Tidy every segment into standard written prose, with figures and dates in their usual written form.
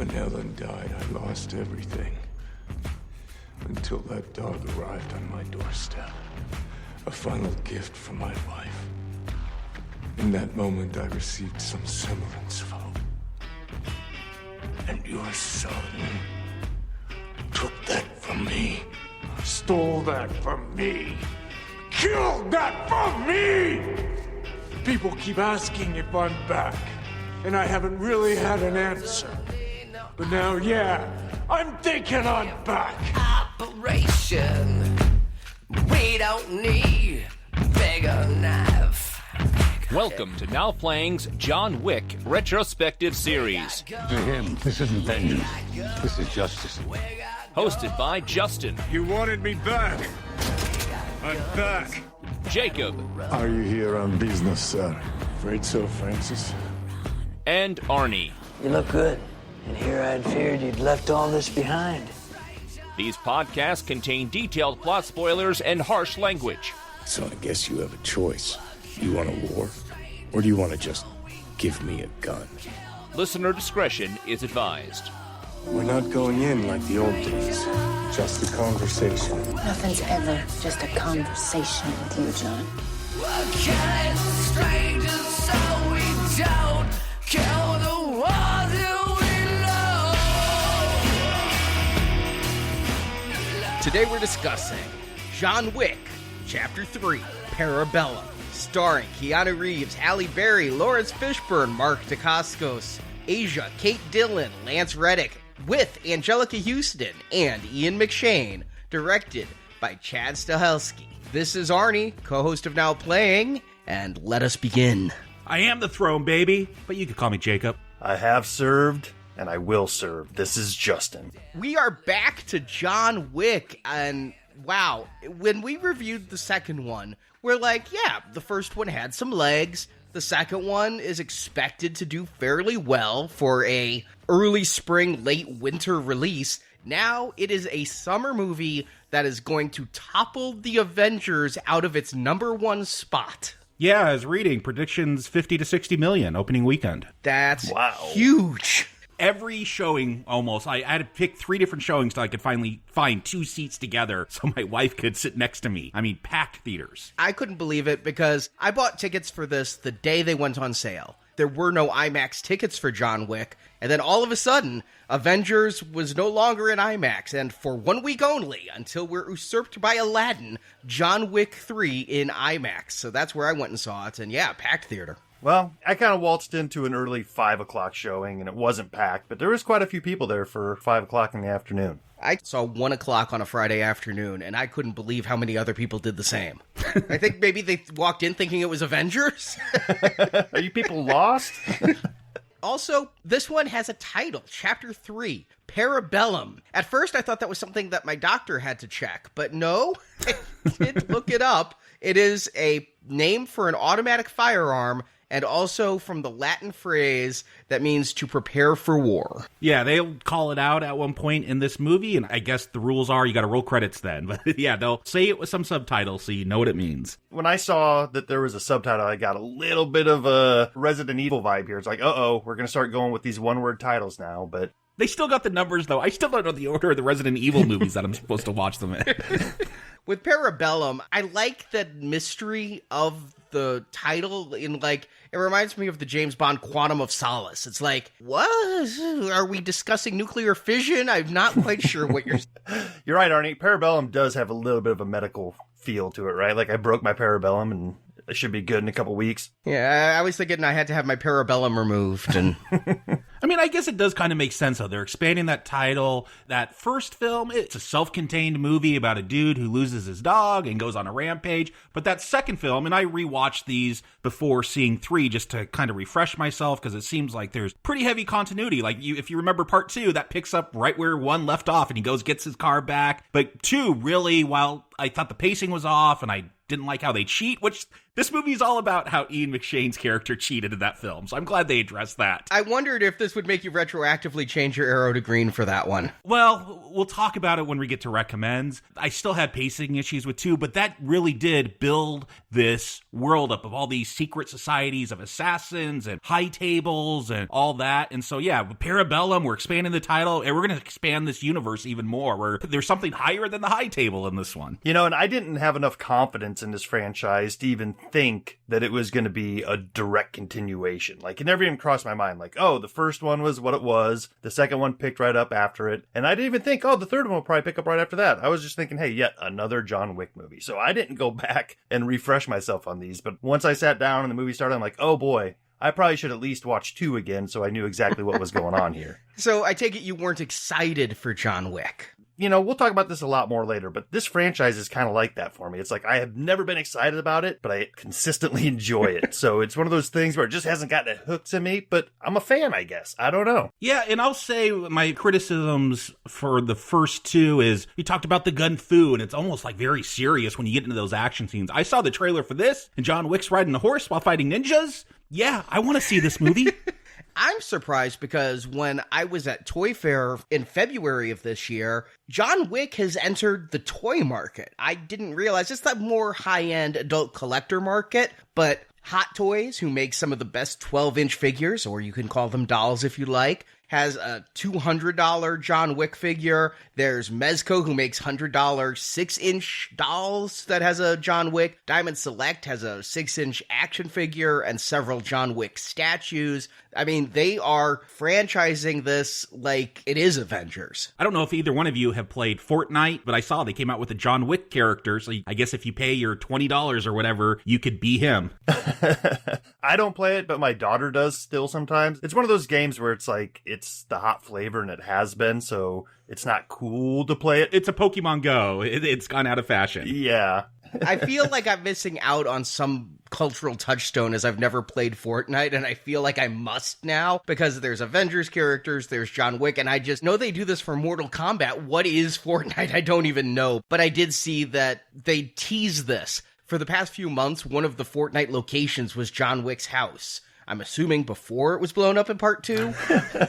When Helen died, I lost everything. Until that dog arrived on my doorstep. A final gift from my wife. In that moment, I received some semblance of hope. And your son took that from me. Stole that from me. Killed that from me! People keep asking if I'm back, and I haven't really had an answer. But now, yeah, I'm thinking I'm back. Operation. We don't need bigger knife. Welcome to Now Playing's John Wick retrospective series. To him, this isn't vengeance. This is justice. Hosted by Justin. You wanted me back. I'm back. Jakob. Are you here on business, sir? Afraid so, Francis. And Arnie. You look good. And here I'd feared you'd left all this behind. These podcasts contain detailed plot spoilers and harsh language. So I guess you have a choice. You want a war? Or do you want to just give me a gun? Listener discretion is advised. We're not going in like the old days. Just a conversation. Nothing's ever just a conversation with you, John. We're killing strangers so we don't kill the ones who we love. Today we're discussing John Wick, Chapter 3, Parabellum, starring Keanu Reeves, Halle Berry, Lawrence Fishburne, Mark Dacascos, Asia, Kate Dillon, Lance Reddick, with Angelica Houston and Ian McShane, directed by Chad Stahelski. This is Arnie, co-host of Now Playing, and let us begin. I am the throne, baby, but you could call me Jacob. I have served, and I will serve. This is Justin. We are back to John Wick, and wow, when we reviewed the second one, we're like, yeah, the first one had some legs. The second one is expected to do fairly well for a early spring, late winter release. Now it is a summer movie that is going to topple the Avengers out of its number one spot. Yeah, I was reading predictions 50 to 60 million opening weekend. That's huge. Every showing, almost, I had to pick 3 different showings till I could finally find 2 seats together so my wife could sit next to me. I mean, packed theaters. I couldn't believe it because I bought tickets for this the day they went on sale. There were no IMAX tickets for John Wick, and then all of a sudden, Avengers was no longer in IMAX, and for 1 week only, until we're usurped by Aladdin, John Wick 3 in IMAX. So that's where I went and saw it, and yeah, packed theater. Well, I kind of waltzed into an early 5 o'clock showing, and it wasn't packed, but there was quite a few people there for 5 o'clock in the afternoon. I saw 1 o'clock on a Friday afternoon, and I couldn't believe how many other people did the same. I think maybe they walked in thinking it was Avengers. Are you people lost? Also, this one has a title, Chapter 3, Parabellum. At first, I thought that was something that my doctor had to check, but no, I did look it up. It is a name for an automatic firearm, and also from the Latin phrase that means to prepare for war. Yeah, they'll call it out at one point in this movie, and I guess the rules are you gotta roll credits then. But yeah, they'll say it with some subtitles so you know what it means. When I saw that there was a subtitle, I got a little bit of a Resident Evil vibe here. It's like, uh-oh, we're gonna start going with these one-word titles now, but... They still got the numbers, though. I still don't know the order of the Resident Evil movies that I'm supposed to watch them in. With Parabellum, I like that mystery of the title in, like, it reminds me of the James Bond Quantum of Solace. It's like, what? Are we discussing nuclear fission? I'm not quite sure what you're... You're right, Arnie. Parabellum does have a little bit of a medical feel to it, right? Like, I broke my Parabellum, and it should be good in a couple weeks. Yeah, I was thinking I had to have my Parabellum removed, and... I mean, I guess it does kind of make sense, though. They're expanding that title. That first film, it's a self-contained movie about a dude who loses his dog and goes on a rampage. But that second film, and I rewatched these before seeing 3 just to kind of refresh myself, because it seems like there's pretty heavy continuity. Like, if you remember part 2, that picks up right where 1 left off, and he gets his car back. But 2, really, while I thought the pacing was off, and I didn't like how they cheat, which this movie is all about how Ian McShane's character cheated in that film. So I'm glad they addressed that. I wondered if this would make you retroactively change your arrow to green for that one. Well, we'll talk about it when we get to recommends. I still had pacing issues with 2, but that really did build this world up of all these secret societies of assassins and high tables and all that. And so, yeah, with Parabellum, we're expanding the title, and we're going to expand this universe even more, where there's something higher than the high table in this one. You know, and I didn't have enough confidence in this franchise to even think that it was going to be a direct continuation. Like, it never even crossed my mind, like, oh, the first one was what it was, the second one picked right up after it, and I didn't even think, oh, the third one will probably pick up right after that. I was just thinking, hey, yet another John Wick movie. So I didn't go back and refresh myself on these, but once I sat down and the movie started, I'm like, oh boy, I probably should at least watch 2 again so I knew exactly what was going on here. So I take it you weren't excited for John Wick. You know, we'll talk about this a lot more later, but this franchise is kind of like that for me. It's like, I have never been excited about it, but I consistently enjoy it. So it's one of those things where it just hasn't gotten a hook to me, but I'm a fan, I guess. I don't know. Yeah, and I'll say my criticisms for the first 2 is, you talked about the gun fu, and it's almost like very serious when you get into those action scenes. I saw the trailer for this, and John Wick's riding a horse while fighting ninjas. Yeah, I want to see this movie. I'm surprised because when I was at Toy Fair in February of this year, John Wick has entered the toy market. I didn't realize it's the more high-end adult collector market, but Hot Toys, who makes some of the best 12-inch figures, or you can call them dolls if you like, has a $200 John Wick figure. There's Mezco, who makes $100 6-inch dolls that has a John Wick. Diamond Select has a 6-inch action figure and several John Wick statues. I mean, they are franchising this like it is Avengers. I don't know if either one of you have played Fortnite, but I saw they came out with a John Wick character, so I guess if you pay your $20 or whatever, you could be him. I don't play it, but my daughter does still sometimes. It's one of those games where it's like, it's the hot flavor and it has been, so it's not cool to play it. It's a Pokemon Go. It's gone out of fashion. Yeah. I feel like I'm missing out on some cultural touchstone as I've never played Fortnite, and I feel like I must now because there's Avengers characters, there's John Wick, and I just know they do this for Mortal Kombat. What is Fortnite? I don't even know. But I did see that they tease this. For the past few months, one of the Fortnite locations was John Wick's house. I'm assuming before it was blown up in part 2.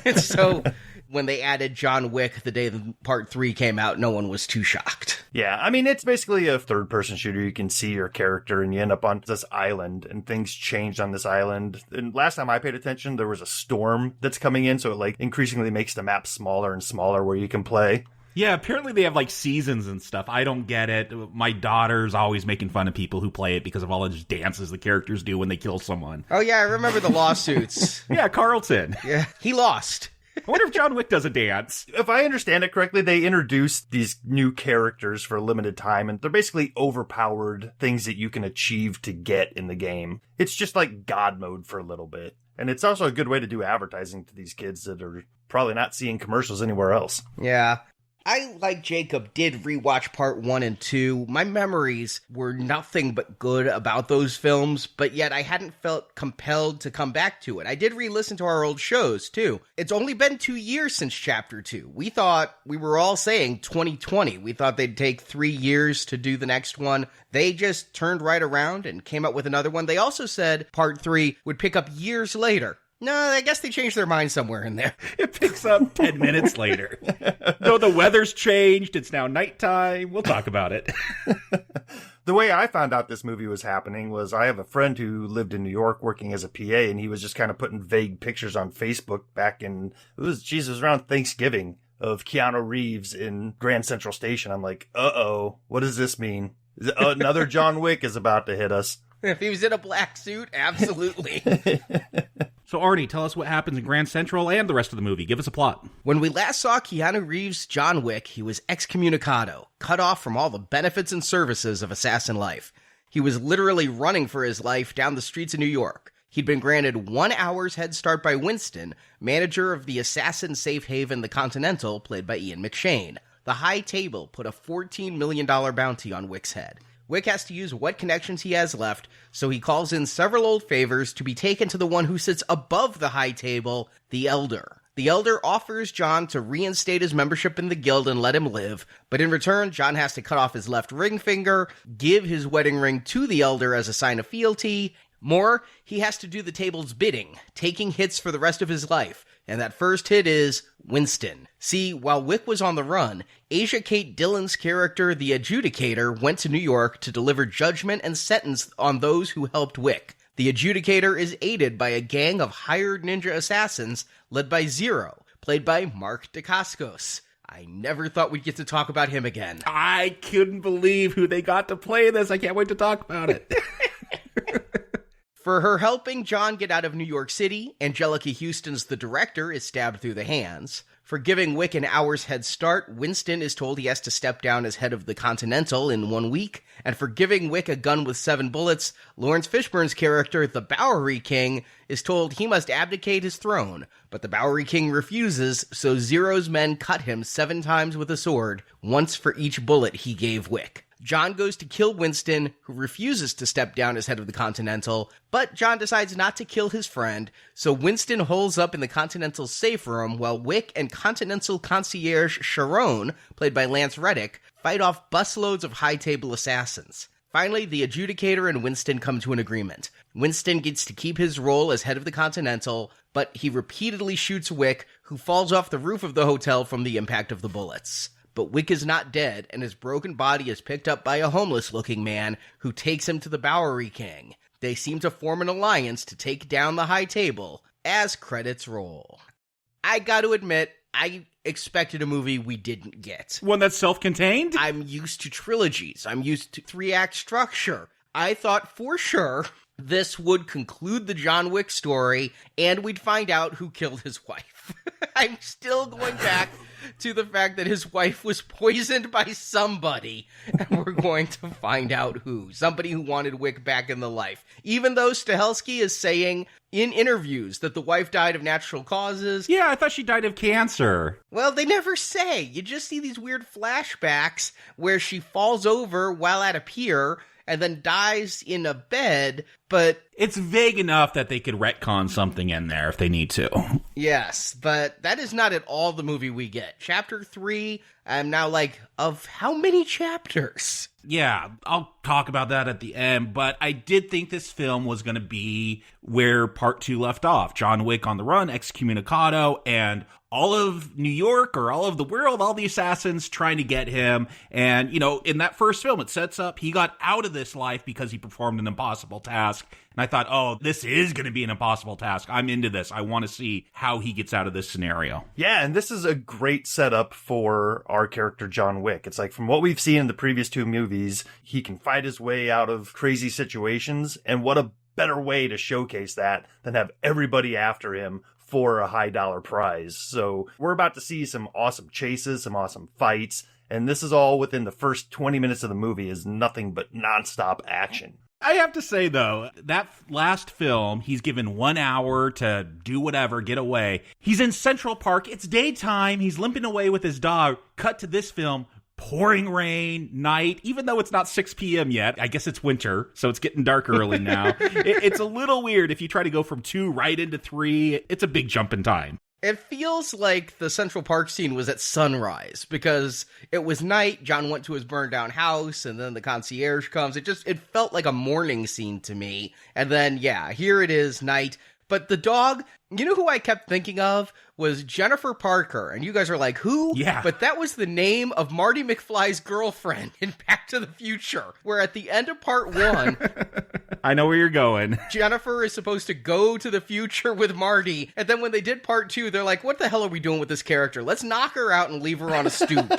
And so when they added John Wick the day that part 3 came out, no one was too shocked. Yeah, I mean, it's basically a third-person shooter. You can see your character, and you end up on this island, and things changed on this island. And last time I paid attention, there was a storm that's coming in, so it, like, increasingly makes the map smaller and smaller where you can play. Yeah, apparently they have, like, seasons and stuff. I don't get it. My daughter's always making fun of people who play it because of all those dances the characters do when they kill someone. Oh, yeah, I remember the lawsuits. Yeah, Carlton. Yeah, he lost. I wonder if John Wick does a dance. If I understand it correctly, they introduced these new characters for a limited time, and they're basically overpowered things that you can achieve to get in the game. It's just like God mode for a little bit. And it's also a good way to do advertising to these kids that are probably not seeing commercials anywhere else. Yeah. I, like Jacob, did rewatch part 1 and 2. My memories were nothing but good about those films, but yet I hadn't felt compelled to come back to it. I did re-listen to our old shows, too. It's only been 2 years since Chapter 2. We were all saying 2020. We thought they'd take 3 years to do the next one. They just turned right around and came up with another one. They also said part 3 would pick up years later. No, I guess they changed their mind somewhere in there. It picks up 10 minutes later. No, the weather's changed. It's now nighttime. We'll talk about it. The way I found out this movie was happening was I have a friend who lived in New York working as a PA, and he was just kind of putting vague pictures on Facebook back in, it was around Thanksgiving, of Keanu Reeves in Grand Central Station. I'm like, uh-oh, what does this mean? Another John Wick is about to hit us. If he was in a black suit, absolutely. So, Arnie, tell us what happens in Grand Central and the rest of the movie. Give us a plot. When we last saw Keanu Reeves' John Wick, he was excommunicado, cut off from all the benefits and services of assassin life. He was literally running for his life down the streets of New York. He'd been granted 1 hour's head start by Winston, manager of the assassin safe haven The Continental, played by Ian McShane. The High Table put a $14 million bounty on Wick's head. Wick has to use what connections he has left, so he calls in several old favors to be taken to the one who sits above the High Table, the Elder. The Elder offers John to reinstate his membership in the guild and let him live, but in return, John has to cut off his left ring finger, give his wedding ring to the Elder as a sign of fealty. More, he has to do the table's bidding, taking hits for the rest of his life, and that first hit is Winston. See, while Wick was on the run, Asia Kate Dillon's character, the Adjudicator, went to New York to deliver judgment and sentence on those who helped Wick. The Adjudicator is aided by a gang of hired ninja assassins led by Zero, played by Mark Dacascos. I never thought we'd get to talk about him again. I couldn't believe who they got to play this. I can't wait to talk about it. For her helping John get out of New York City, Angelica Houston's The Director is stabbed through the hands. For giving Wick an hour's head start, Winston is told he has to step down as head of the Continental in 1 week. And for giving Wick a gun with 7 bullets, Lawrence Fishburne's character, the Bowery King, is told he must abdicate his throne. But the Bowery King refuses, so Zero's men cut him 7 times with a sword, once for each bullet he gave Wick. John goes to kill Winston, who refuses to step down as head of the Continental, but John decides not to kill his friend, so Winston holes up in the Continental's safe room while Wick and Continental concierge Sharon, played by Lance Reddick, fight off busloads of high table assassins. Finally, the Adjudicator and Winston come to an agreement. Winston gets to keep his role as head of the Continental, but he repeatedly shoots Wick, who falls off the roof of the hotel from the impact of the bullets. But Wick is not dead, and his broken body is picked up by a homeless-looking man who takes him to the Bowery King. They seem to form an alliance to take down the High Table, as credits roll. I gotta admit, I expected a movie we didn't get. One that's self-contained? I'm used to trilogies. I'm used to 3-act structure. I thought for sure this would conclude the John Wick story, and we'd find out who killed his wife. I'm still going back to the fact that his wife was poisoned by somebody, and we're going to find out who. Somebody who wanted Wick back in the life. Even though Stahelski is saying in interviews that the wife died of natural causes. Yeah, I thought she died of cancer. Well, they never say. You just see these weird flashbacks where she falls over while at a pier and then dies in a bed, but it's vague enough that they could retcon something in there if they need to. Yes, but that is not at all the movie we get. Chapter 3, I'm now like, of how many chapters? Yeah, I'll talk about that at the end, but I did think this film was going to be where part 2 left off. John Wick on the run, excommunicado, and all of New York or all of the world, all the assassins trying to get him. And, you know, in that first film, it sets up he got out of this life because he performed an impossible task. And I thought, oh, this is going to be an impossible task. I'm into this. I want to see how he gets out of this scenario. Yeah, and this is a great setup for our character, John Wick. It's like, from what we've seen in the previous 2 movies, he can fight his way out of crazy situations. And what a better way to showcase that than have everybody after him for a high dollar prize. So we're about to see some awesome chases, some awesome fights. And this is all within the first 20 minutes of the movie is nothing but nonstop action. I have to say, though, that last film, he's given 1 hour to do whatever, get away. He's in Central Park. It's daytime. He's limping away with his dog. Cut to this film. Pouring rain, night, even though it's not 6 p.m. yet. I guess it's winter, so it's getting dark early now. It's a little weird if you try to go from 2 right into 3. It's a big jump in time. It feels like the Central Park scene was at sunrise, because it was night, John went to his burned down house, and then the concierge comes. It felt like a morning scene to me. And then, yeah, here it is, night. But the dog, you know who I kept thinking of? Was Jennifer Parker. And you guys are like, who? Yeah. But that was the name of Marty McFly's girlfriend in Back to the Future, where at the end of part 1... I know where you're going. Jennifer is supposed to go to the future with Marty, and then when they did part 2, they're like, what the hell are we doing with this character? Let's knock her out and leave her on a stoop.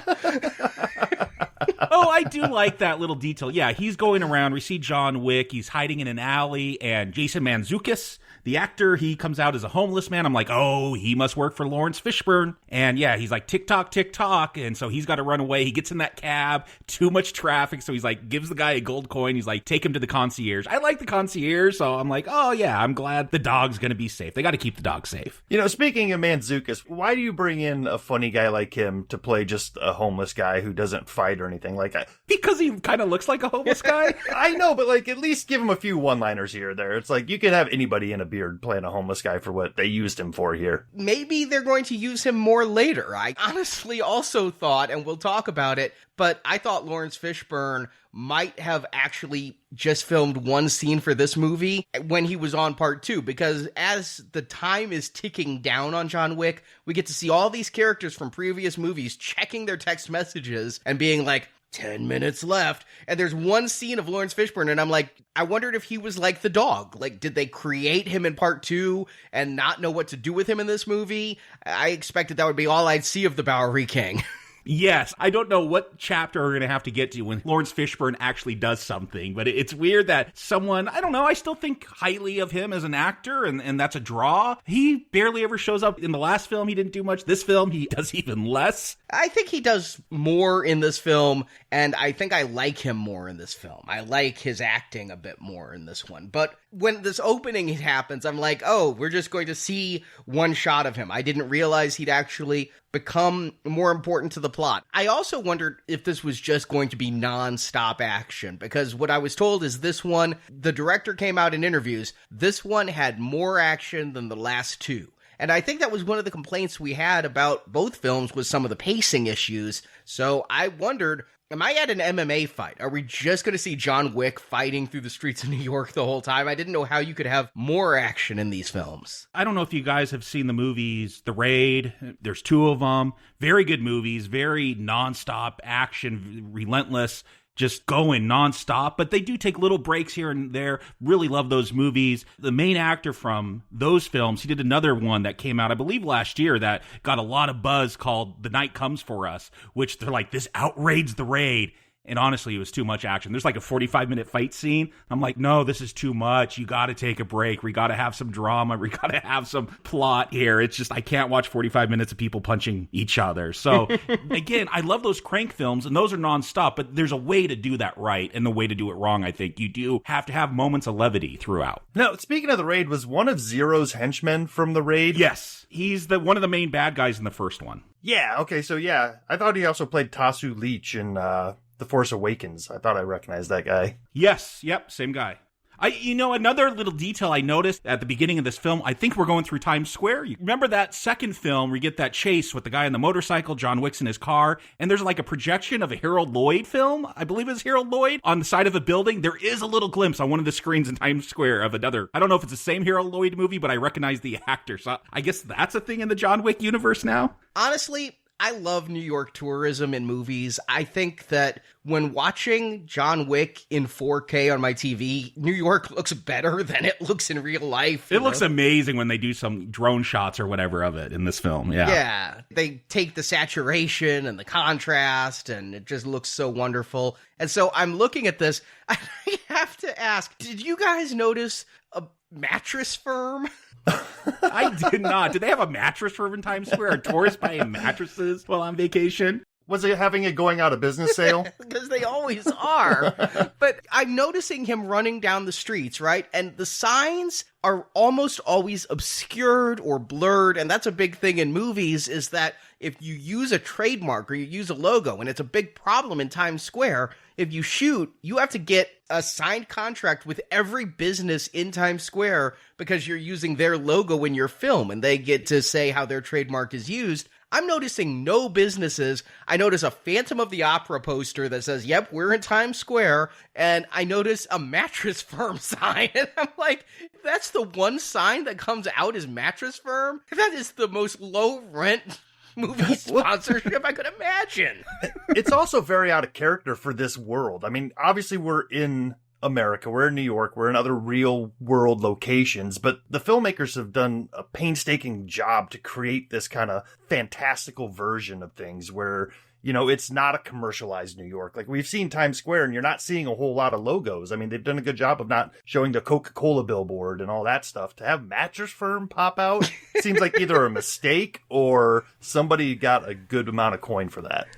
Oh, I do like that little detail. Yeah, he's going around. We see John Wick. He's hiding in an alley, and Jason Mantzoukas, the actor, he comes out as a homeless man. I'm like, oh, he must work for Lawrence Fishburne. And yeah, he's like, tick-tock, tick-tock. And so he's got to run away. He gets in that cab, too much traffic. So he's like, gives the guy a gold coin. He's like, take him to the concierge. I like the concierge. So I'm like, oh yeah, I'm glad the dog's going to be safe. They got to keep the dog safe. You know, speaking of Mantzoukas, why do you bring in a funny guy like him to play just a homeless guy who doesn't fight or anything? Like, Because he kind of looks like a homeless guy? I know, but like at least give him a few one-liners here or there. It's like you could have anybody in a beard playing a homeless guy for what they used him for here. Maybe they're going to use him more later. I honestly also thought, and we'll talk about it, but I thought Lawrence Fishburne might have actually just filmed one scene for this movie when he was on part 2, because as the time is ticking down on John Wick, we get to see all these characters from previous movies checking their text messages and being like, 10 minutes left. And there's one scene of Lawrence Fishburne, and I'm like, I wondered if he was like the dog. Like, did they create him in part 2 and not know what to do with him in this movie? I expected that would be all I'd see of the Bowery King. Yes, I don't know what chapter we're going to have to get to when Lawrence Fishburne actually does something, but it's weird that someone, I don't know, I still think highly of him as an actor, and that's a draw. He barely ever shows up. In the last film, he didn't do much. This film, he does even less. I think he does more in this film, and I think I like him more in this film. I like his acting a bit more in this one. But when this opening happens, I'm like, oh, we're just going to see one shot of him. I didn't realize he'd actually become more important to the plot. I also wondered if this was just going to be non-stop action, because what I was told is this one, the director came out in interviews, this one had more action than the last two. And I think that was one of the complaints we had about both films was some of the pacing issues. So I wondered, am I at an MMA fight? Are we just going to see John Wick fighting through the streets of New York the whole time? I didn't know how you could have more action in these films. I don't know if you guys have seen the movies The Raid. There's 2 of them. Very good movies, very nonstop action, relentless, just going nonstop, but they do take little breaks here and there. Really love those movies. The main actor from those films, he did another one that came out, I believe, last year that got a lot of buzz called The Night Comes For Us, which they're like, this outraged The Raid. And honestly, it was too much action. There's like a 45-minute fight scene. I'm like, no, this is too much. You got to take a break. We got to have some drama. We got to have some plot here. It's just, I can't watch 45 minutes of people punching each other. So again, I love those crank films, and those are nonstop, but there's a way to do that right and the way to do it wrong. I think you do have to have moments of levity throughout. Now, speaking of The Raid, was one of Zero's henchmen from The Raid? Yes. He's one of the main bad guys in the first one. Yeah. Okay. So yeah, I thought he also played Tasu Leech in, The Force Awakens. I thought I recognized that guy. Yes. Yep. Same guy. Another little detail I noticed at the beginning of this film, I think we're going through Times Square. You remember that second film where you get that chase with the guy on the motorcycle, John Wick's in his car, and there's like a projection of a Harold Lloyd film, I believe it's Harold Lloyd, on the side of a building. There is a little glimpse on one of the screens in Times Square of another. I don't know if it's the same Harold Lloyd movie, but I recognize the actor. So I guess that's a thing in the John Wick universe now. Honestly, I love New York tourism in movies. I think that when watching John Wick in 4K on my TV, New York looks better than it looks in real life. It looks amazing when they do some drone shots or whatever of it in this film. Yeah. Yeah. They take the saturation and the contrast, and it just looks so wonderful. And so I'm looking at this. I have to ask, did you guys notice a mattress firm? I did not. Did they have a mattress firm in Times Square? Are tourists buying mattresses while on vacation? Was it having a going out of business sale? Because they always are. But I'm noticing him running down the streets, right? And the signs are almost always obscured or blurred. And that's a big thing in movies, is that if you use a trademark or you use a logo, and it's a big problem in Times Square, if you shoot, you have to get a signed contract with every business in Times Square because you're using their logo in your film, and they get to say how their trademark is used. I'm noticing no businesses. I notice a Phantom of the Opera poster that says, yep, we're in Times Square. And I notice a mattress firm sign. And I'm like, that's the one sign that comes out as mattress firm? That is the most low rent movie sponsorship I could imagine. It's also very out of character for this world. I mean, obviously we're in America, we're in New York, we're in other real world locations, but the filmmakers have done a painstaking job to create this kind of fantastical version of things where, you know, it's not a commercialized New York. Like, we've seen Times Square and you're not seeing a whole lot of logos. I mean, they've done a good job of not showing the Coca-Cola billboard and all that stuff. To have Mattress Firm pop out seems like either a mistake or somebody got a good amount of coin for that.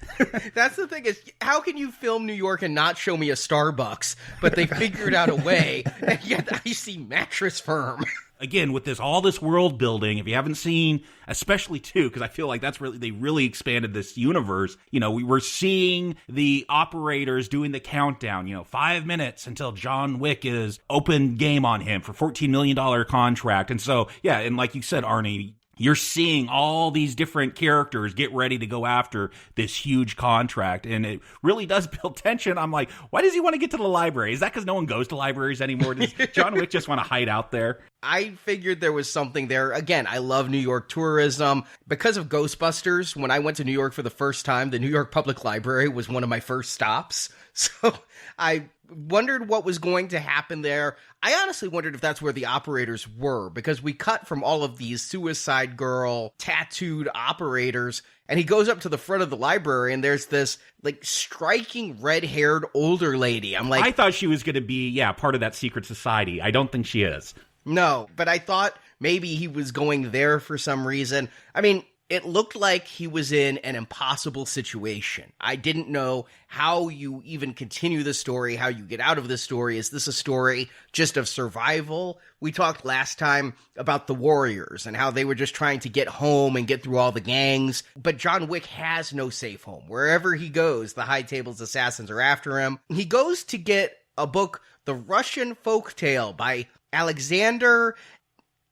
That's the thing, is how can you film New York and not show me a Starbucks? But they figured out a way, and yet I see Mattress Firm. again, with all this world building, if you haven't seen, especially 2, because I feel like they really expanded this universe. We were seeing the operators doing the countdown, 5 minutes until John Wick is open game on him for $14 million contract. And so, yeah, and like you said, Arnie, you're seeing all these different characters get ready to go after this huge contract, and it really does build tension. I'm like, why does he want to get to the library? Is that because no one goes to libraries anymore? Does John Wick just want to hide out there? I figured there was something there. Again, I love New York tourism. Because of Ghostbusters, when I went to New York for the first time, the New York Public Library was one of my first stops. So I wondered what was going to happen there. I honestly wondered if that's where the operators were, because we cut from all of these Suicide Girl tattooed operators, and he goes up to the front of the library, and there's this striking red-haired older lady. I'm like, I thought she was going to be, part of that secret society. I don't think she is. No, but I thought maybe he was going there for some reason. I mean, it looked like he was in an impossible situation. I didn't know how you even continue the story, how you get out of the story. Is this a story just of survival? We talked last time about the Warriors and how they were just trying to get home and get through all the gangs. But John Wick has no safe home. Wherever he goes, the High Table's assassins are after him. He goes to get a book, The Russian Folktale by Alexander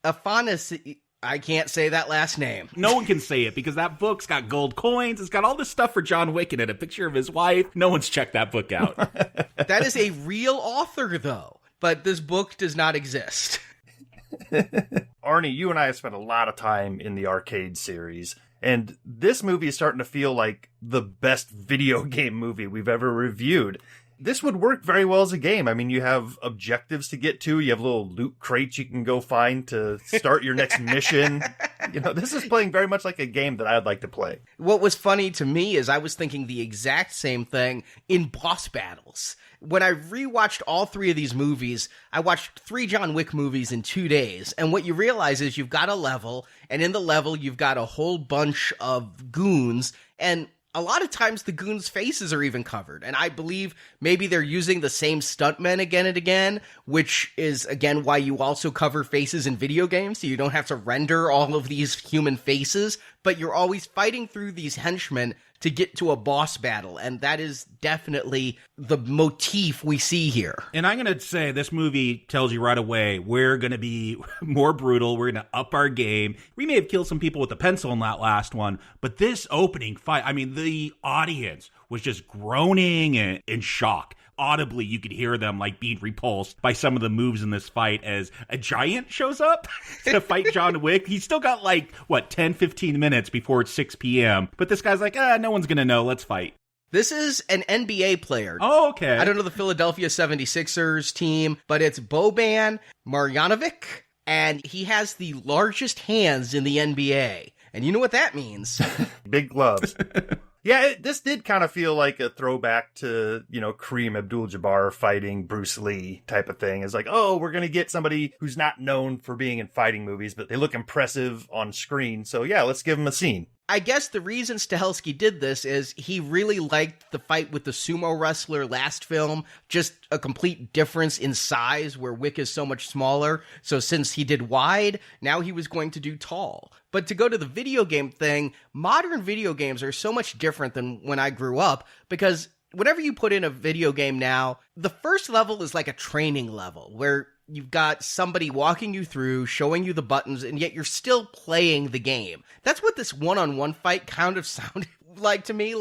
Afanasy. I can't say that last name. No one can say it because that book's got gold coins. It's got all this stuff for John Wick in it, a picture of his wife. No one's checked that book out. That is a real author, though. But this book does not exist. Arnie, you and I have spent a lot of time in the arcade series, and this movie is starting to feel like the best video game movie we've ever reviewed. This would work very well as a game. I mean, you have objectives to get to. You have little loot crates you can go find to start your next mission. This is playing very much like a game that I'd like to play. What was funny to me is I was thinking the exact same thing in boss battles. When I rewatched all 3 of these movies, I watched 3 John Wick movies in 2 days. And what you realize is you've got a level, and in the level you've got a whole bunch of goons, and a lot of times the goons' faces are even covered, and I believe maybe they're using the same stuntmen again and again, which is, again, why you also cover faces in video games, so you don't have to render all of these human faces, but you're always fighting through these henchmen to get to a boss battle, and that is definitely the motif we see here. And I'm going to say this movie tells you right away, we're going to be more brutal, we're going to up our game. We may have killed some people with a pencil in that last one, but this opening fight, I mean, the audience was just groaning and in shock. Audibly, you could hear them being repulsed by some of the moves in this fight as a giant shows up to fight John Wick. He's still got 10, 15 minutes before it's 6 p.m. But this guy's like, no one's going to know. Let's fight. This is an NBA player. Oh, okay. I don't know the Philadelphia 76ers team, but it's Boban Marjanovic, and he has the largest hands in the NBA. And you know what that means. Big gloves. Yeah, this did kind of feel like a throwback to, Kareem Abdul-Jabbar fighting Bruce Lee type of thing. It's like, oh, we're going to get somebody who's not known for being in fighting movies, but they look impressive on screen. So yeah, let's give them a scene. I guess the reason Stahelski did this is he really liked the fight with the sumo wrestler last film, just a complete difference in size where Wick is so much smaller. So since he did wide, now he was going to do tall. But to go to the video game thing, modern video games are so much different than when I grew up, because whenever you put in a video game now, the first level is like a training level where you've got somebody walking you through, showing you the buttons, and yet you're still playing the game. That's what this one-on-one fight kind of sounded like to me.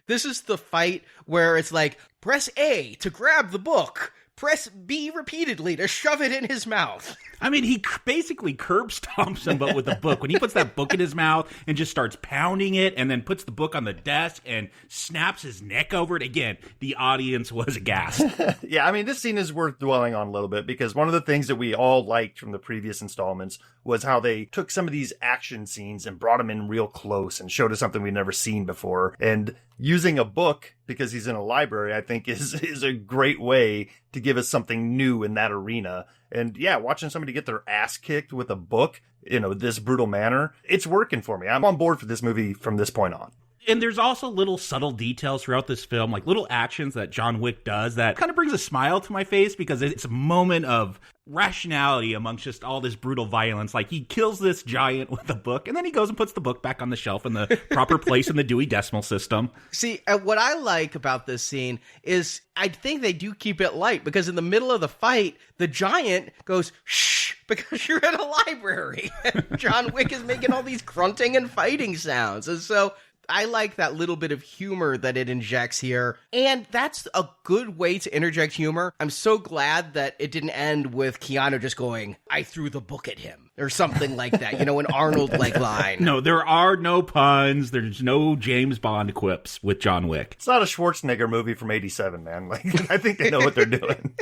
This is the fight where it's press A to grab the book, press B repeatedly to shove it in his mouth. I mean, he basically curb stomps him, but with a book. When he puts that book in his mouth and just starts pounding it and then puts the book on the desk and snaps his neck over it, again, the audience was aghast. Yeah, I mean, this scene is worth dwelling on a little bit because one of the things that we all liked from the previous installments was how they took some of these action scenes and brought them in real close and showed us something we'd never seen before. And using a book, because he's in a library, I think is a great way to give us something new in that arena. And yeah, watching somebody get their ass kicked with a book, this brutal manner, it's working for me. I'm on board for this movie from this point on. And there's also little subtle details throughout this film, little actions that John Wick does that kind of brings a smile to my face because it's a moment of rationality amongst just all this brutal violence. Like, he kills this giant with a book, and then he goes and puts the book back on the shelf in the proper place in the Dewey Decimal System. See, what I like about this scene is I think they do keep it light, because in the middle of the fight, the giant goes, shh, because you're in a library. John Wick is making all these grunting and fighting sounds. And so I like that little bit of humor that it injects here. And that's a good way to interject humor. I'm so glad that it didn't end with Keanu just going, I threw the book at him, or something like that. You know, an Arnold-like line. No, there are no puns. There's no James Bond quips with John Wick. It's not a Schwarzenegger movie from 87, man. Like, I think they know what they're doing.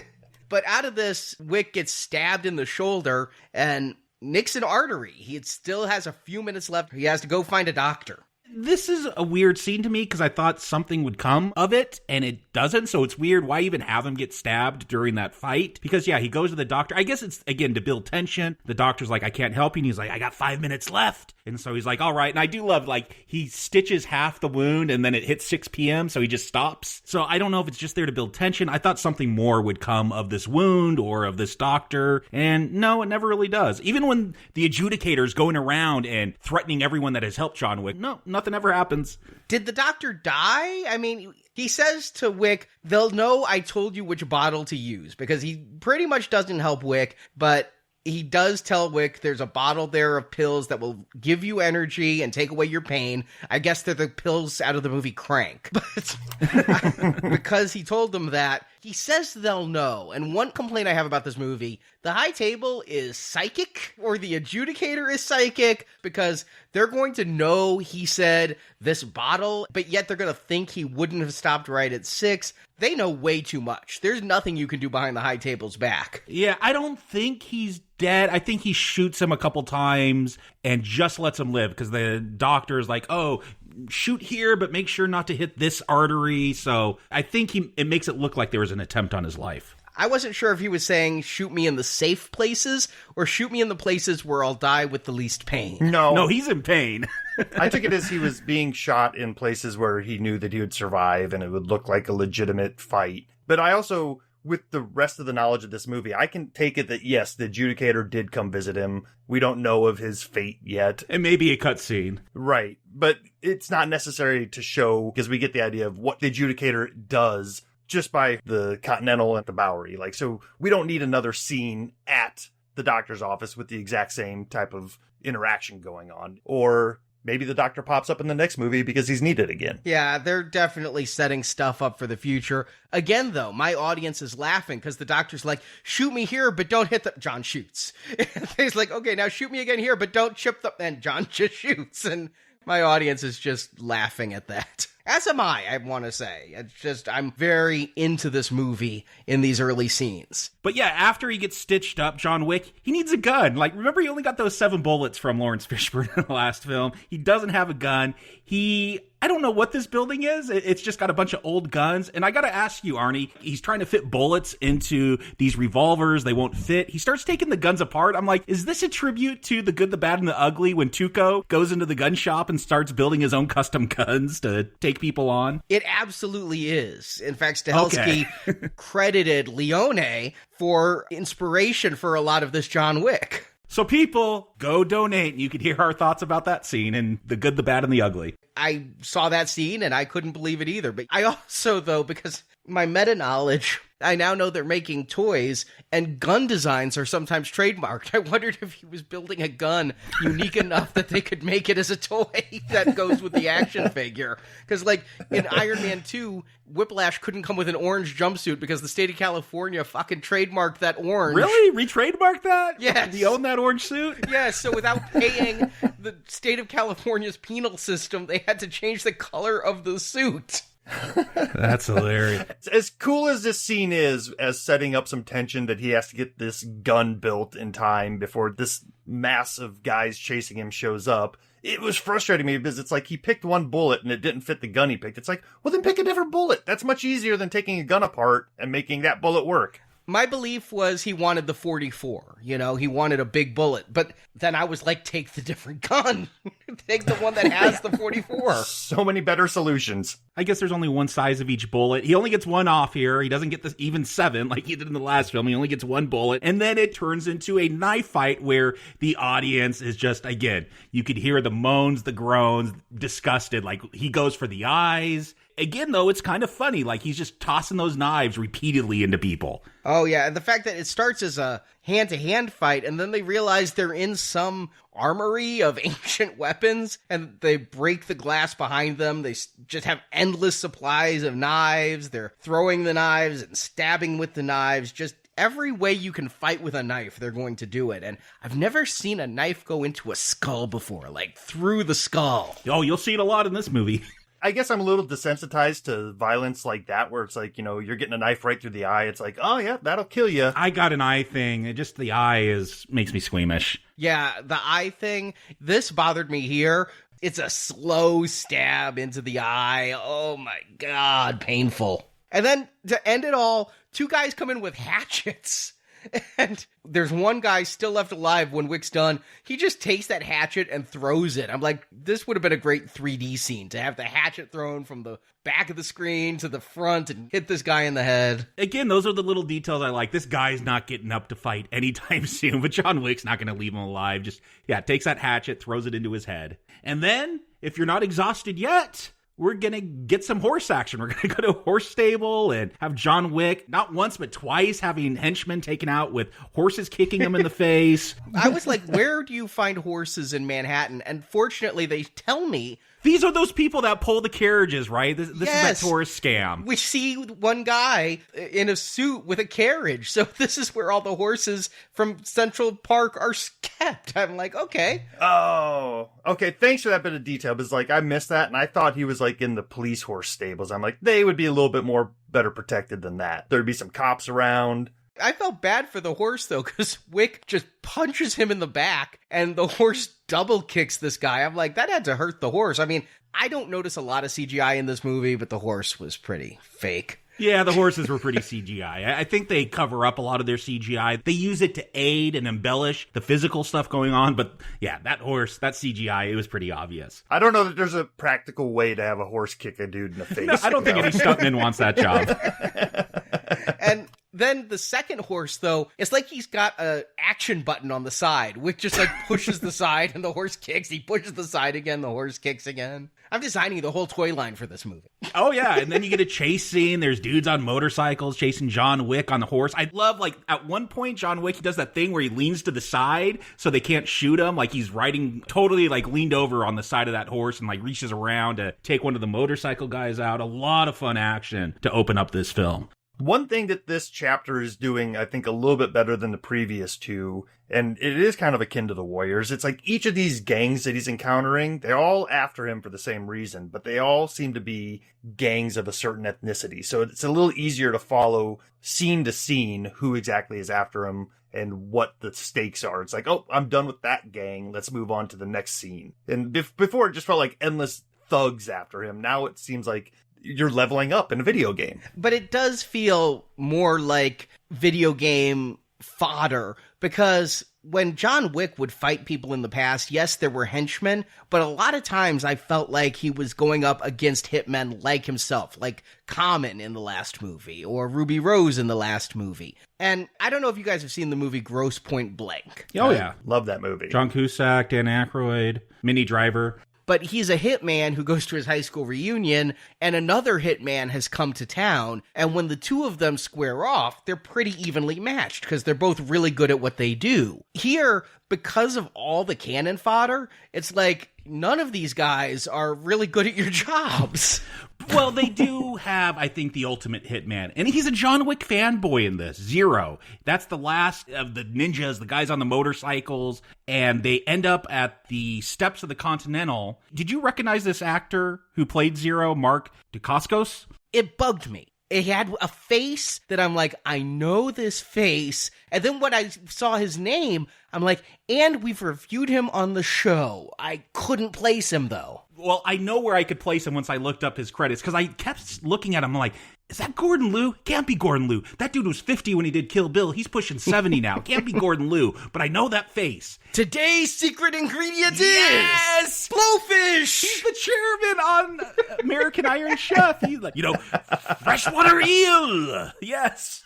But out of this, Wick gets stabbed in the shoulder and nicks an artery. He still has a few minutes left. He has to go find a doctor. This is a weird scene to me because I thought something would come of it, and it doesn't, so it's weird. Why even have him get stabbed during that fight? Because, yeah, he goes to the doctor. I guess it's, again, to build tension. The doctor's like, I can't help you, and he's like, I got 5 minutes left. And so he's like, all right. And I do love, like, he stitches half the wound, and then it hits 6 p.m., so he just stops. So I don't know if it's just there to build tension. I thought something more would come of this wound or of this doctor, and no, it never really does. Even when the adjudicator's going around and threatening everyone that has helped John Wick, no, nothing ever happens. Did the doctor die? I mean, he says to Wick, they'll know I told you which bottle to use, because he pretty much doesn't help Wick, but he does tell Wick there's a bottle there of pills that will give you energy and take away your pain. I guess they're the pills out of the movie Crank. But because he told them that, he says they'll know. And one complaint I have about this movie, the high table is psychic, or the adjudicator is psychic, because they're going to know he said this bottle, but yet they're going to think he wouldn't have stopped right at 6. They know way too much. There's nothing you can do behind the high table's back. Yeah, I don't think he's dead. I think he shoots him a couple times and just lets him live, because the doctor is like, oh, shoot here, but make sure not to hit this artery. So I think it makes it look like there was an attempt on his life. I wasn't sure if he was saying shoot me in the safe places or shoot me in the places where I'll die with the least pain. No, he's in pain. I took it as he was being shot in places where he knew that he would survive and it would look like a legitimate fight. But I also, with the rest of the knowledge of this movie, I can take it that, yes, the adjudicator did come visit him. We don't know of his fate yet. It may be a cutscene. Right. But it's not necessary to show, because we get the idea of what the adjudicator does just by the Continental and the Bowery. Like, so we don't need another scene at the doctor's office with the exact same type of interaction going on. Or maybe the doctor pops up in the next movie because he's needed again. Yeah, they're definitely setting stuff up for the future. Again, though, my audience is laughing because the doctor's like, shoot me here, but don't hit the... John shoots. He's like, okay, now shoot me again here, but don't chip the... And John just shoots. And my audience is just laughing at that. As am I want to say. It's just, I'm very into this movie in these early scenes. But yeah, after he gets stitched up, John Wick, he needs a gun. Like, remember, he only got those 7 bullets from Lawrence Fishburne in the last film. He doesn't have a gun. I don't know what this building is. It's just got a bunch of old guns. And I got to ask you, Arnie, he's trying to fit bullets into these revolvers. They won't fit. He starts taking the guns apart. I'm like, is this a tribute to The Good, the Bad, and the Ugly when Tuco goes into the gun shop and starts building his own custom guns to take people on? It absolutely is. In fact, Stahelski credited Leone for inspiration for a lot of this John Wick. So people, go donate. You could hear our thoughts about that scene in The Good, the Bad, and the Ugly. I saw that scene and I couldn't believe it either. But I also, though, because my meta-knowledge, I now know they're making toys and gun designs are sometimes trademarked. I wondered if he was building a gun unique enough that they could make it as a toy that goes with the action figure. Because, like, in Iron Man 2, Whiplash couldn't come with an orange jumpsuit because the state of California fucking trademarked that orange. Really? Re-trademarked that? Yes. Did he own that orange suit? Yes, so without paying the state of California's penal system, they had to change the color of the suit. That's hilarious. As cool as this scene is as setting up some tension that he has to get this gun built in time before this mass of guys chasing him shows up, it was frustrating me because it's like he picked one bullet and it didn't fit the gun he picked. It's like, well, then pick a different bullet. That's much easier than taking a gun apart and making that bullet work. My belief was he wanted the 44. You know, he wanted a big bullet. But then I was like, take the different gun. Take the one that has the 44. So many better solutions. I guess there's only one size of each bullet. He only gets one off here. He doesn't get this even 7 like he did in the last film. He only gets one bullet. And then it turns into a knife fight where the audience is just, again, you could hear the moans, the groans, disgusted. Like, he goes for the eyes. Again, though, it's kind of funny. Like, he's just tossing those knives repeatedly into people. Oh, yeah. And the fact that it starts as a hand-to-hand fight, and then they realize they're in some armory of ancient weapons, and they break the glass behind them. They just have endless supplies of knives. They're throwing the knives and stabbing with the knives. Just every way you can fight with a knife, they're going to do it. And I've never seen a knife go into a skull before, like through the skull. Oh, you'll see it a lot in this movie. I guess I'm a little desensitized to violence like that, where it's like, you know, you're getting a knife right through the eye. It's like, oh yeah, that'll kill you. I got an eye thing. Just the eye makes me squeamish. Yeah, the eye thing, this bothered me here. It's a slow stab into the eye. Oh my God, painful. And then to end it all, 2 guys come in with hatchets. And there's one guy still left alive when Wick's done. He just takes that hatchet and throws it. I'm like, this would have been a great 3D scene to have the hatchet thrown from the back of the screen to the front and hit this guy in the head. Again, those are the little details I like. This guy's not getting up to fight anytime soon, but John Wick's not going to leave him alive. Just, takes that hatchet, throws it into his head. And then, if you're not exhausted yet, we're going to get some horse action. We're going to go to a horse stable and have John Wick, not once, but twice, having henchmen taken out with horses kicking him in the face. I was like, where do you find horses in Manhattan? And fortunately, they tell me these are those people that pull the carriages, right? This is that tourist scam. We see one guy in a suit with a carriage. So this is where all the horses from Central Park are kept. I'm like, okay. Oh, okay. Thanks for that bit of detail. Because like, I missed that. And I thought he was like in the police horse stables. I'm like, they would be a little bit more better protected than that. There'd be some cops around. I felt bad for the horse, though, because Wick just punches him in the back, and the horse double kicks this guy. I'm like, that had to hurt the horse. I mean, I don't notice a lot of CGI in this movie, but the horse was pretty fake. Yeah, the horses were pretty CGI. I think they cover up a lot of their CGI. They use it to aid and embellish the physical stuff going on, but yeah, that horse, that CGI, it was pretty obvious. I don't know that there's a practical way to have a horse kick a dude in the face. No, I don't think any stuntman wants that job. And then the second horse, though, it's like he's got a action button on the side, which just like pushes the side and the horse kicks. He pushes the side again, the horse kicks again. I'm designing the whole toy line for this movie. Oh, yeah. And then you get a chase scene. There's dudes on motorcycles chasing John Wick on the horse. I love, like, at one point, John Wick, he does that thing where he leans to the side so they can't shoot him. Like, he's riding totally, like, leaned over on the side of that horse and, like, reaches around to take one of the motorcycle guys out. A lot of fun action to open up this film. One thing that this chapter is doing, I think, a little bit better than the previous two, and it is kind of akin to the Warriors, it's like each of these gangs that he's encountering, they're all after him for the same reason, but they all seem to be gangs of a certain ethnicity. So it's a little easier to follow scene to scene who exactly is after him and what the stakes are. It's like, oh, I'm done with that gang. Let's move on to the next scene. And before it just felt like endless thugs after him. Now it seems like you're leveling up in a video game. But it does feel more like video game fodder, because when John Wick would fight people in the past, yes, there were henchmen, but a lot of times I felt like he was going up against hitmen like himself, like Common in the last movie, or Ruby Rose in the last movie. And I don't know if you guys have seen the movie Grosse Point Blank. Oh, yeah. Love that movie. John Cusack, Dan Aykroyd, Minnie Driver. But he's a hitman who goes to his high school reunion, and another hitman has come to town, and when the two of them square off, they're pretty evenly matched, because they're both really good at what they do. Here, because of all the cannon fodder, it's like, none of these guys are really good at your jobs. Well, they do have, I think, the ultimate hitman. And he's a John Wick fanboy in this. Zero. That's the last of the ninjas, the guys on the motorcycles. And they end up at the steps of the Continental. Did you recognize this actor who played Zero, Mark Dacascos? It bugged me. It had a face that I'm like, I know this face. And then when I saw his name, I'm like, and we've reviewed him on the show. I couldn't place him, though. Well, I know where I could place him once I looked up his credits, because I kept looking at him like, is that Gordon Liu? Can't be Gordon Liu. That dude was 50 when he did Kill Bill. He's pushing 70 now. Can't be Gordon Liu. But I know that face. Today's secret ingredient Yes! is blowfish. He's the chairman on American Iron Chef. He's like, freshwater eel. Yes.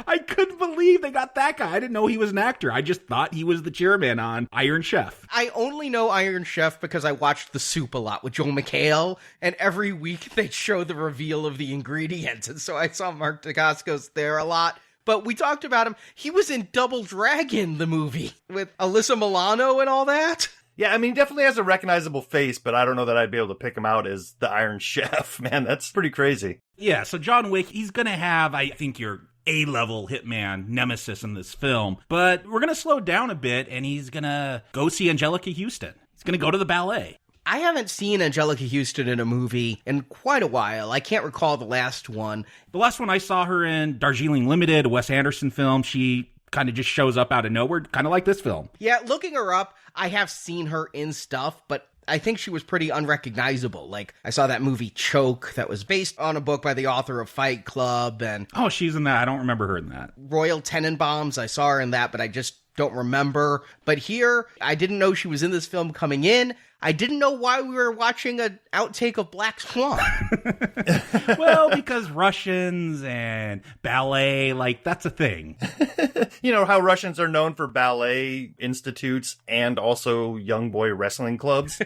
I couldn't believe they got that guy. I didn't know he was an actor. I just thought he was the chairman on Iron Chef. I only know Iron Chef because I watched The Soup a lot with Joel McHale, and every week they show the reveal of the ingredients, and so I saw Mark Dacascos there a lot. But we talked about him. He was in Double Dragon, the movie, with Alyssa Milano and all that. Yeah, I mean, he definitely has a recognizable face, but I don't know that I'd be able to pick him out as the Iron Chef. Man, that's pretty crazy. Yeah, so John Wick, he's going to have, I think, your A-level hitman nemesis in this film. But we're going to slow down a bit, and he's going to go see Angelica Houston. He's going to go to the ballet. I haven't seen Angelica Houston in a movie in quite a while. I can't recall the last one. The last one I saw her in, Darjeeling Limited, a Wes Anderson film, she kind of just shows up out of nowhere, kind of like this film. Yeah, looking her up, I have seen her in stuff, but I think she was pretty unrecognizable. Like, I saw that movie Choke that was based on a book by the author of Fight Club, and oh, she's in that. I don't remember her in that. Royal Tenenbaums, I saw her in that, but I just don't remember. But here, I didn't know she was in this film coming in. I didn't know why we were watching an outtake of Black Swan. Well, because Russians and ballet, like, that's a thing. You know how Russians are known for ballet institutes and also young boy wrestling clubs?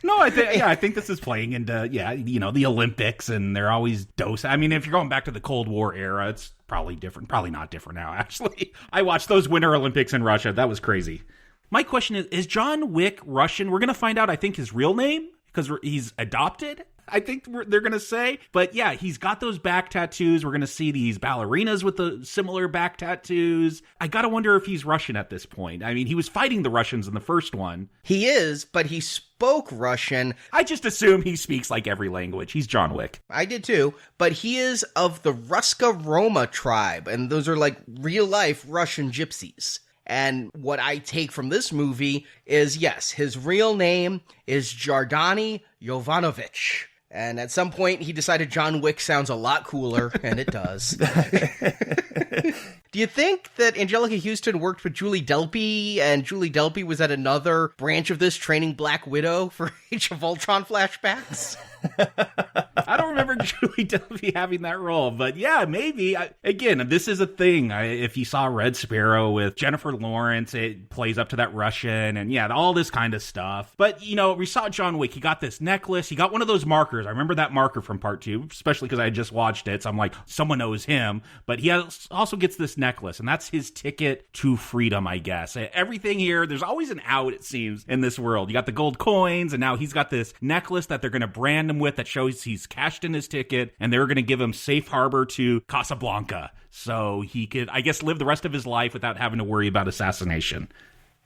No, I think this is playing into, the Olympics, and they're always I mean, if you're going back to the Cold War era, it's probably different. Probably not different now, actually. I watched those Winter Olympics in Russia. That was crazy. My question is John Wick Russian? We're going to find out, I think, his real name, because he's adopted, I think they're going to say. But yeah, he's got those back tattoos. We're going to see these ballerinas with the similar back tattoos. I got to wonder if he's Russian at this point. I mean, he was fighting the Russians in the first one. He is, but he spoke Russian. I just assume he speaks like every language. He's John Wick. I did too, but he is of the Ruska Roma tribe, and those are like real-life Russian gypsies. And what I take from this movie is, yes, his real name is Jardani Jovanovic. And at some point, he decided John Wick sounds a lot cooler, and it does. Do you think that Angelica Houston worked with Julie Delpy, and Julie Delpy was at another branch of this training Black Widow for Age of Ultron flashbacks? I don't remember Julie Delpy having that role, but yeah, maybe. Again, this is a thing. If you saw Red Sparrow with Jennifer Lawrence, it plays up to that Russian, and yeah, all this kind of stuff. But, we saw John Wick. He got this necklace. He got one of those markers. I remember that marker from part 2, especially because I had just watched it, so I'm like, someone knows him. But he also gets this necklace, and that's his ticket to freedom, I guess. Everything here, there's always an out, it seems, in this world. You got the gold coins, and now he's got this necklace that they're going to brand him with that shows he's cashed in his ticket, and they're going to give him safe harbor to Casablanca, so he could, I guess, live the rest of his life without having to worry about assassination.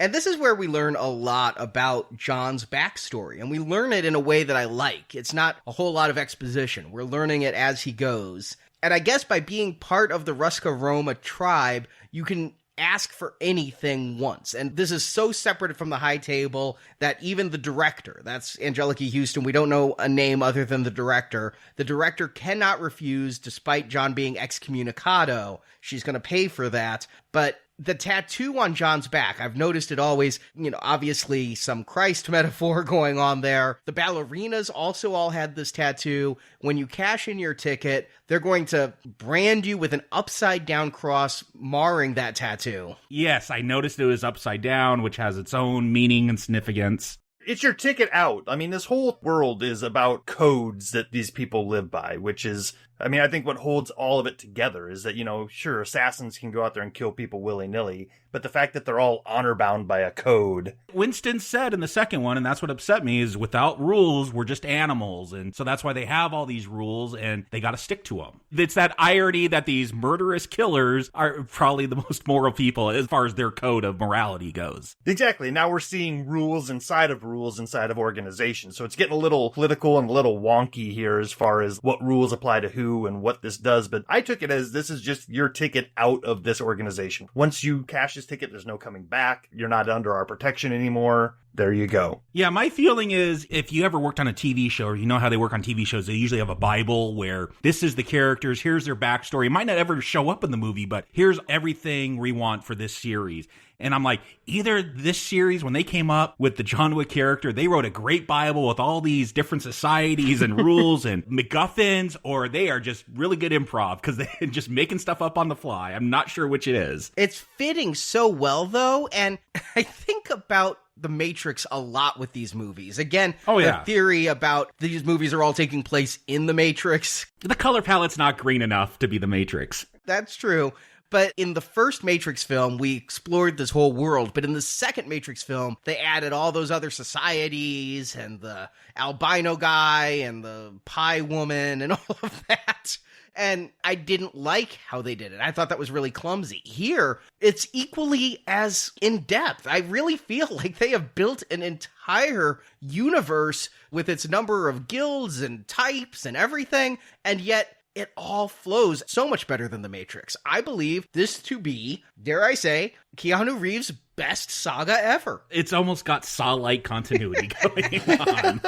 And this is where we learn a lot about John's backstory, and we learn it in a way that I like. It's not a whole lot of exposition. We're learning it as he goes. And I guess by being part of the Ruska Roma tribe, you can ask for anything once. And this is so separate from the high table that even the director, that's Angelica Houston, we don't know a name other than the director cannot refuse, despite John being excommunicado. She's going to pay for that. But the tattoo on John's back, I've noticed it always, obviously some Christ metaphor going on there. The ballerinas also all had this tattoo. When you cash in your ticket, they're going to brand you with an upside down cross marring that tattoo. Yes, I noticed it was upside down, which has its own meaning and significance. It's your ticket out. I mean, this whole world is about codes that these people live by, which is, I think what holds all of it together is that, sure, assassins can go out there and kill people willy-nilly, but the fact that they're all honor-bound by a code. Winston said in the second one, and that's what upset me, is without rules, we're just animals. And so that's why they have all these rules, and they got to stick to them. It's that irony that these murderous killers are probably the most moral people as far as their code of morality goes. Exactly. Now we're seeing rules inside of organizations. So it's getting a little political and a little wonky here as far as what rules apply to who who and what this does, but I took it as this is just your ticket out of this organization. Once you cash this ticket, there's no coming back. You're not under our protection anymore. There you go. Yeah, my feeling is if you ever worked on a TV show, or you know how they work on TV shows, they usually have a Bible where this is the characters, here's their backstory. It might not ever show up in the movie, but here's everything we want for this series. And I'm like, either this series, when they came up with the John Wick character, they wrote a great Bible with all these different societies and rules and MacGuffins, or they are just really good improv because they're just making stuff up on the fly. I'm not sure which it is. It's fitting so well, though, and I think about The Matrix a lot with these movies. Again, the theory about these movies are all taking place in The Matrix. The color palette's not green enough to be The Matrix. That's true. But in the first Matrix film, we explored this whole world. But in the second Matrix film, they added all those other societies and the albino guy and the pie woman and all of that. And I didn't like how they did it. I thought that was really clumsy. Here, it's equally as in-depth. I really feel like they have built an entire universe with its number of guilds and types and everything, and yet it all flows so much better than The Matrix. I believe this to be, dare I say, Keanu Reeves' best saga ever. It's almost got Saw-like continuity going on.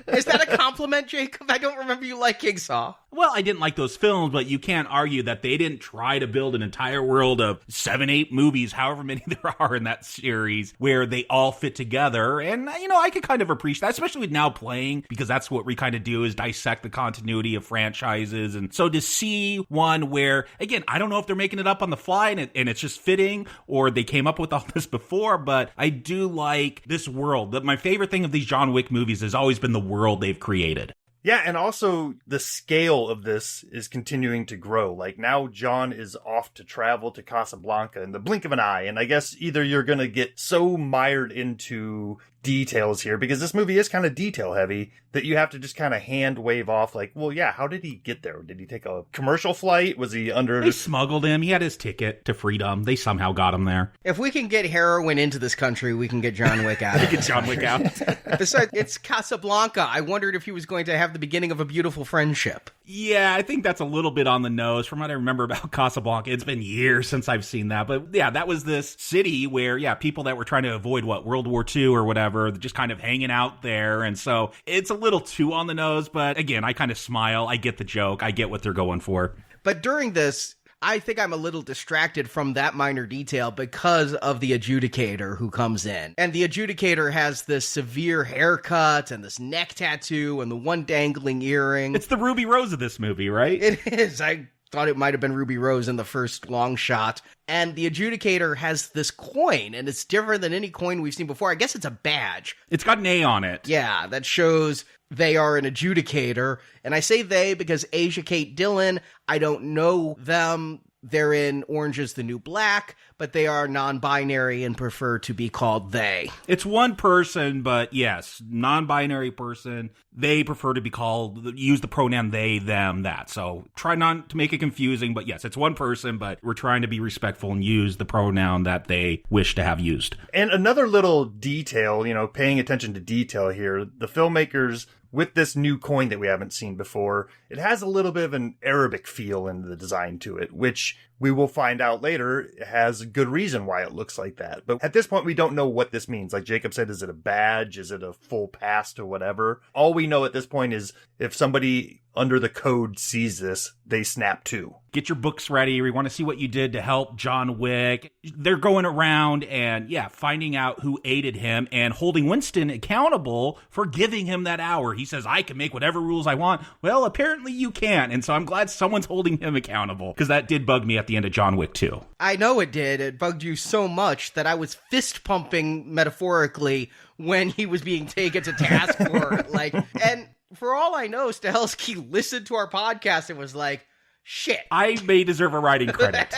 Is that a compliment, Jacob? I don't remember you liking Saw. Well, I didn't like those films, but you can't argue that they didn't try to build an entire world of 7-8 movies, however many there are in that series, where they all fit together. And, you know, I could kind of appreciate that, especially with Now Playing, because that's what we kind of do is dissect the continuity of franchises. And so to see one where, again, I don't know if they're making it up on the fly and it's just fitting, or they came up with all this before, but I do like this world. My favorite thing of these John Wick movies has always been the world they've created. Yeah, and also the scale of this is continuing to grow. Like now John is off to travel to Casablanca in the blink of an eye. And I guess either you're going to get so mired into details here, because this movie is kind of detail heavy, that you have to just kind of hand wave off like, well, yeah, how did he get there? Did he take a commercial flight? Was he under... They smuggled him. He had his ticket to freedom. They somehow got him there. If we can get heroin into this country, we can get John Wick out. Get John Wick out. Besides, it's Casablanca. I wondered if he was going to have the beginning of a beautiful friendship. Yeah, I think that's a little bit on the nose from what I remember about Casablanca. It's been years since I've seen that. But yeah, that was this city where, people that were trying to avoid, World War II or whatever, just kind of hanging out there. And so it's a little too on the nose. But again, I kind of smile. I get the joke. I get what they're going for. But during this, I think I'm a little distracted from that minor detail because of the adjudicator who comes in. And the adjudicator has this severe haircut and this neck tattoo and the one dangling earring. It's the Ruby Rose of this movie, right? It is. I thought it might have been Ruby Rose in the first long shot. And the adjudicator has this coin, and it's different than any coin we've seen before. I guess it's a badge. It's got an A on it. Yeah, that shows they are an adjudicator. And I say they because Asia Kate Dillon, I don't know them. They're in Orange is the New Black, but they are non-binary and prefer to be called they. It's one person, but yes, non-binary person. They prefer to be called, use the pronoun they, them, that. So try not to make it confusing, but yes, it's one person, but we're trying to be respectful and use the pronoun that they wish to have used. And another little detail, paying attention to detail here, the filmmakers, with this new coin that we haven't seen before, it has a little bit of an Arabic feel in the design to it, which we will find out later has a good reason why it looks like that. But at this point, we don't know what this means. Like Jacob said, is it a badge? Is it a full pass to whatever? All we know at this point is if somebody under the code sees this, they snap to. Get your books ready. We want to see what you did to help John Wick. They're going around and, finding out who aided him and holding Winston accountable for giving him that hour. He says, I can make whatever rules I want. Well, apparently you can't. And so I'm glad someone's holding him accountable, because that did bug me at the end of John Wick 2. I know it did. It bugged you so much that I was fist pumping metaphorically when he was being taken to task for it. And for all I know, Stahelski listened to our podcast and was like, shit. I may deserve a writing credit.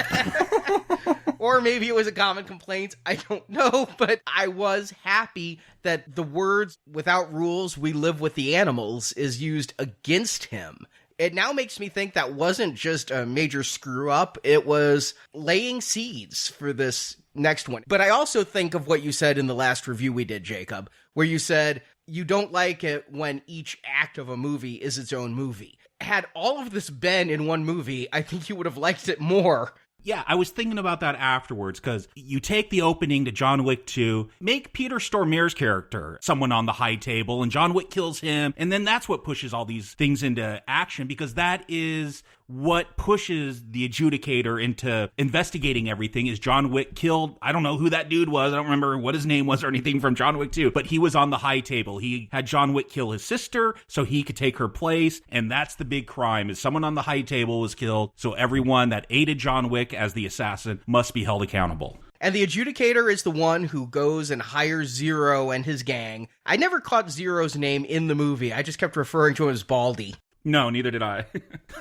Or maybe it was a common complaint. I don't know. But I was happy that the words, without rules, we live with the animals, is used against him. It now makes me think that wasn't just a major screw up. It was laying seeds for this next one. But I also think of what you said in the last review we did, Jacob, where you said you don't like it when each act of a movie is its own movie. Had all of this been in one movie, I think you would have liked it more. Yeah, I was thinking about that afterwards, because you take the opening to John Wick 2, make Peter Stormare's character someone on the high table, and John Wick kills him, and then that's what pushes all these things into action, because that is what pushes the adjudicator into investigating everything. Is John Wick killed? I don't know who that dude was. I don't remember what his name was or anything from John Wick 2, but he was on the high table. He had John Wick kill his sister so he could take her place, and that's the big crime, is someone on the high table was killed, so everyone that aided John Wick as the assassin must be held accountable. And the adjudicator is the one who goes and hires Zero and his gang. I never caught Zero's name in the movie. I just kept referring to him as Baldy. No, neither did I.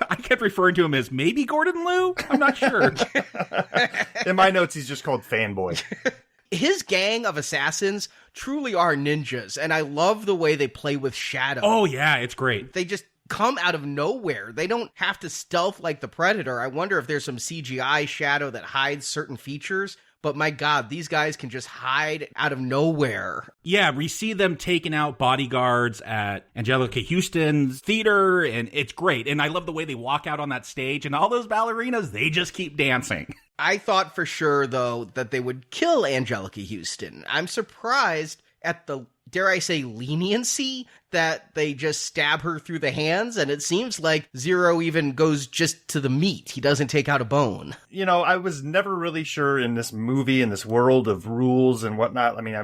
I kept referring to him as maybe Gordon Liu? I'm not sure. In my notes, he's just called Fanboy. His gang of assassins truly are ninjas, and I love the way they play with shadow. Oh, yeah, it's great. They just come out of nowhere. They don't have to stealth like the Predator. I wonder if there's some CGI shadow that hides certain features. But my God, these guys can just hide out of nowhere. Yeah, we see them taking out bodyguards at Angelica Houston's theater, and it's great. And I love the way they walk out on that stage, and all those ballerinas, they just keep dancing. I thought for sure, though, that they would kill Angelica Houston. I'm surprised at the, dare I say, leniency that they just stab her through the hands, and it seems like Zero even goes just to the meat. He doesn't take out a bone. You know, I was never really sure in this movie, in this world of rules and whatnot. I mean,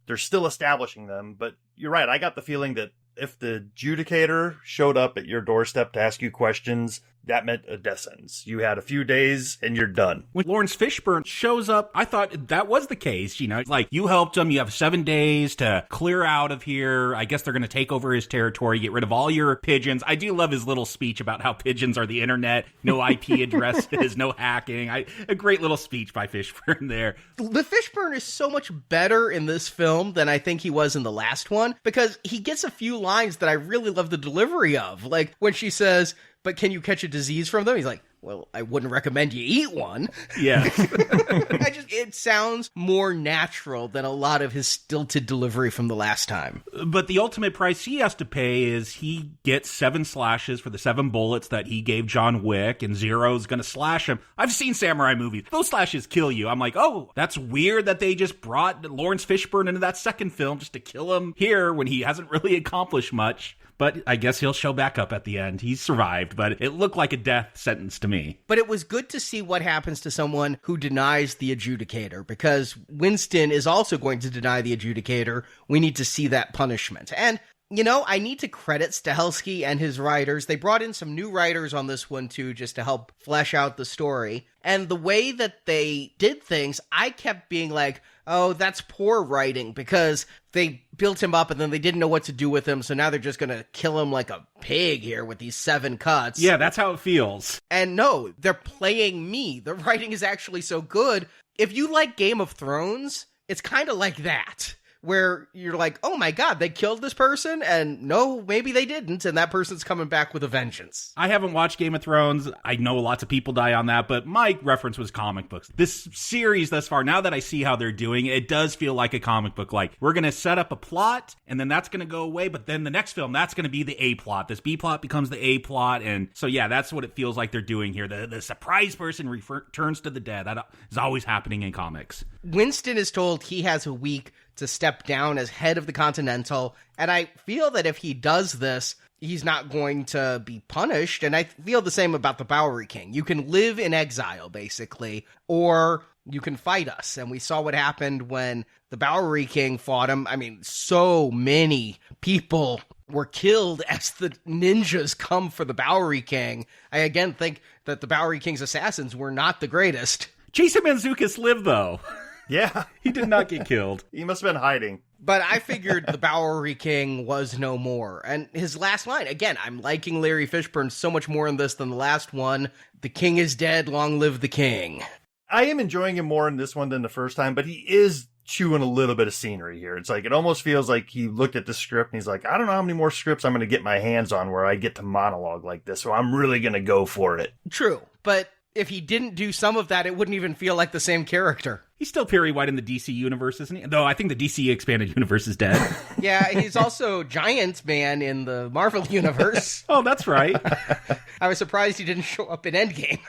they're still establishing them, but you're right. I got the feeling that if the adjudicator showed up at your doorstep to ask you questions, that meant a death sentence. You had a few days and you're done. When Lawrence Fishburne shows up, I thought that was the case. You know, like, you helped him. You have 7 days to clear out of here. I guess they're going to take over his territory, get rid of all your pigeons. I do love his little speech about how pigeons are the internet, no IP addresses, no hacking. A great little speech by Fishburne there. The Fishburne is so much better in this film than I think he was in the last one, because he gets a few lines that I really love the delivery of. Like when she says, "But can you catch a disease from them?" He's like, "Well, I wouldn't recommend you eat one." Yeah. It sounds more natural than a lot of his stilted delivery from the last time. But the ultimate price he has to pay is he gets 7 slashes for the 7 bullets that he gave John Wick, and Zero's going to slash him. I've seen samurai movies. Those slashes kill you. I'm like, oh, that's weird that they just brought Lawrence Fishburne into that second film just to kill him here when he hasn't really accomplished much. But I guess he'll show back up at the end. He survived, but it looked like a death sentence to me. But it was good to see what happens to someone who denies the adjudicator, because Winston is also going to deny the adjudicator. We need to see that punishment. And, you know, I need to credit Stahelski and his writers. They brought in some new writers on this one, too, just to help flesh out the story. And the way that they did things, I kept being like, oh, that's poor writing, because they built him up and then they didn't know what to do with him, so now they're just going to kill him like a pig here with these 7 cuts. Yeah, that's how it feels. And no, they're playing me. The writing is actually so good. If you like Game of Thrones, it's kind of like that, where you're like, oh my God, they killed this person, and no, maybe they didn't, and that person's coming back with a vengeance. I haven't watched Game of Thrones. I know lots of people die on that, but my reference was comic books. This series thus far, now that I see how they're doing, it does feel like a comic book. Like, we're going to set up a plot, and then that's going to go away, but then the next film, that's going to be the A plot. This B plot becomes the A plot, and so yeah, that's what it feels like they're doing here. The surprise person returns to the dead. That is always happening in comics. Winston is told he has a week to step down as head of the Continental, and I feel that if he does this, he's not going to be punished, and I feel the same about the Bowery King. You can live in exile, basically, or you can fight us, and we saw what happened when the Bowery King fought him. I mean, so many people were killed as the ninjas come for the Bowery King. I again think that the Bowery King's assassins were not the greatest. Jason Mantzoukas lived, though. Yeah. He did not get killed. He must have been hiding. But I figured the Bowery King was no more. And his last line, again, I'm liking Larry Fishburne so much more in this than the last one. The king is dead, long live the king. I am enjoying him more in this one than the first time, but he is chewing a little bit of scenery here. It's like, it almost feels like he looked at the script and he's like, I don't know how many more scripts I'm going to get my hands on where I get to monologue like this, so I'm really going to go for it. True, but if he didn't do some of that, it wouldn't even feel like the same character. He's still Perry White in the DC universe, isn't he? Though I think the DC expanded universe is dead. Yeah, he's also Giant Man in the Marvel universe. Oh, that's right. I was surprised he didn't show up in Endgame.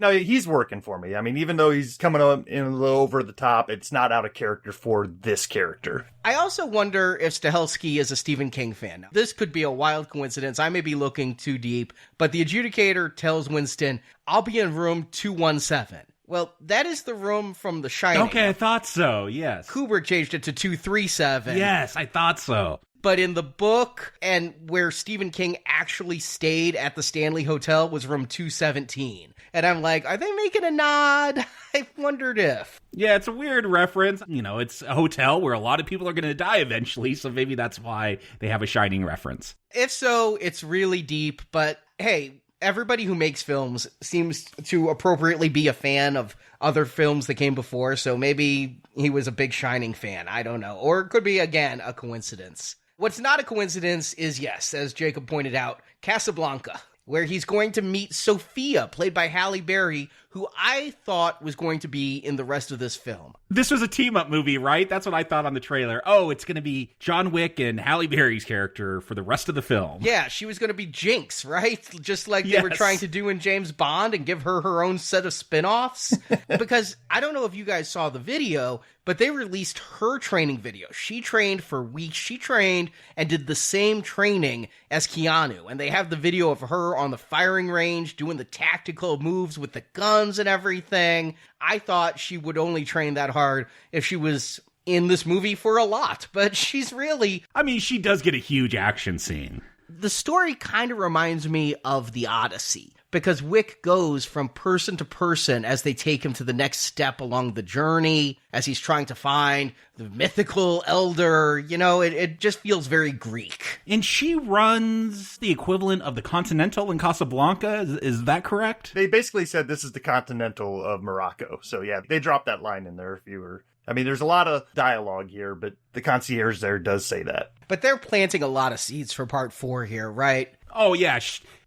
No, he's working for me. I mean, even though he's coming up in a little over the top, it's not out of character for this character. I also wonder if Stahelski is a Stephen King fan. Now, this could be a wild coincidence. I may be looking too deep, but the adjudicator tells Winston, I'll be in room 217. Well, that is the room from The Shining. Okay, I thought so, yes. Kubrick changed it to 237. Yes, I thought so. But in the book, and where Stephen King actually stayed at the Stanley Hotel, was room 217. And I'm like, are they making a nod? I wondered if. Yeah, it's a weird reference. You know, it's a hotel where a lot of people are going to die eventually, so maybe that's why they have a Shining reference. If so, it's really deep, but hey, everybody who makes films seems to appropriately be a fan of other films that came before, so maybe he was a big Shining fan. I don't know. Or it could be, again, a coincidence. What's not a coincidence is, yes, as Jacob pointed out, Casablanca, where he's going to meet Sophia, played by Halle Berry, who I thought was going to be in the rest of this film. This was a team-up movie, right? That's what I thought on the trailer. Oh, it's going to be John Wick and Halle Berry's character for the rest of the film. Yeah, she was going to be Jinx, right? Just like they were trying to do in James Bond and give her own set of spin-offs. Because I don't know if you guys saw the video, but they released her training video. She trained for weeks. She trained and did the same training as Keanu. And they have the video of her on the firing range doing the tactical moves with the guns and everything. I thought she would only train that hard if she was in this movie for a lot. But she's really... I mean, she does get a huge action scene. The story kind of reminds me of The Odyssey, because Wick goes from person to person as they take him to the next step along the journey, as he's trying to find the mythical elder. You know, it just feels very Greek. And she runs the equivalent of the Continental in Casablanca, is that correct? They basically said this is the Continental of Morocco. So yeah, they dropped that line in there if you were... I mean, there's a lot of dialogue here, but the concierge there does say that. But they're planting a lot of seeds for part 4 here, right? Oh, yeah.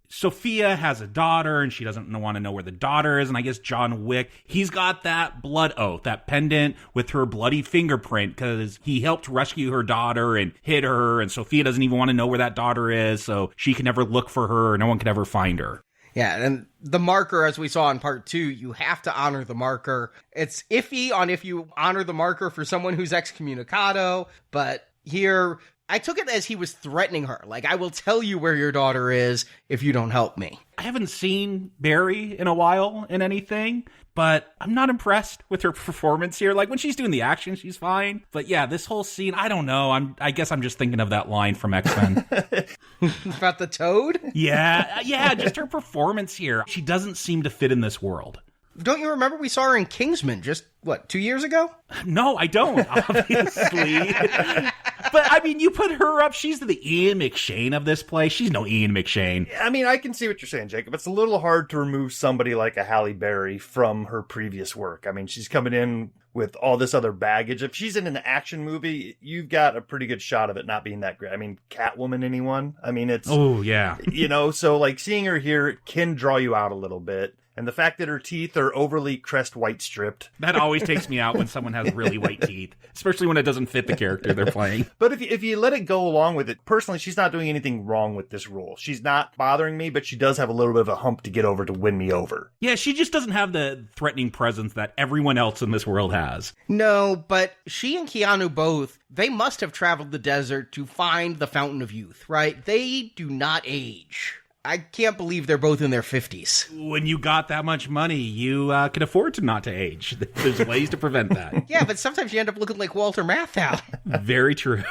Sophia has a daughter, and she doesn't want to know where the daughter is. And I guess John Wick, he's got that blood oath, that pendant with her bloody fingerprint, because he helped rescue her daughter and hid her. And Sophia doesn't even want to know where that daughter is, so she can never look for her, or no one can ever find her. Yeah, and the marker, as we saw in part 2, you have to honor the marker. It's iffy on if you honor the marker for someone who's excommunicado, but here, I took it as he was threatening her. Like, I will tell you where your daughter is if you don't help me. I haven't seen Barry in a while in anything, but I'm not impressed with her performance here. Like, when she's doing the action, she's fine. But yeah, this whole scene, I don't know. I guess I'm just thinking of that line from X-Men. About the toad? Yeah, just her performance here. She doesn't seem to fit in this world. Don't you remember we saw her in Kingsman just, 2 years ago? No, I don't, obviously. But, I mean, you put her up, she's the Ian McShane of this play. She's no Ian McShane. I mean, I can see what you're saying, Jacob. It's a little hard to remove somebody like a Halle Berry from her previous work. I mean, she's coming in with all this other baggage. If she's in an action movie, you've got a pretty good shot of it not being that great. I mean, Catwoman, anyone? I mean, it's... Oh, yeah. You know, so, like, seeing her here can draw you out a little bit. And the fact that her teeth are overly crest white stripped. That always takes me out when someone has really white teeth, especially when it doesn't fit the character they're playing. But if you let it go along with it, personally, she's not doing anything wrong with this role. She's not bothering me, but she does have a little bit of a hump to get over to win me over. Yeah, she just doesn't have the threatening presence that everyone else in this world has. No, but she and Keanu both, they must have traveled the desert to find the Fountain of Youth, right? They do not age. I can't believe they're both in their 50s. When you got that much money, you can afford to not to age. There's ways to prevent that. Yeah, but sometimes you end up looking like Walter Matthau. Very true.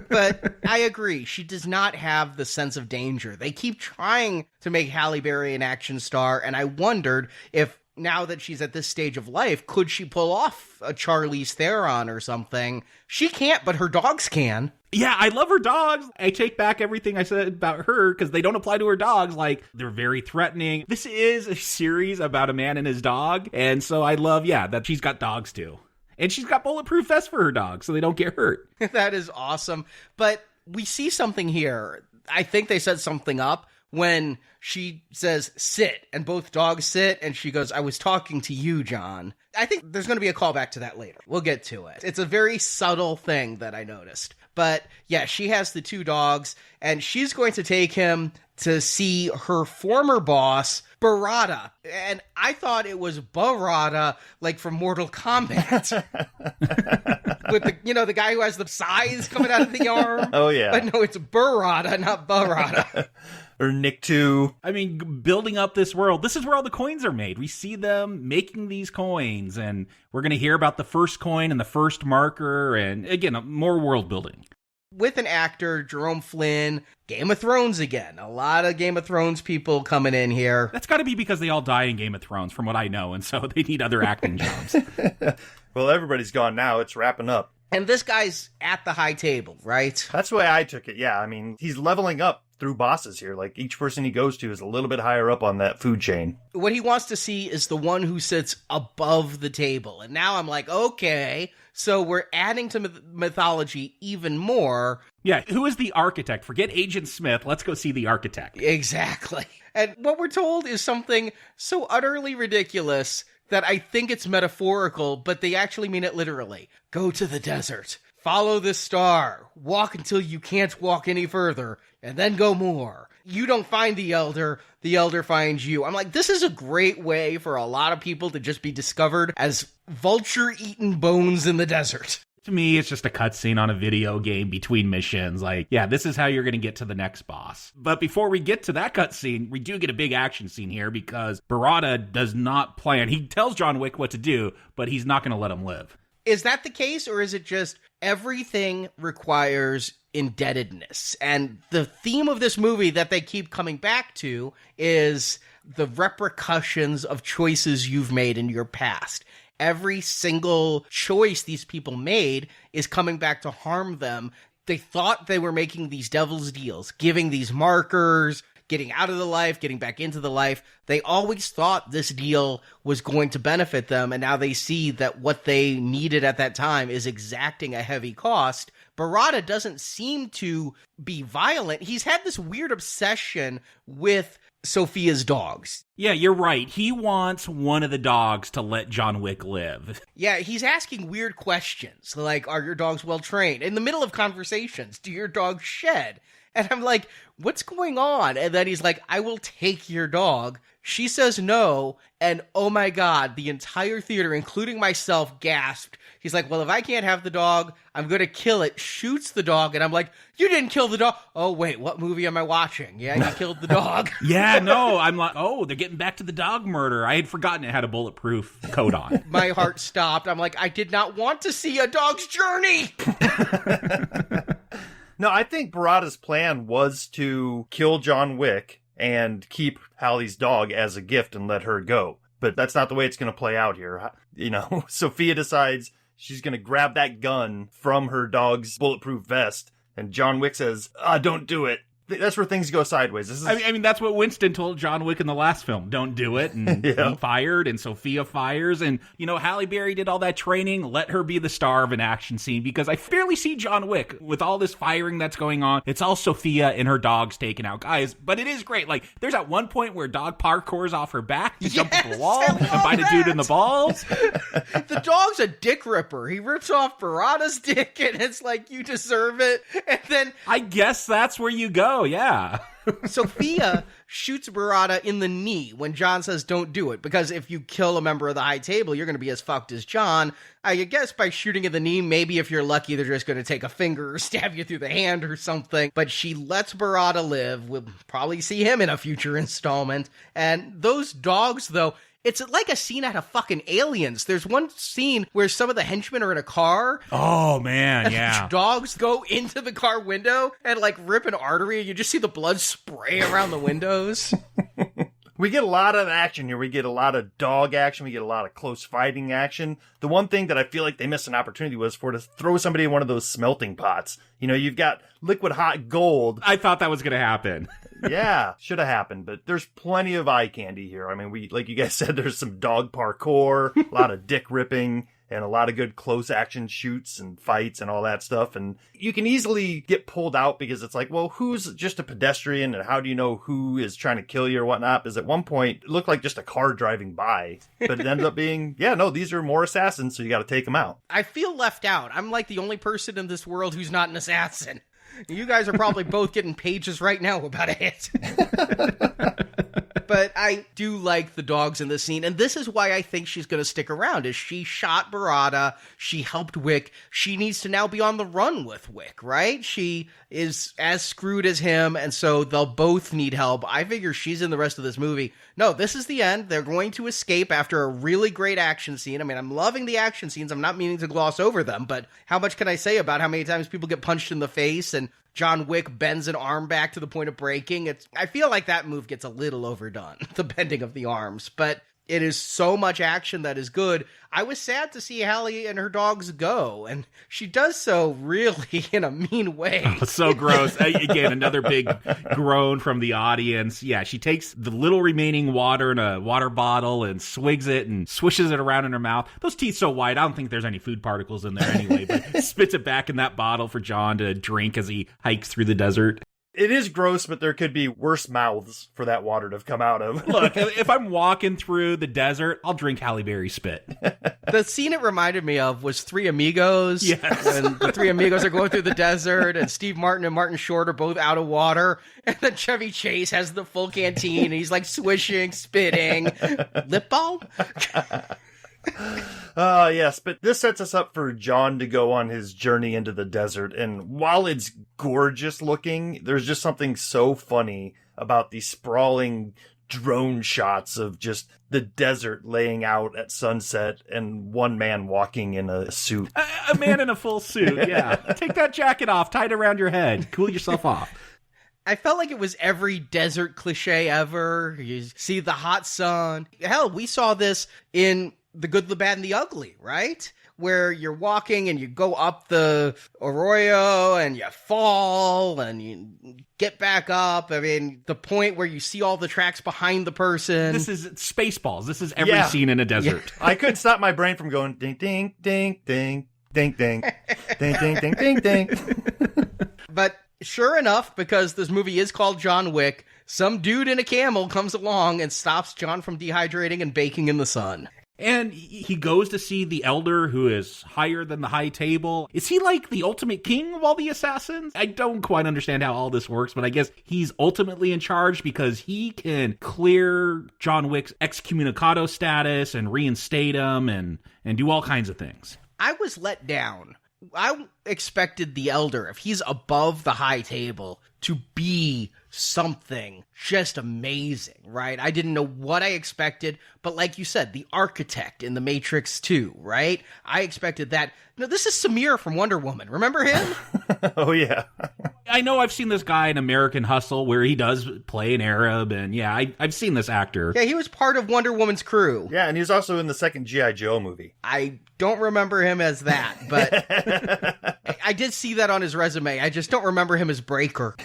But I agree. She does not have the sense of danger. They keep trying to make Halle Berry an action star, and I wondered if, now that she's at this stage of life, could she pull off a Charlize Theron or something? She can't, but her dogs can. Yeah, I love her dogs. I take back everything I said about her because they don't apply to her dogs. Like, they're very threatening. This is a series about a man and his dog. And so I love, that she's got dogs too. And she's got bulletproof vests for her dogs so they don't get hurt. That is awesome. But we see something here. I think they set something up when she says, sit, and both dogs sit, and she goes, I was talking to you, John. I think there's going to be a callback to that later. We'll get to it. It's a very subtle thing that I noticed. But yeah, she has the two dogs, and she's going to take him to see her former boss, Barada. And I thought it was Barada, like from Mortal Kombat. With the guy who has the scythe coming out of the arm. Oh, yeah. But no, it's Barada, not Barada. Or Nick 2. I mean, building up this world, this is where all the coins are made. We see them making these coins, and we're going to hear about the first coin and the first marker, and again, more world building. With an actor, Jerome Flynn, Game of Thrones again. A lot of Game of Thrones people coming in here. That's got to be because they all die in Game of Thrones, from what I know, and so they need other acting jobs. Well, everybody's gone now. It's wrapping up. And this guy's at the high table, right? That's the way I took it, yeah. I mean, he's leveling up through bosses here. Like, each person he goes to is a little bit higher up on that food chain. What he wants to see is the one who sits above the table. And now I'm like, okay, so we're adding to mythology even more. Yeah, who is the architect? Forget Agent Smith. Let's go see the architect. Exactly. And what we're told is something so utterly ridiculous that I think it's metaphorical, but they actually mean it literally. Go to the desert. Follow this star. Walk until you can't walk any further, and then go more. You don't find the elder finds you. I'm like, this is a great way for a lot of people to just be discovered as vulture-eaten bones in the desert. To me, it's just a cutscene on a video game between missions. Like, yeah, this is how you're going to get to the next boss. But before we get to that cutscene, we do get a big action scene here because Barada does not plan. He tells John Wick what to do, but he's not going to let him live. Is that the case, or is it just everything requires indebtedness? And the theme of this movie that they keep coming back to is the repercussions of choices you've made in your past. Every single choice these people made is coming back to harm them. They thought they were making these devil's deals, giving these markers, getting out of the life, getting back into the life. They always thought this deal was going to benefit them, and now they see that what they needed at that time is exacting a heavy cost. Barada doesn't seem to be violent. He's had this weird obsession with Sophia's dogs. Yeah, you're right. He wants one of the dogs to let John Wick live. Yeah, he's asking weird questions, like, are your dogs well trained? In the middle of conversations, do your dogs shed? And I'm like, what's going on? And then he's like, I will take your dog. She says no, and oh my God, the entire theater, including myself, gasped. He's like, well, if I can't have the dog, I'm going to kill it. Shoots the dog, and I'm like, you didn't kill the dog. Oh, wait, what movie am I watching? Yeah, you killed the dog. Yeah, no, I'm like, oh, they're getting back to the dog murder. I had forgotten it had a bulletproof coat on. My heart stopped. I'm like, I did not want to see a dog's journey. No, I think Barada's plan was to kill John Wick and keep Halle's dog as a gift and let her go. But that's not the way it's going to play out here. You know, Sophia decides she's going to grab that gun from her dog's bulletproof vest, and John Wick says, don't do it. That's where things go sideways. I mean, that's what Winston told John Wick in the last film. Don't do it. And yeah. He fired, and Sophia fires. And, you know, Halle Berry did all that training. Let her be the star of an action scene, because I barely see John Wick with all this firing that's going on. It's all Sophia and her dogs taking out guys. But it is great. Like, there's at one point where dog parkours off her back to jump off the wall and bite a dude in the balls. The dog's a dick ripper. He rips off Barada's dick, and it's like, you deserve it. And then I guess that's where you go. Yeah. Sophia shoots Barada in the knee when John says don't do it, because if you kill a member of the high table, you're going to be as fucked as John. I guess by shooting in the knee, maybe if you're lucky, they're just going to take a finger or stab you through the hand or something. But she lets Barada live. We'll probably see him in a future installment. And those dogs, though, it's like a scene out of fucking Aliens. There's one scene where some of the henchmen are in a car. Oh, man, yeah. Dogs go into the car window and, like, rip an artery, and you just see the blood spray around the windows. We get a lot of action here. We get a lot of dog action. We get a lot of close fighting action. The one thing that I feel like they missed an opportunity was to throw somebody in one of those smelting pots. You know, you've got liquid hot gold. I thought that was going to happen. Yeah, should have happened, but there's plenty of eye candy here. I mean, like you guys said, there's some dog parkour, a lot of dick ripping. and a lot of good close action shoots and fights and all that stuff. And you can easily get pulled out because it's like, well, who's just a pedestrian and how do you know who is trying to kill you or whatnot? Because at one point it looked like just a car driving by, but it ended up being, yeah, no, these are more assassins, so you got to take them out. I feel left out. I'm like the only person in this world who's not an assassin. You guys are probably both getting pages right now about it. But I do like the dogs in this scene, and this is why I think she's going to stick around, is she shot Barada, she helped Wick, she needs to now be on the run with Wick, right? She is as screwed as him, and so they'll both need help. I figure she's in the rest of this movie. No, this is the end. They're going to escape after a really great action scene. I mean, I'm loving the action scenes. I'm not meaning to gloss over them, but how much can I say about how many times people get punched in the face and John Wick bends an arm back to the point of breaking? I feel like that move gets a little overdone, the bending of the arms, but it is so much action that is good. I was sad to see Halle and her dogs go, and she does so really in a mean way. Oh, so gross. Again, another big groan from the audience. Yeah, she takes the little remaining water in a water bottle and swigs it and swishes it around in her mouth. Those teeth so white, I don't think there's any food particles in there anyway, but spits it back in that bottle for John to drink as he hikes through the desert. It is gross, but there could be worse mouths for that water to have come out of. Look, if I'm walking through the desert, I'll drink Halle Berry spit. The scene it reminded me of was Three Amigos. Yes. And the Three Amigos are going through the desert, and Steve Martin and Martin Short are both out of water. And then Chevy Chase has the full canteen, and he's like swishing, spitting. Lip balm? Yes, but this sets us up for John to go on his journey into the desert, and while it's gorgeous looking, there's just something so funny about these sprawling drone shots of just the desert laying out at sunset and one man walking in a suit. A man in a full suit, yeah. Take that jacket off, tie it around your head, cool yourself off. I felt like it was every desert cliche ever. You see the hot sun. Hell, we saw this in The Good, the Bad, and the Ugly, right? Where you're walking and you go up the arroyo and you fall and you get back up. I mean, the point where you see all the tracks behind the person. This is Spaceballs. This is every scene in a desert. Yeah. I couldn't stop my brain from going ding, ding, ding, ding, ding, ding, ding, ding, ding, ding, ding. But sure enough, because this movie is called John Wick, some dude in a camel comes along and stops John from dehydrating and baking in the sun. And he goes to see the elder who is higher than the high table. Is he like the ultimate king of all the assassins? I don't quite understand how all this works, but I guess he's ultimately in charge because he can clear John Wick's excommunicado status and reinstate him and do all kinds of things. I was let down. I expected the elder, if he's above the high table, to be something just amazing, right? I didn't know what I expected, but like you said, the architect in The Matrix 2, right? I expected that. No, this is Samir from Wonder Woman. Remember him? Oh, yeah. I know I've seen this guy in American Hustle where he does play an Arab, and yeah, I've seen this actor. Yeah, he was part of Wonder Woman's crew. Yeah, and he was also in the second G.I. Joe movie. I don't remember him as that, but I did see that on his resume. I just don't remember him as Breaker.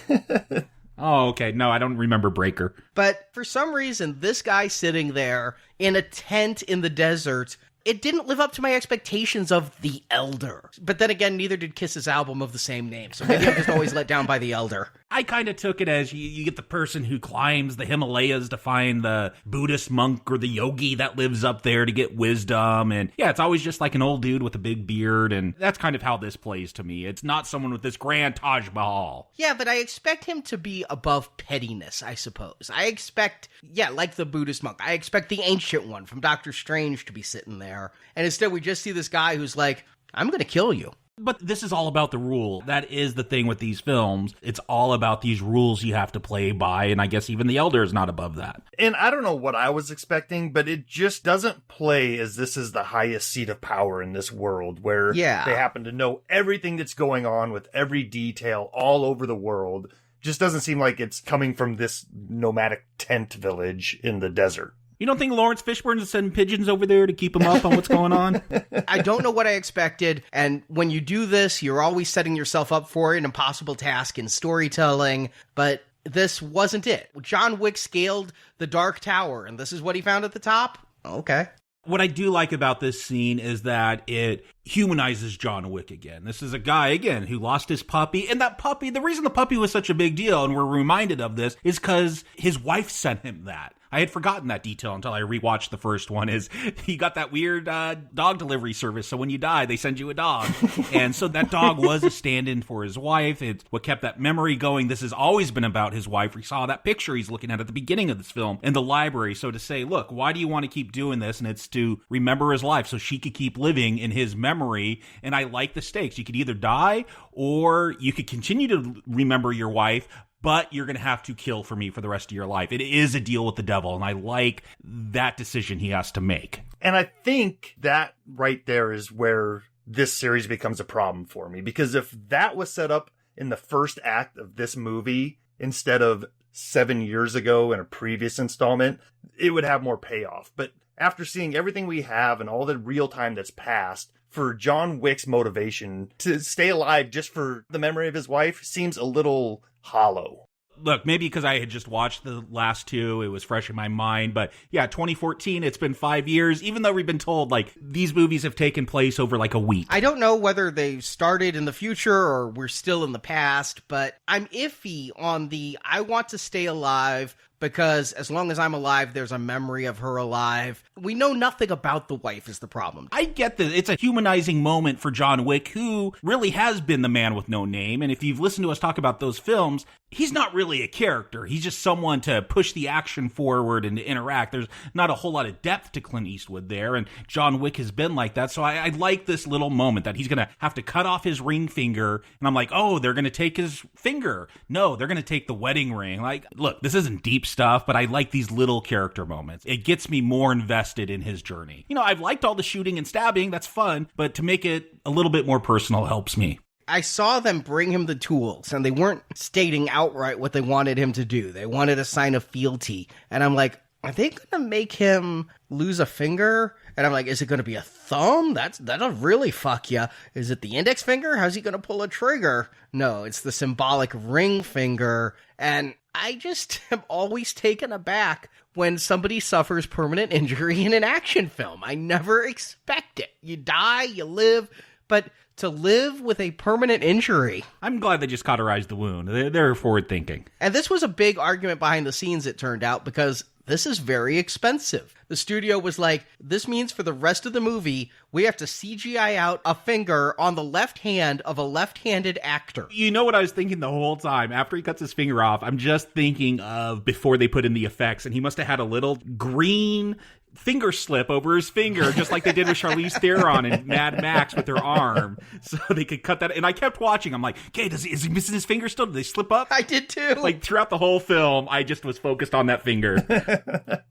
Oh, okay. No, I don't remember Breaker. But for some reason, this guy sitting there in a tent in the desert, it didn't live up to my expectations of The Elder. But then again, neither did Kiss's album of the same name, so maybe I'm just always let down by The Elder. I kind of took it as you get the person who climbs the Himalayas to find the Buddhist monk or the yogi that lives up there to get wisdom. And yeah, it's always just like an old dude with a big beard. And that's kind of how this plays to me. It's not someone with this grand Taj Mahal. Yeah, but I expect him to be above pettiness, I suppose. I expect, like the Buddhist monk, I expect the ancient one from Doctor Strange to be sitting there. And instead we just see this guy who's like, I'm going to kill you. But this is all about the rule. That is the thing with these films. It's all about these rules you have to play by, and I guess even The Elder is not above that. And I don't know what I was expecting, but it just doesn't play as this is the highest seat of power in this world, where they happen to know everything that's going on with every detail all over the world. Just doesn't seem like it's coming from this nomadic tent village in the desert. You don't think Lawrence Fishburne's sending pigeons over there to keep him up on what's going on? I don't know what I expected, and when you do this, you're always setting yourself up for an impossible task in storytelling, but this wasn't it. John Wick scaled the Dark Tower, and this is what he found at the top? Okay. What I do like about this scene is that it humanizes John Wick again. This is a guy, again, who lost his puppy. And that puppy, the reason the puppy was such a big deal, and we're reminded of this, is because his wife sent him that. I had forgotten that detail until I rewatched the first one, is he got that weird dog delivery service. So when you die, they send you a dog. And so that dog was a stand-in for his wife. It's what kept that memory going. This has always been about his wife. We saw that picture he's looking at the beginning of this film in the library. So to say, look, why do you want to keep doing this? And it's to remember his life so she could keep living in his memory. And I like the stakes. You could either die or you could continue to remember your wife, but you're going to have to kill for me for the rest of your life. It is a deal with the devil, and I like that decision he has to make. And I think that right there is where this series becomes a problem for me, because if that was set up in the first act of this movie instead of 7 years ago in a previous installment, it would have more payoff. But after seeing everything we have and all the real time that's passed, for John Wick's motivation to stay alive just for the memory of his wife seems a little hollow. Look, maybe because I had just watched the last two, it was fresh in my mind. But yeah, 2014, it's been 5 years, even though we've been told, like, these movies have taken place over like a week. I don't know whether they started in the future or we're still in the past, but I'm iffy on the I want to stay alive because as long as I'm alive, there's a memory of her alive. We know nothing about the wife is the problem. I get that it's a humanizing moment for John Wick, who really has been the man with no name. And if you've listened to us talk about those films, he's not really a character. He's just someone to push the action forward and to interact. There's not a whole lot of depth to Clint Eastwood there, and John Wick has been like that. So I like this little moment that he's going to have to cut off his ring finger, and I'm like, oh, they're going to take his finger. No, they're going to take the wedding ring. Like, look, this isn't deep stuff, but I like these little character moments. It gets me more invested in his journey. You know, I've liked all the shooting and stabbing. That's fun, but to make it a little bit more personal helps me. I saw them bring him the tools, and they weren't stating outright what they wanted him to do. They wanted a sign of fealty. And I'm like, are they going to make him lose a finger? And I'm like, is it going to be a thumb? That'll really fuck you. Is it the index finger? How's he going to pull a trigger? No, it's the symbolic ring finger. And I just am always taken aback when somebody suffers permanent injury in an action film. I never expect it. You die, you live, but to live with a permanent injury. I'm glad they just cauterized the wound. They're forward thinking. And this was a big argument behind the scenes, it turned out, because this is very expensive. The studio was like, this means for the rest of the movie, we have to CGI out a finger on the left hand of a left-handed actor. You know what I was thinking the whole time? After he cuts his finger off, I'm just thinking of before they put in the effects, and he must have had a little green finger slip over his finger, just like they did with Charlize Theron and Mad Max with her arm, so they could cut that. And I kept watching. I'm like, okay, is he missing his finger still? Did they slip up? I did too. Like throughout the whole film, I just was focused on that finger.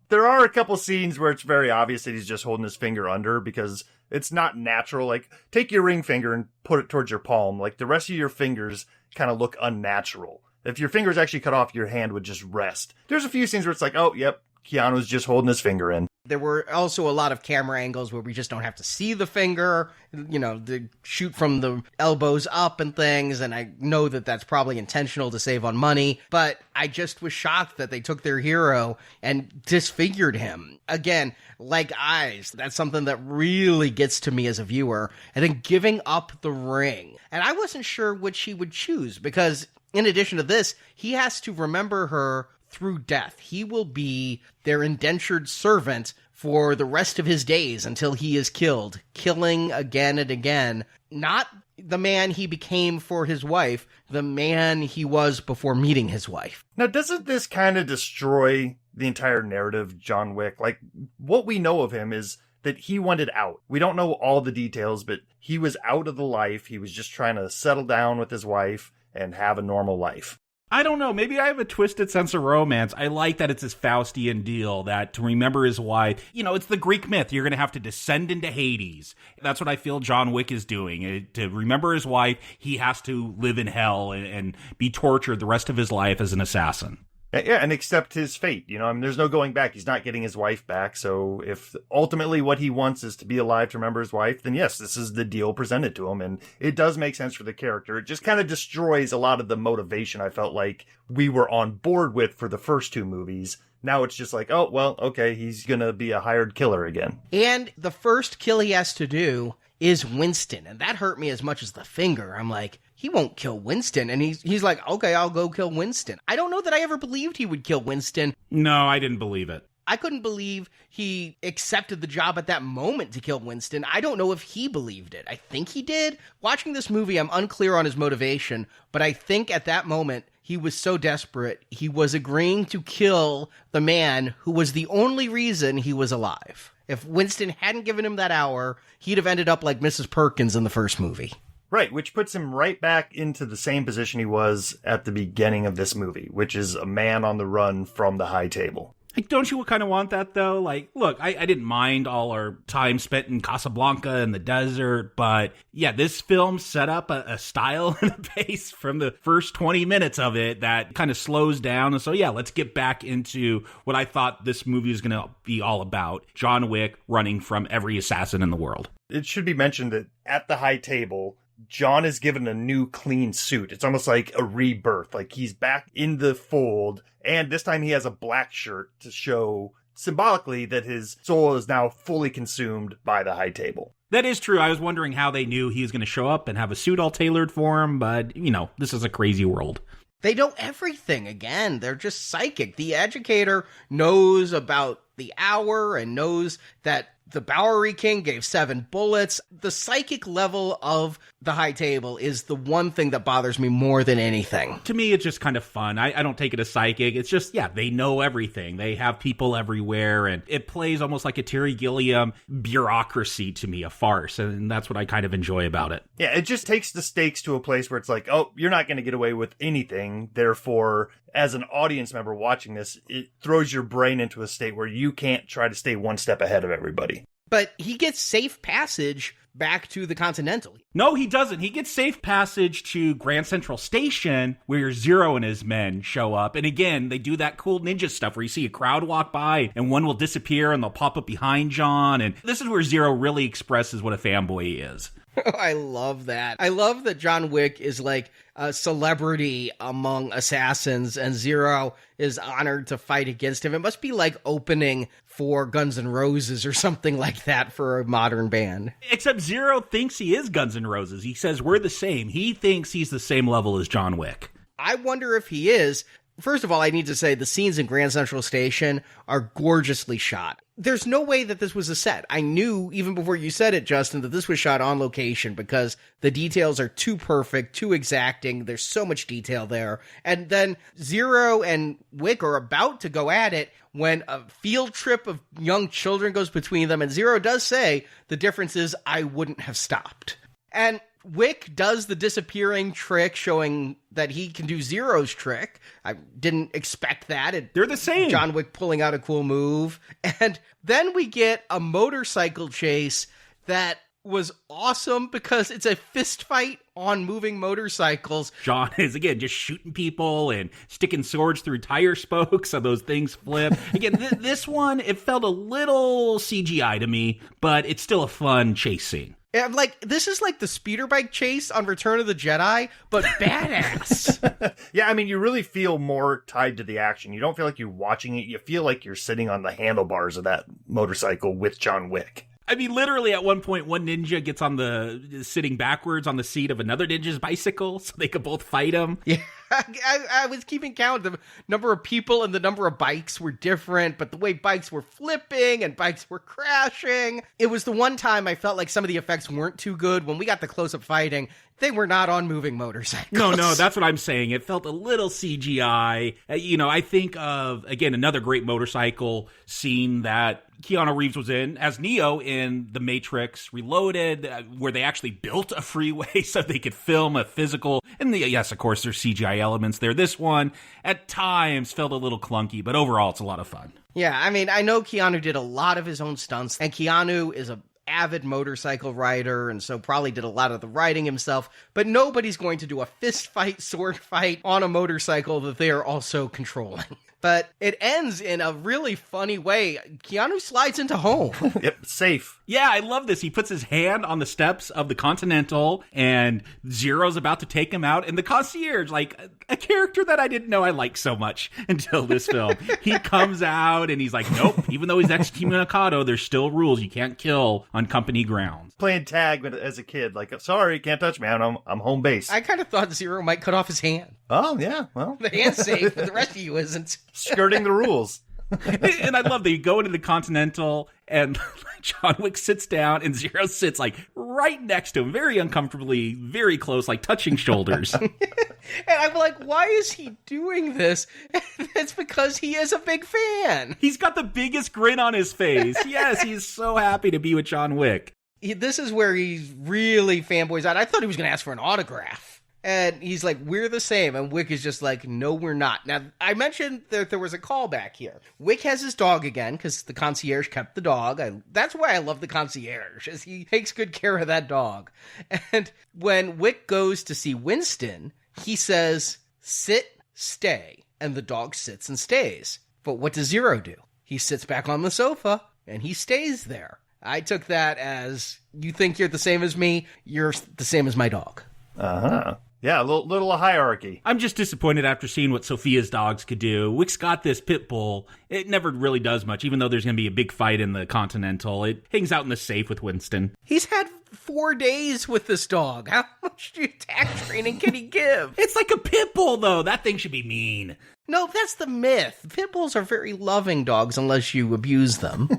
There are a couple scenes where it's very obvious that he's just holding his finger under because it's not natural. Like, take your ring finger and put it towards your palm. Like, the rest of your fingers kind of look unnatural. If your finger's actually cut off, your hand would just rest. There's a few scenes where it's like, oh, yep, Keanu's just holding his finger in. There were also a lot of camera angles where we just don't have to see the finger, you know, the shoot from the elbows up and things, and I know that that's probably intentional to save on money, but I just was shocked that they took their hero and disfigured him. Again, like eyes, that's something that really gets to me as a viewer, and then giving up the ring. And I wasn't sure which he would choose, because in addition to this, he has to remember her through death. He will be their indentured servant for the rest of his days until he is killed, killing again and again. Not the man he became for his wife, the man he was before meeting his wife. Now, doesn't this kind of destroy the entire narrative, John Wick? Like, what we know of him is that he wanted out. We don't know all the details, but he was out of the life. He was just trying to settle down with his wife and have a normal life. I don't know. Maybe I have a twisted sense of romance. I like that it's this Faustian deal, that to remember his wife, you know, it's the Greek myth. You're going to have to descend into Hades. That's what I feel John Wick is doing. To remember his wife, he has to live in hell and be tortured the rest of his life as an assassin. Yeah, and accept his fate. You know, I mean, there's no going back. He's not getting his wife back. So if ultimately what he wants is to be alive to remember his wife, then yes, this is the deal presented to him. And it does make sense for the character. It just kind of destroys a lot of the motivation I felt like we were on board with for the first two movies. Now it's just like, oh, well, okay, he's going to be a hired killer again. And the first kill he has to do is Winston. And that hurt me as much as the finger. I'm like, he won't kill Winston. And he's like, okay, I'll go kill Winston. I don't know that I ever believed he would kill Winston. No, I didn't believe it. I couldn't believe he accepted the job at that moment to kill Winston. I don't know if he believed it. I think he did. Watching this movie, I'm unclear on his motivation, but I think at that moment, he was so desperate, he was agreeing to kill the man who was the only reason he was alive. If Winston hadn't given him that hour, he'd have ended up like Mrs. Perkins in the first movie. Right, which puts him right back into the same position he was at the beginning of this movie, which is a man on the run from the high table. Like, don't you kind of want that, though? Like, look, I didn't mind all our time spent in Casablanca and the desert, but yeah, this film set up a style and a pace from the first 20 minutes of it that kind of slows down. And so, yeah, let's get back into what I thought this movie was going to be all about. John Wick running from every assassin in the world. It should be mentioned that at the high table, John is given a new clean suit. It's almost like a rebirth. Like he's back in the fold. And this time he has a black shirt to show symbolically that his soul is now fully consumed by the high table. That is true. I was wondering how they knew he was going to show up and have a suit all tailored for him. But, you know, this is a crazy world. They know everything. Again, they're just psychic. The educator knows about the hour and knows that the Bowery King gave 7 bullets. The psychic level of the high table is the one thing that bothers me more than anything. To me, it's just kind of fun. I don't take it as psychic. It's just, yeah, they know everything. They have people everywhere, and it plays almost like a Terry Gilliam bureaucracy to me, a farce, and that's what I kind of enjoy about it. Yeah, it just takes the stakes to a place where it's like, oh, you're not going to get away with anything. Therefore, as an audience member watching this, it throws your brain into a state where you can't try to stay one step ahead of everybody. But he gets safe passage back to the Continental. No, he doesn't. He gets safe passage to Grand Central Station, where Zero and his men show up. And again, they do that cool ninja stuff where you see a crowd walk by and one will disappear and they'll pop up behind John. And this is where Zero really expresses what a fanboy is. I love that. I love that John Wick is like a celebrity among assassins and Zero is honored to fight against him. It must be like opening for Guns N' Roses or something like that for a modern band. Except Zero thinks he is Guns N' Roses. He says we're the same. He thinks he's the same level as John Wick. I wonder if he is. First of all, I need to say the scenes in Grand Central Station are gorgeously shot. There's no way that this was a set. I knew, even before you said it, Justin, that this was shot on location because the details are too perfect, too exacting. There's so much detail there. And then Zero and Wick are about to go at it when a field trip of young children goes between them. And Zero does say, the difference is I wouldn't have stopped. And Wick does the disappearing trick, showing that he can do Zero's trick. I didn't expect that. They're the same. John Wick pulling out a cool move. And then we get a motorcycle chase that was awesome because it's a fist fight on moving motorcycles. John is, again, just shooting people and sticking swords through tire spokes so those things flip. Again, this one, it felt a little CGI to me, but it's still a fun chase scene. I'm like, this is like the speeder bike chase on Return of the Jedi, but badass. Yeah, I mean, you really feel more tied to the action. You don't feel like you're watching it. You feel like you're sitting on the handlebars of that motorcycle with John Wick. I mean, literally at one point, one ninja gets on sitting backwards on the seat of another ninja's bicycle so they could both fight him. Yeah, I was keeping count. The number of people and the number of bikes were different, but the way bikes were flipping and bikes were crashing. It was the one time I felt like some of the effects weren't too good. When we got the close-up fighting, they were not on moving motorcycles. No, that's what I'm saying. It felt a little CGI. I think of, again, another great motorcycle scene that Keanu Reeves was in as Neo in The Matrix Reloaded, where they actually built a freeway so they could film a physical. And yes, of course, there's CGI elements there. This one, at times, felt a little clunky, but overall, it's a lot of fun. Yeah, I mean, I know Keanu did a lot of his own stunts, and Keanu is an avid motorcycle rider, and so probably did a lot of the riding himself, but nobody's going to do a fist fight, sword fight on a motorcycle that they are also controlling. But it ends in a really funny way. Keanu slides into home. Yep, safe. Yeah, I love this. He puts his hand on the steps of the Continental, and Zero's about to take him out. And the concierge, like a character that I didn't know I liked so much until this film, he comes out and he's like, nope, even though he's excommunicado, there's still rules. You can't kill on company grounds. Playing tag as a kid, like, sorry, can't touch me. I'm home base. I kind of thought Zero might cut off his hand. Oh, yeah, well. The hand's safe, but the rest of you isn't. Skirting the rules. And I love that you go into the Continental and John Wick sits down and Zero sits like right next to him, very uncomfortably, very close, like touching shoulders. And I'm like, why is he doing this? And it's because he is a big fan. He's got the biggest grin on his face. Yes, he's so happy to be with John Wick. This is where he's really fanboys out. I thought he was going to ask for an autograph. And he's like, we're the same. And Wick is just like, no, we're not. Now, I mentioned that there was a callback here. Wick has his dog again, because the concierge kept the dog. That's why I love the concierge, is he takes good care of that dog. And when Wick goes to see Winston, he says, sit, stay. And the dog sits and stays. But what does Zero do? He sits back on the sofa, and he stays there. I took that as, you think you're the same as me, you're the same as my dog. Uh-huh. Yeah, a little hierarchy. I'm just disappointed after seeing what Sophia's dogs could do. Wick's got this pit bull. It never really does much, even though there's going to be a big fight in the Continental. It hangs out in the safe with Winston. He's had 4 days with this dog. How much attack training can he give? It's like a pit bull, though. That thing should be mean. No, that's the myth. Pit bulls are very loving dogs unless you abuse them.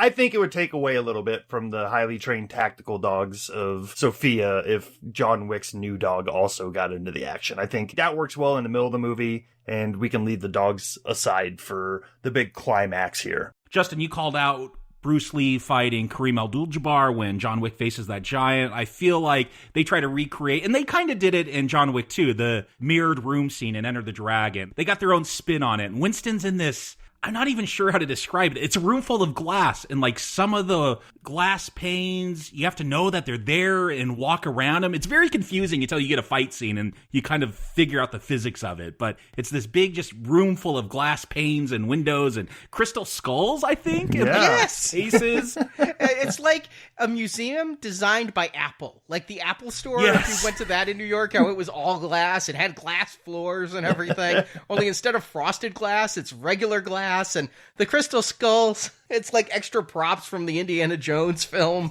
I think it would take away a little bit from the highly trained tactical dogs of Sophia if John Wick's new dog also got into the action. I think that works well in the middle of the movie, and we can leave the dogs aside for the big climax here. Justin, you called out Bruce Lee fighting Kareem Abdul-Jabbar when John Wick faces that giant. I feel like they try to recreate, and they kind of did it in John Wick 2, the mirrored room scene in Enter the Dragon. They got their own spin on it, and Winston's in this, I'm not even sure how to describe it. It's a room full of glass, and like some of the glass panes, you have to know that they're there and walk around them. It's very confusing until you get a fight scene and you kind of figure out the physics of it. But it's this big just room full of glass panes and windows and crystal skulls, I think. Yeah. Yes! Faces. It's like a museum designed by Apple. Like the Apple store, Yes. if you went to that in New York, how it was all glass. It had glass floors and everything. Only instead of frosted glass, it's regular glass. And the crystal skulls, it's like extra props from the Indiana Jones film.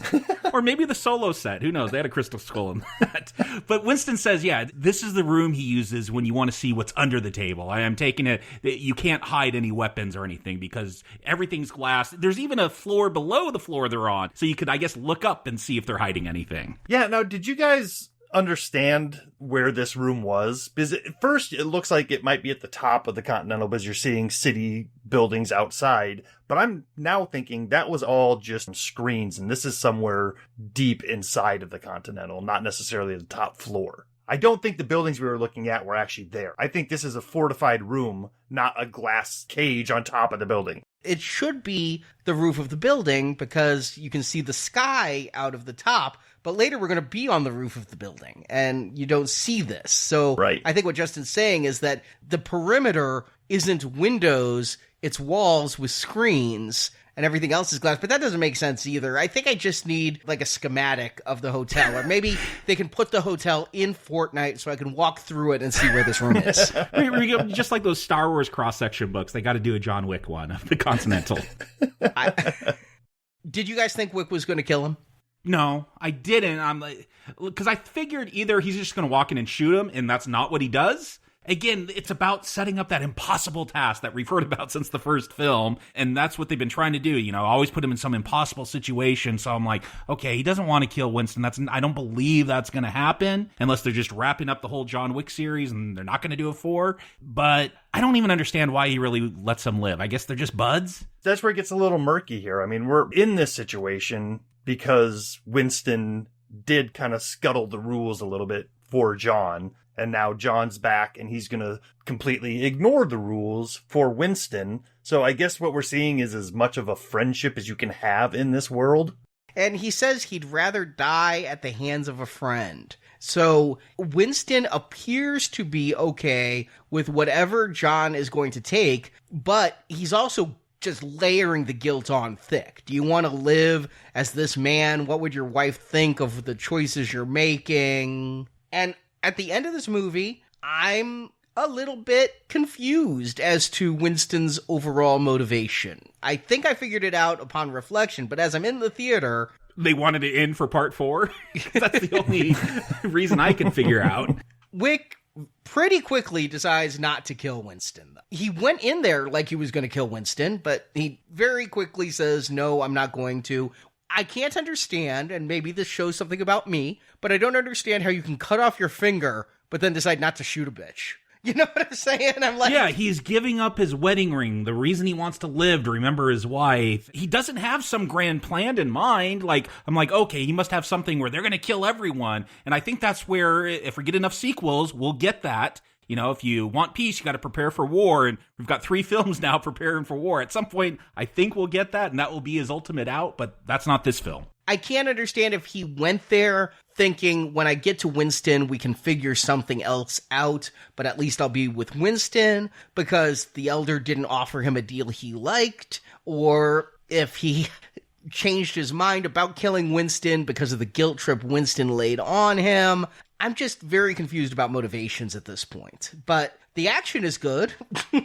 Or maybe the Solo set. Who knows? They had a crystal skull in that. But Winston says, yeah, this is the room he uses when you want to see what's under the table. I am taking it, you can't hide any weapons or anything because everything's glass. There's even a floor below the floor they're on. So you could, I guess, look up and see if they're hiding anything. Yeah, now, did you guys understand where this room was? Because at first it looks like it might be at the top of the Continental because you're seeing city buildings outside, but I'm now thinking that was all just screens and this is somewhere deep inside of the Continental, not necessarily the top floor. I don't think the buildings we were looking at were actually there. I think this is a fortified room, not a glass cage on top of the building. It should be the roof of the building because you can see the sky out of the top, but later we're going to be on the roof of the building and you don't see this. So right. I think what Justin's saying is that the perimeter isn't windows, it's walls with screens and everything else is glass, but that doesn't make sense either. I think I just need like a schematic of the hotel, or maybe they can put the hotel in Fortnite so I can walk through it and see where this room is. Just like those Star Wars cross-section books, they got to do a John Wick one of the Continental. Did you guys think Wick was going to kill him? No, I didn't. I'm like, because I figured either he's just going to walk in and shoot him, and that's not what he does. Again, it's about setting up that impossible task that we've heard about since the first film, and that's what they've been trying to do, you know, always put him in some impossible situation. So I'm like, okay, he doesn't want to kill Winston. I don't believe that's going to happen unless they're just wrapping up the whole John Wick series and they're not going to do a 4. But I don't even understand why he really lets him live. I guess they're just buds. That's where it gets a little murky here. I mean, we're in this situation because Winston did kind of scuttle the rules a little bit for John. And now John's back and he's going to completely ignore the rules for Winston. So I guess what we're seeing is as much of a friendship as you can have in this world. And he says he'd rather die at the hands of a friend. So Winston appears to be okay with whatever John is going to take, but he's also just layering the guilt on thick. Do you want to live as this man? What would your wife think of the choices you're making? And at the end of this movie, I'm a little bit confused as to Winston's overall motivation. I think I figured it out upon reflection, but as I'm in the theater... They wanted it in for part 4? That's the only reason I can figure out. Wick pretty quickly decides not to kill Winston. He went in there like he was going to kill Winston, but he very quickly says, no, I'm not going to. I can't understand, and maybe this shows something about me, but I don't understand how you can cut off your finger, but then decide not to shoot a bitch. You know what I'm saying? I'm like, yeah, he's giving up his wedding ring, the reason he wants to live, to remember his wife. He doesn't have some grand plan in mind. Like, I'm like, okay, he must have something where they're going to kill everyone. And I think that's where, if we get enough sequels, we'll get that. You know, if you want peace, you got to prepare for war. And we've got 3 films now preparing for war. At some point, I think we'll get that, and that will be his ultimate out, but that's not this film. I can't understand if he went there thinking, when I get to Winston, we can figure something else out, but at least I'll be with Winston, because the Elder didn't offer him a deal he liked, or if he changed his mind about killing Winston because of the guilt trip Winston laid on him. I'm just very confused about motivations at this point, but the action is good.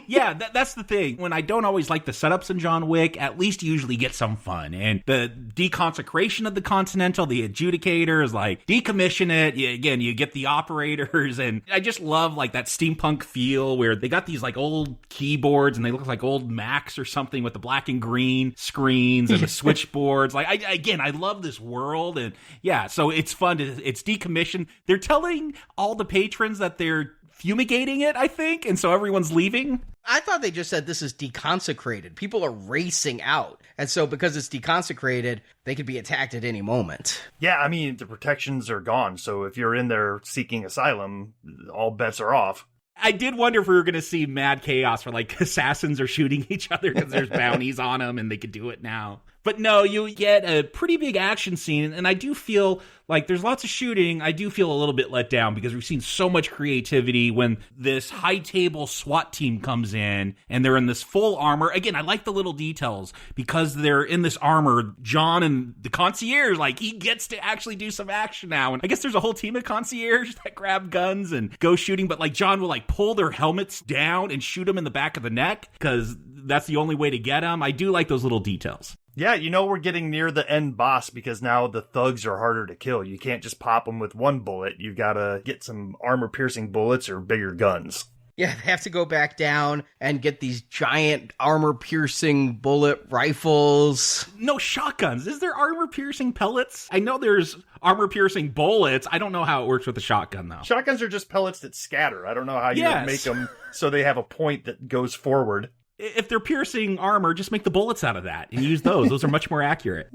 Yeah, that's the thing. When I don't always like the setups in John Wick, at least you usually get some fun. And the deconsecration of the Continental, the adjudicators, like, decommission it. You get the operators. And I just love, like, that steampunk feel where they got these, like, old keyboards and they look like old Macs or something with the black and green screens and the switchboards. Like, I love this world. And yeah, so it's fun. It's decommissioned. They're telling all the patrons that they're fumigating it, I think, and so everyone's leaving. I thought they just said this is deconsecrated. People are racing out, and so because it's deconsecrated, they could be attacked at any moment. Yeah, I mean, the protections are gone, so if you're in there seeking asylum, all bets are off. I did wonder if we were going to see mad chaos where, like, assassins are shooting each other because there's bounties on them and they could do it now. But no, you get a pretty big action scene, and I do feel like there's lots of shooting. I do feel a little bit let down because we've seen so much creativity when this high-table SWAT team comes in, and they're in this full armor. Again, I like the little details because they're in this armor. John and the concierge, like, he gets to actually do some action now. And I guess there's a whole team of concierge that grab guns and go shooting, but, like, John will, like, pull their helmets down and shoot them in the back of the neck because that's the only way to get them. I do like those little details. Yeah, you know we're getting near the end boss because now the thugs are harder to kill. You can't just pop them with one bullet. You gotta get some armor-piercing bullets or bigger guns. Yeah, they have to go back down and get these giant armor-piercing bullet rifles. No, shotguns. Is there armor-piercing pellets? I know there's armor-piercing bullets. I don't know how it works with a shotgun, though. Shotguns are just pellets that scatter. I don't know how you would make them so they have a point that goes forward. If they're piercing armor, just make the bullets out of that and use those. Those are much more accurate.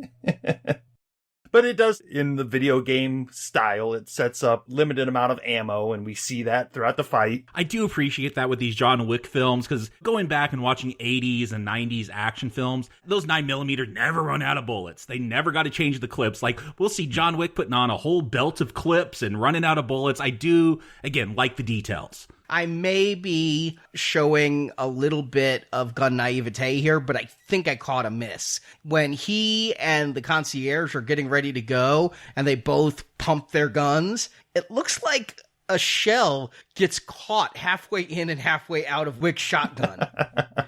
But it does, in the video game style, it sets up limited amount of ammo, and we see that throughout the fight. I do appreciate that with these John Wick films, because going back and watching 80s and 90s action films, those 9mm never run out of bullets. They never got to change the clips. Like, we'll see John Wick putting on a whole belt of clips and running out of bullets. I do, again, like the details. I may be showing a little bit of gun naivete here, but I think I caught a miss. When he and the concierge are getting ready to go, and they both pump their guns, it looks like a shell gets caught halfway in and halfway out of Wick's shotgun.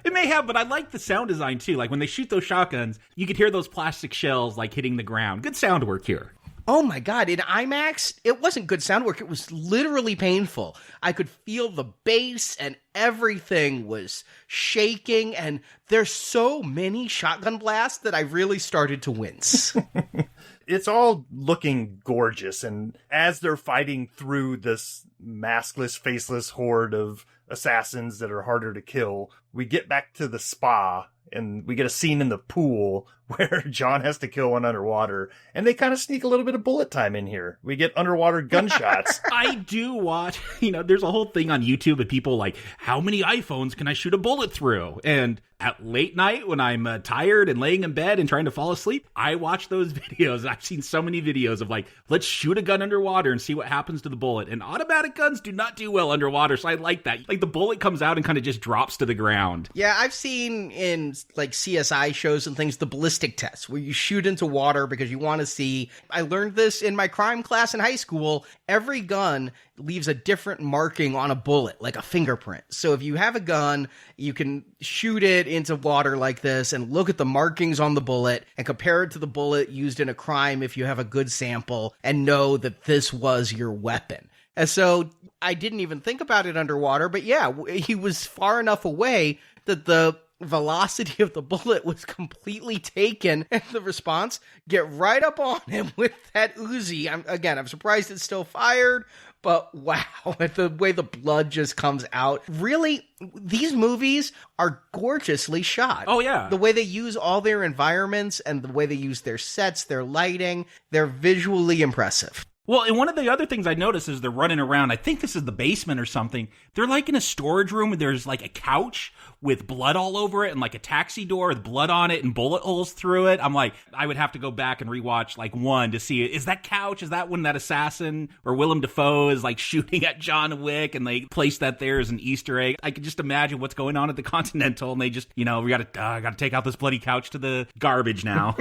It may have, but I like the sound design, too. Like, when they shoot those shotguns, you could hear those plastic shells, like, hitting the ground. Good sound work here. Oh my God, in IMAX, it wasn't good sound work. It was literally painful. I could feel the bass and everything was shaking, and there's so many shotgun blasts that I really started to wince. It's all looking gorgeous, and as they're fighting through this maskless, faceless horde of assassins that are harder to kill, we get back to the spa, and we get a scene in the pool where John has to kill one underwater, and they kind of sneak a little bit of bullet time in here. We get underwater gunshots. I do watch, there's a whole thing on YouTube of people like, how many iPhones can I shoot a bullet through? And at late night when I'm tired and laying in bed and trying to fall asleep, I watch those videos. I've seen so many videos of like, let's shoot a gun underwater and see what happens to the bullet. And automatic guns do not do well underwater, so I like that. Like the bullet comes out and kind of just drops to the ground. Yeah, I've seen in like CSI shows and things, the ballistic test where you shoot into water because you want to see. I learned this in my crime class in high school. Every gun leaves a different marking on a bullet, like a fingerprint. So if you have a gun, you can shoot it into water like this and look at the markings on the bullet and compare it to the bullet used in a crime if you have a good sample and know that this was your weapon. And so I didn't even think about it underwater, but yeah, he was far enough away that the velocity of the bullet was completely taken, and the response, get right up on him with that Uzi. I'm surprised it's still fired, but wow, the way the blood just comes out. Really, these movies are gorgeously shot. Oh, yeah. The way they use all their environments and the way they use their sets, their lighting, they're visually impressive. Well, and one of the other things I noticed is they're running around. I think this is the basement or something. They're like in a storage room. There's like a couch with blood all over it and like a taxi door with blood on it and bullet holes through it. I'm like, I would have to go back and rewatch like one to see, is that couch? Is that when that assassin or Willem Dafoe is like shooting at John Wick and they place that there as an Easter egg? I could just imagine what's going on at the Continental and they just, we gotta take out this bloody couch to the garbage now.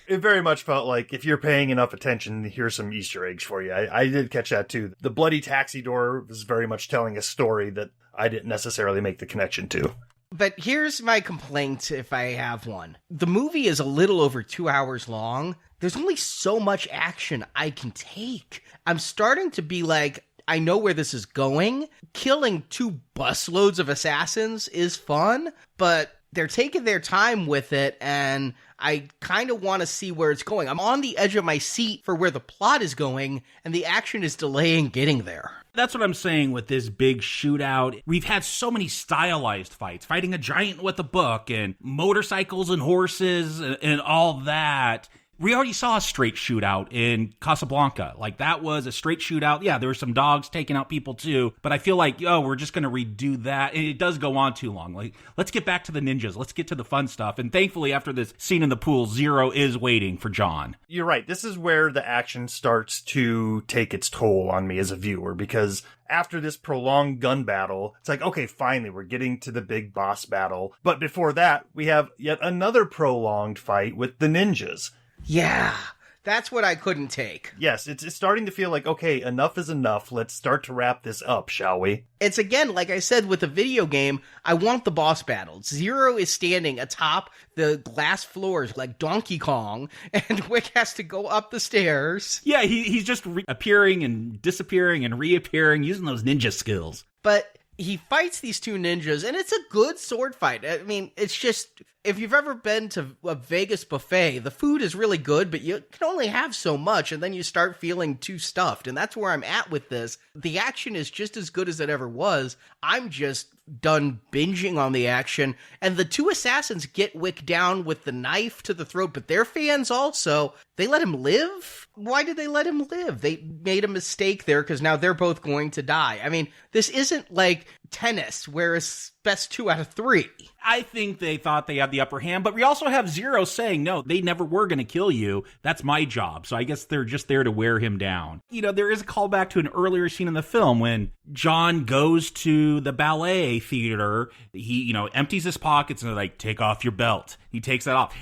It very much felt like if you're paying enough attention, here's some Easter eggs for you. I did catch that too. The bloody taxi door was very much telling a story that I didn't necessarily make the connection to. But here's my complaint, if I have one. The movie is a little over 2 hours long. There's only so much action I can take. I'm starting to be like, I know where this is going. Killing 2 busloads of assassins is fun, but they're taking their time with it, and I kind of want to see where it's going. I'm on the edge of my seat for where the plot is going, and the action is delaying getting there. That's what I'm saying with this big shootout. We've had so many stylized fights, fighting a giant with a book, and motorcycles and horses, and all that. We already saw a straight shootout in Casablanca. Like, that was a straight shootout. Yeah, there were some dogs taking out people too, but I feel like, we're just going to redo that. And it does go on too long. Like, let's get back to the ninjas. Let's get to the fun stuff. And thankfully, after this scene in the pool, Zero is waiting for John. You're right. This is where the action starts to take its toll on me as a viewer, because after this prolonged gun battle, it's like, okay, finally, we're getting to the big boss battle. But before that, we have yet another prolonged fight with the ninjas. Yeah, that's what I couldn't take. Yes, it's starting to feel like, okay, enough is enough. Let's start to wrap this up, shall we? It's again, like I said with the video game, I want the boss battles. Zero is standing atop the glass floors like Donkey Kong, and Wick has to go up the stairs. Yeah, he's just appearing and disappearing and reappearing using those ninja skills. But he fights these 2 ninjas, and it's a good sword fight. I mean, it's just, if you've ever been to a Vegas buffet, the food is really good, but you can only have so much, and then you start feeling too stuffed. And that's where I'm at with this. The action is just as good as it ever was. I'm just done binging on the action. And the 2 assassins get Wick down with the knife to the throat, but they're fans also. They let him live? Why did they let him live? They made a mistake there because now they're both going to die. I mean, this isn't like tennis where it's best 2 out of 3. I think they thought they had the upper hand, but we also have Zero saying, no, they never were going to kill you. That's my job. So I guess they're just there to wear him down. There is a callback to an earlier scene in the film when John goes to the ballet theater. He, empties his pockets and they're like, take off your belt. He takes that off.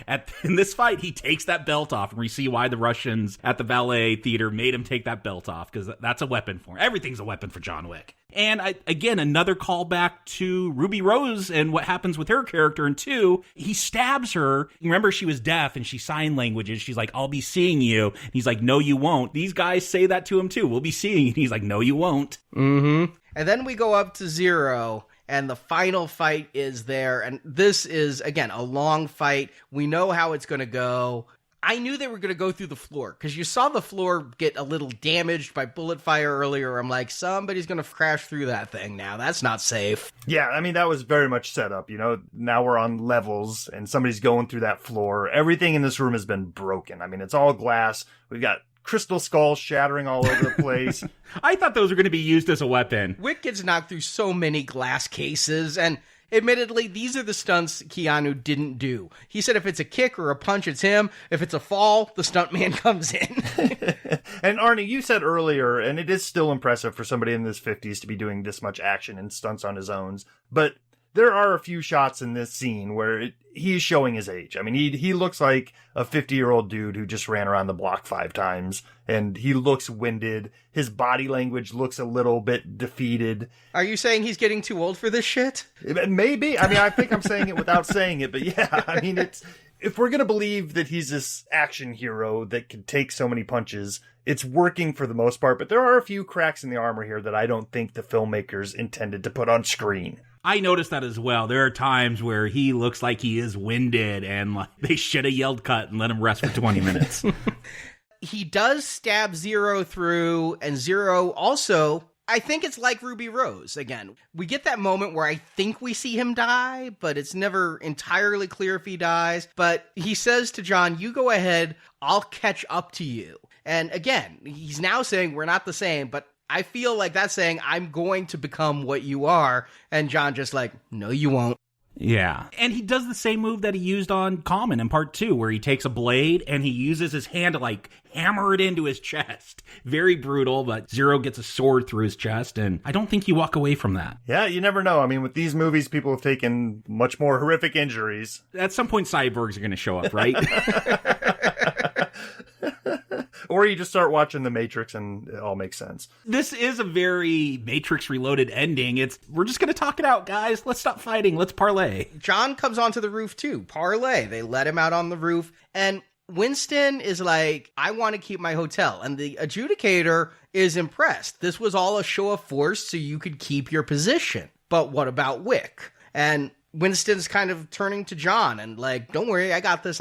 In this fight, he takes that belt off, and we see why the Russians at the ballet theater made him take that belt off, because that's a weapon for him. Everything's a weapon for John Wick. And again, another callback to Ruby Rose and what happens with her character in 2. He stabs her. Remember, she was deaf and she sign languages. She's like, I'll be seeing you. And he's like, no, you won't. These guys say that to him too. We'll be seeing you. And he's like, no, you won't. Mm-hmm. And then we go up to Zero, and the final fight is there. And this is, again, a long fight. We know how it's going to go. I knew they were going to go through the floor because you saw the floor get a little damaged by bullet fire earlier. I'm like, somebody's going to crash through that thing now. That's not safe. Yeah, I mean, that was very much set up. You know, now we're on levels and somebody's going through that floor. Everything in this room has been broken. I mean, it's all glass. We've got crystal skulls shattering all over the place. I thought those were going to be used as a weapon. Wick gets knocked through so many glass cases, and admittedly, these are the stunts Keanu didn't do. He said if it's a kick or a punch, it's him. If it's a fall, the stuntman comes in. And Arnie, you said earlier, and it is still impressive for somebody in his 50s to be doing this much action and stunts on his own, but there are a few shots in this scene where he's showing his age. I mean, he looks like a 50-year-old dude who just ran around the block 5 times, and he looks winded. His body language looks a little bit defeated. Are you saying he's getting too old for this shit? Maybe. I mean, I think I'm saying it without saying it, but yeah, I mean, if we're going to believe that he's this action hero that can take so many punches, it's working for the most part, but there are a few cracks in the armor here that I don't think the filmmakers intended to put on screen. I noticed that as well. There are times where he looks like he is winded and like they should have yelled cut and let him rest for 20 minutes. He does stab Zero through, and Zero also, I think it's like Ruby Rose. Again, we get that moment where I think we see him die, but it's never entirely clear if he dies. But he says to John, you go ahead, I'll catch up to you. And again, he's now saying we're not the same, but I feel like that's saying I'm going to become what you are. And John just like, no, you won't. Yeah. And he does the same move that he used on Common in part 2, where he takes a blade and he uses his hand to like hammer it into his chest. Very brutal, but Zero gets a sword through his chest, and I don't think you walk away from that. Yeah, you never know. I mean, with these movies, people have taken much more horrific injuries. At some point, cyborgs are going to show up, right? Or you just start watching The Matrix and it all makes sense. This is a very Matrix Reloaded ending. We're just going to talk it out, guys. Let's stop fighting. Let's parlay. John comes onto the roof too. Parlay. They let him out on the roof. And Winston is like, I want to keep my hotel. And the adjudicator is impressed. This was all a show of force so you could keep your position. But what about Wick? And Winston's kind of turning to John and like, don't worry, I got this.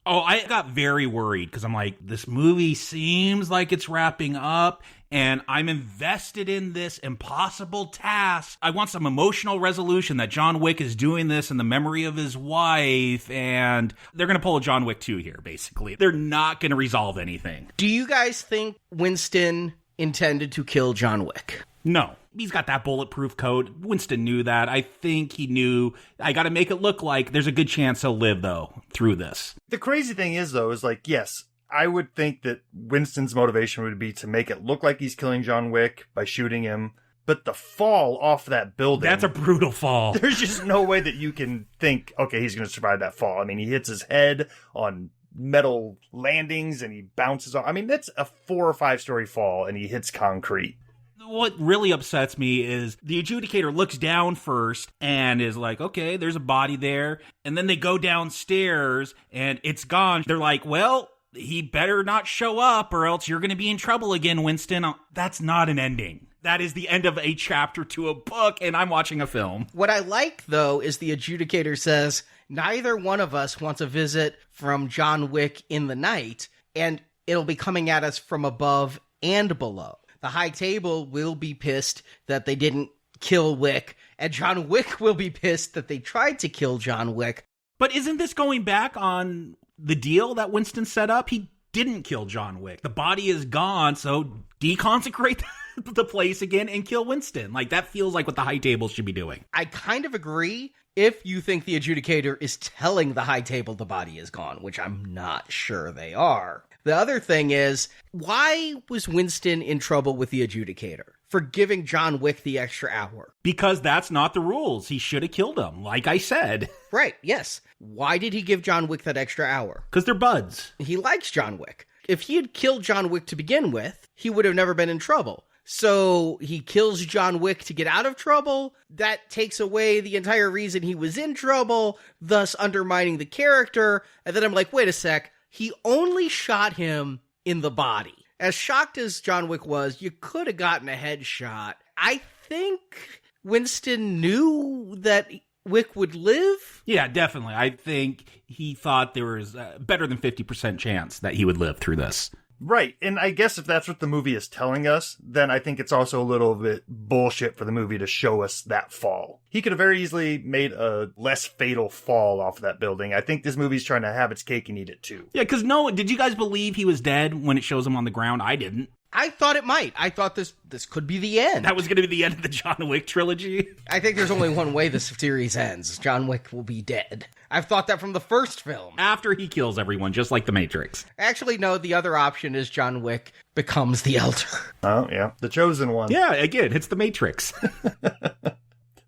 Oh, I got very worried because I'm like, this movie seems like it's wrapping up and I'm invested in this impossible task. I want some emotional resolution that John Wick is doing this in the memory of his wife, and they're going to pull a John Wick 2 here, basically. They're not going to resolve anything. Do you guys think Winston intended to kill John Wick? No. He's got that bulletproof coat. Winston knew that. I think he knew, I got to make it look like there's a good chance he'll live, though, through this. The crazy thing is, though, is like, yes, I would think that Winston's motivation would be to make it look like he's killing John Wick by shooting him. But the fall off that building... That's a brutal fall. There's just no way that you can think, okay, he's going to survive that fall. I mean, he hits his head on metal landings and he bounces off. I mean, that's a 4 or 5 story fall and he hits concrete. What really upsets me is the adjudicator looks down first and is like, okay, there's a body there. And then they go downstairs and it's gone. They're like, well, he better not show up or else you're going to be in trouble again, Winston. That's not an ending. That is the end of a chapter to a book, and I'm watching a film. What I like, though, is the adjudicator says, neither one of us wants a visit from John Wick in the night, and it'll be coming at us from above and below. The high table will be pissed that they didn't kill Wick, and John Wick will be pissed that they tried to kill John Wick. But isn't this going back on the deal that Winston set up? He didn't kill John Wick. The body is gone, so deconsecrate the place again and kill Winston. Like, that feels like what the high table should be doing. I kind of agree if you think the adjudicator is telling the high table the body is gone, which I'm not sure they are. The other thing is, why was Winston in trouble with the adjudicator for giving John Wick the extra hour? Because that's not the rules. He should have killed him, like I said. Right, yes. Why did he give John Wick that extra hour? Because they're buds. He likes John Wick. If he had killed John Wick to begin with, he would have never been in trouble. So he kills John Wick to get out of trouble. That takes away the entire reason he was in trouble, thus undermining the character. And then I'm like, wait a sec. He only shot him in the body. As shocked as John Wick was, you could have gotten a headshot. I think Winston knew that Wick would live? Yeah, definitely. I think he thought there was a better than 50% chance that he would live through this. Right, and I guess if that's what the movie is telling us, then I think it's also a little bit bullshit for the movie to show us that fall. He could have very easily made a less fatal fall off of that building. I think this movie's trying to have its cake and eat it too. Yeah, because did you guys believe he was dead when it shows him on the ground? I didn't. I thought it might. I thought this could be the end. That was going to be the end of the John Wick trilogy? I think there's only one way this series ends. John Wick will be dead. I've thought that from the first film. After he kills everyone, just like The Matrix. Actually, no, the other option is John Wick becomes the Elder. Oh, yeah. The chosen one. Yeah, again, it's The Matrix.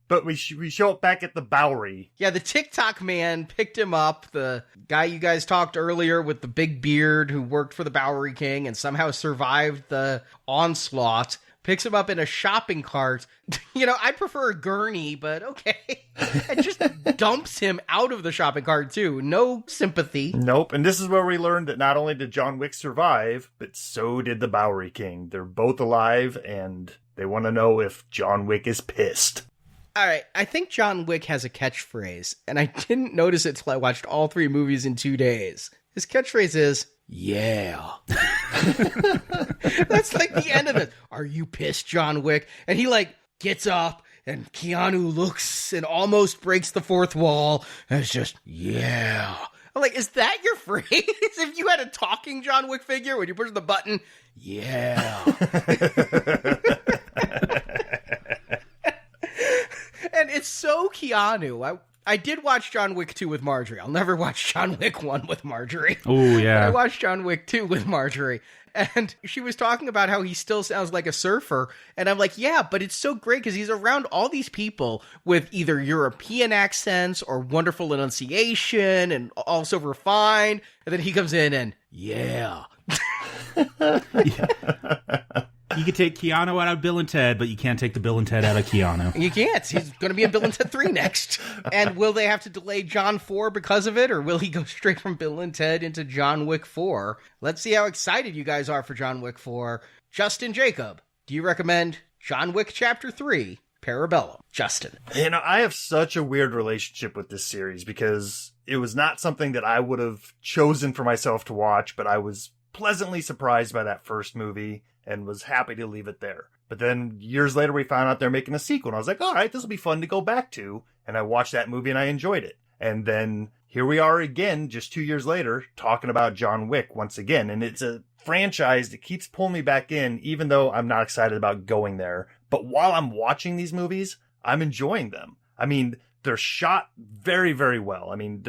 But we show up back at the Bowery. Yeah, the TikTok man picked him up, the guy you guys talked earlier with the big beard who worked for the Bowery King and somehow survived the onslaught, picks him up in a shopping cart. I'd prefer a gurney, but okay. And just dumps him out of the shopping cart, too. No sympathy. Nope. And this is where we learned that not only did John Wick survive, but so did the Bowery King. They're both alive, and they want to know if John Wick is pissed. All right, I think John Wick has a catchphrase, and I didn't notice it till I watched all 3 movies in 2 days. His catchphrase is, yeah. That's like the end of it. Are you pissed, John Wick? And he gets up, and Keanu looks and almost breaks the fourth wall, and it's just, yeah. I'm like, is that your phrase? If you had a talking John Wick figure, when you push the button, yeah. And it's so Keanu. I did watch John Wick 2 with Marjorie. I'll never watch John Wick 1 with Marjorie. Oh, yeah. But I watched John Wick 2 with Marjorie. And she was talking about how he still sounds like a surfer. And I'm like, yeah, but it's so great because he's around all these people with either European accents or wonderful enunciation and also refined. And then he comes in and, yeah. You could take Keanu out of Bill and Ted, but you can't take the Bill and Ted out of Keanu. You can't. He's going to be in Bill and Ted 3 next. And will they have to delay John 4 because of it, or will he go straight from Bill and Ted into John Wick 4? Let's see how excited you guys are for John Wick 4. Justin, Jacob, do you recommend John Wick Chapter 3, Parabellum? Justin. I have such a weird relationship with this series because it was not something that I would have chosen for myself to watch, but I was pleasantly surprised by that first movie and was happy to leave it there. But then years later, we found out they're making a sequel, and I was like, all right, this will be fun to go back to. And I watched that movie and I enjoyed it. And then here we are again, just 2 years later, talking about John Wick once again. And it's a franchise that keeps pulling me back in, even though I'm not excited about going there. But while I'm watching these movies, I'm enjoying them. I mean, they're shot very, very well. I mean,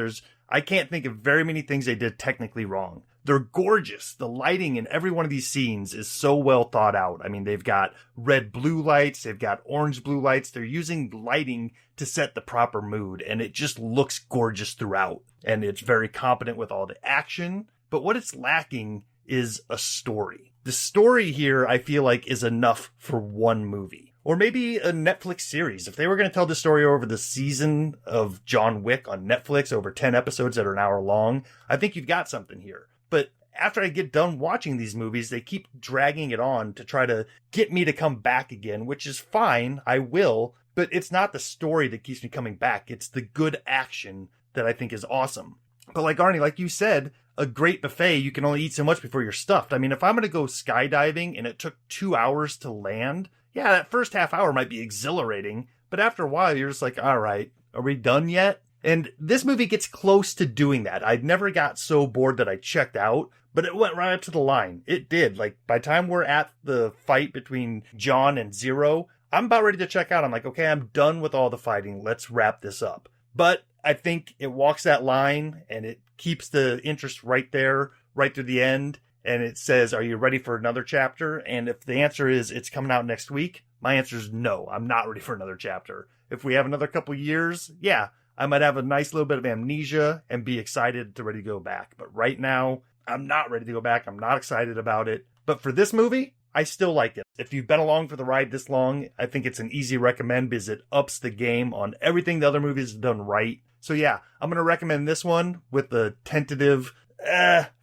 I can't think of very many things they did technically wrong. They're gorgeous. The lighting in every one of these scenes is so well thought out. I mean, they've got red blue lights. They've got orange blue lights. They're using lighting to set the proper mood, and it just looks gorgeous throughout. And it's very competent with all the action. But what it's lacking is a story. The story here, I feel like, is enough for one movie. Or maybe a Netflix series. If they were going to tell the story over the season of John Wick on Netflix, over 10 episodes that are an hour long, I think you've got something here. But after I get done watching these movies, they keep dragging it on to try to get me to come back again, which is fine. I will. But it's not the story that keeps me coming back. It's the good action that I think is awesome. But like Arnie, like you said, a great buffet, you can only eat so much before you're stuffed. I mean, if I'm going to go skydiving and it took 2 hours to land, yeah, that first half hour might be exhilarating. But after a while, you're just like, all right, are we done yet? And this movie gets close to doing that. I never got so bored that I checked out, but it went right up to the line. It did. Like, by the time we're at the fight between John and Zero, I'm about ready to check out. I'm like, okay, I'm done with all the fighting. Let's wrap this up. But I think it walks that line, and it keeps the interest right there, right through the end. And it says, are you ready for another chapter? And if the answer is it's coming out next week, my answer is no, I'm not ready for another chapter. If we have another couple years, yeah, I might have a nice little bit of amnesia and be excited to ready to go back. But right now, I'm not ready to go back. I'm not excited about it. But for this movie, I still like it. If you've been along for the ride this long, I think it's an easy recommend because it ups the game on everything the other movies have done right. So yeah, I'm going to recommend this one with the tentative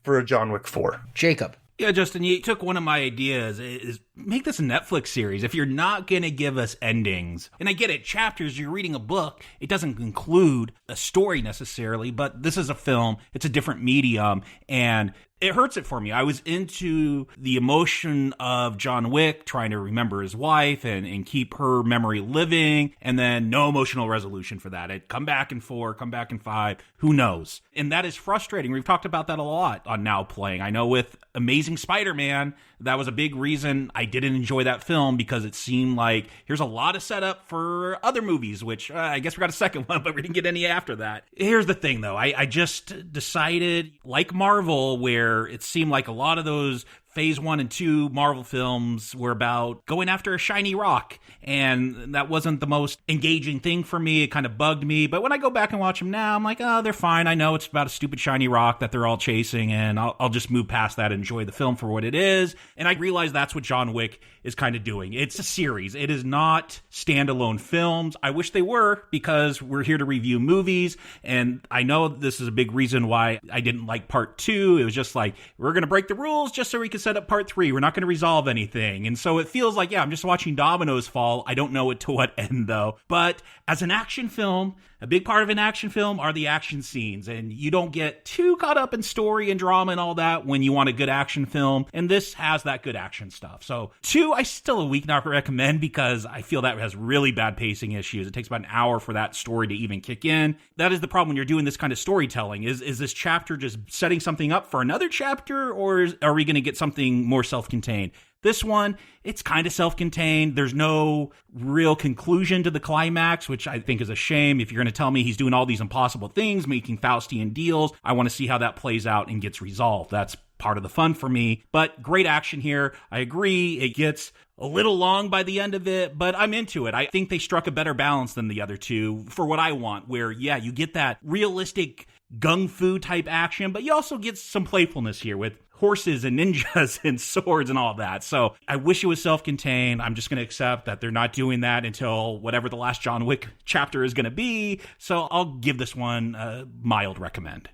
for a John Wick 4. Jacob. Yeah, Justin, you took one of my ideas. Is make this a Netflix series. If you're not going to give us endings, and I get it, chapters, you're reading a book, it doesn't include a story necessarily, but this is a film, it's a different medium, and it hurts it for me. I was into the emotion of John Wick trying to remember his wife and keep her memory living, and then no emotional resolution for that. It come back in 4, come back in 5, who knows? And that is frustrating. We've talked about that a lot on Now Playing. I know with Amazing Spider-Man, that was a big reason I didn't enjoy that film, because it seemed like here's a lot of setup for other movies, which I guess we got a second one, but we didn't get any after that. Here's the thing, though. I just decided, like Marvel, where it seemed like a lot of those Phase 1 and 2 Marvel films were about going after a shiny rock, and that wasn't the most engaging thing for me. It kind of bugged me, but when I go back and watch them now, I'm like, oh, they're fine. I know it's about a stupid shiny rock that they're all chasing, and I'll just move past that and enjoy the film for what it is. And I realize that's what John Wick is kind of doing. It's a series. It is not standalone films. I wish they were, because we're here to review movies, and I know this is a big reason why I didn't like part 2. It was just like, we're going to break the rules just so we can set up part 3. We're not going to resolve anything. And so it feels like, yeah, I'm just watching dominoes fall. I don't know it to what end, though. But as an action film, a big part of an action film are the action scenes, and you don't get too caught up in story and drama and all that when you want a good action film, and this has that good action stuff. So 2, I still a week not recommend, because I feel that has really bad pacing issues. It takes about an hour for that story to even kick in. That is the problem when you're doing this kind of storytelling. Is this chapter just setting something up for another chapter, or are we going to get something more self-contained? This one, it's kind of self-contained. There's no real conclusion to the climax, which I think is a shame. If you're going to tell me he's doing all these impossible things, making Faustian deals, I want to see how that plays out and gets resolved. That's part of the fun for me. But great action here. I agree. It gets a little long by the end of it, but I'm into it. I think they struck a better balance than the other two for what I want, where, yeah, you get that realistic gung fu type action, but you also get some playfulness here with horses and ninjas and swords and all that. So I wish it was self-contained. I'm just going to accept that they're not doing that until whatever the last John Wick chapter is going to be. So I'll give this one a mild recommend.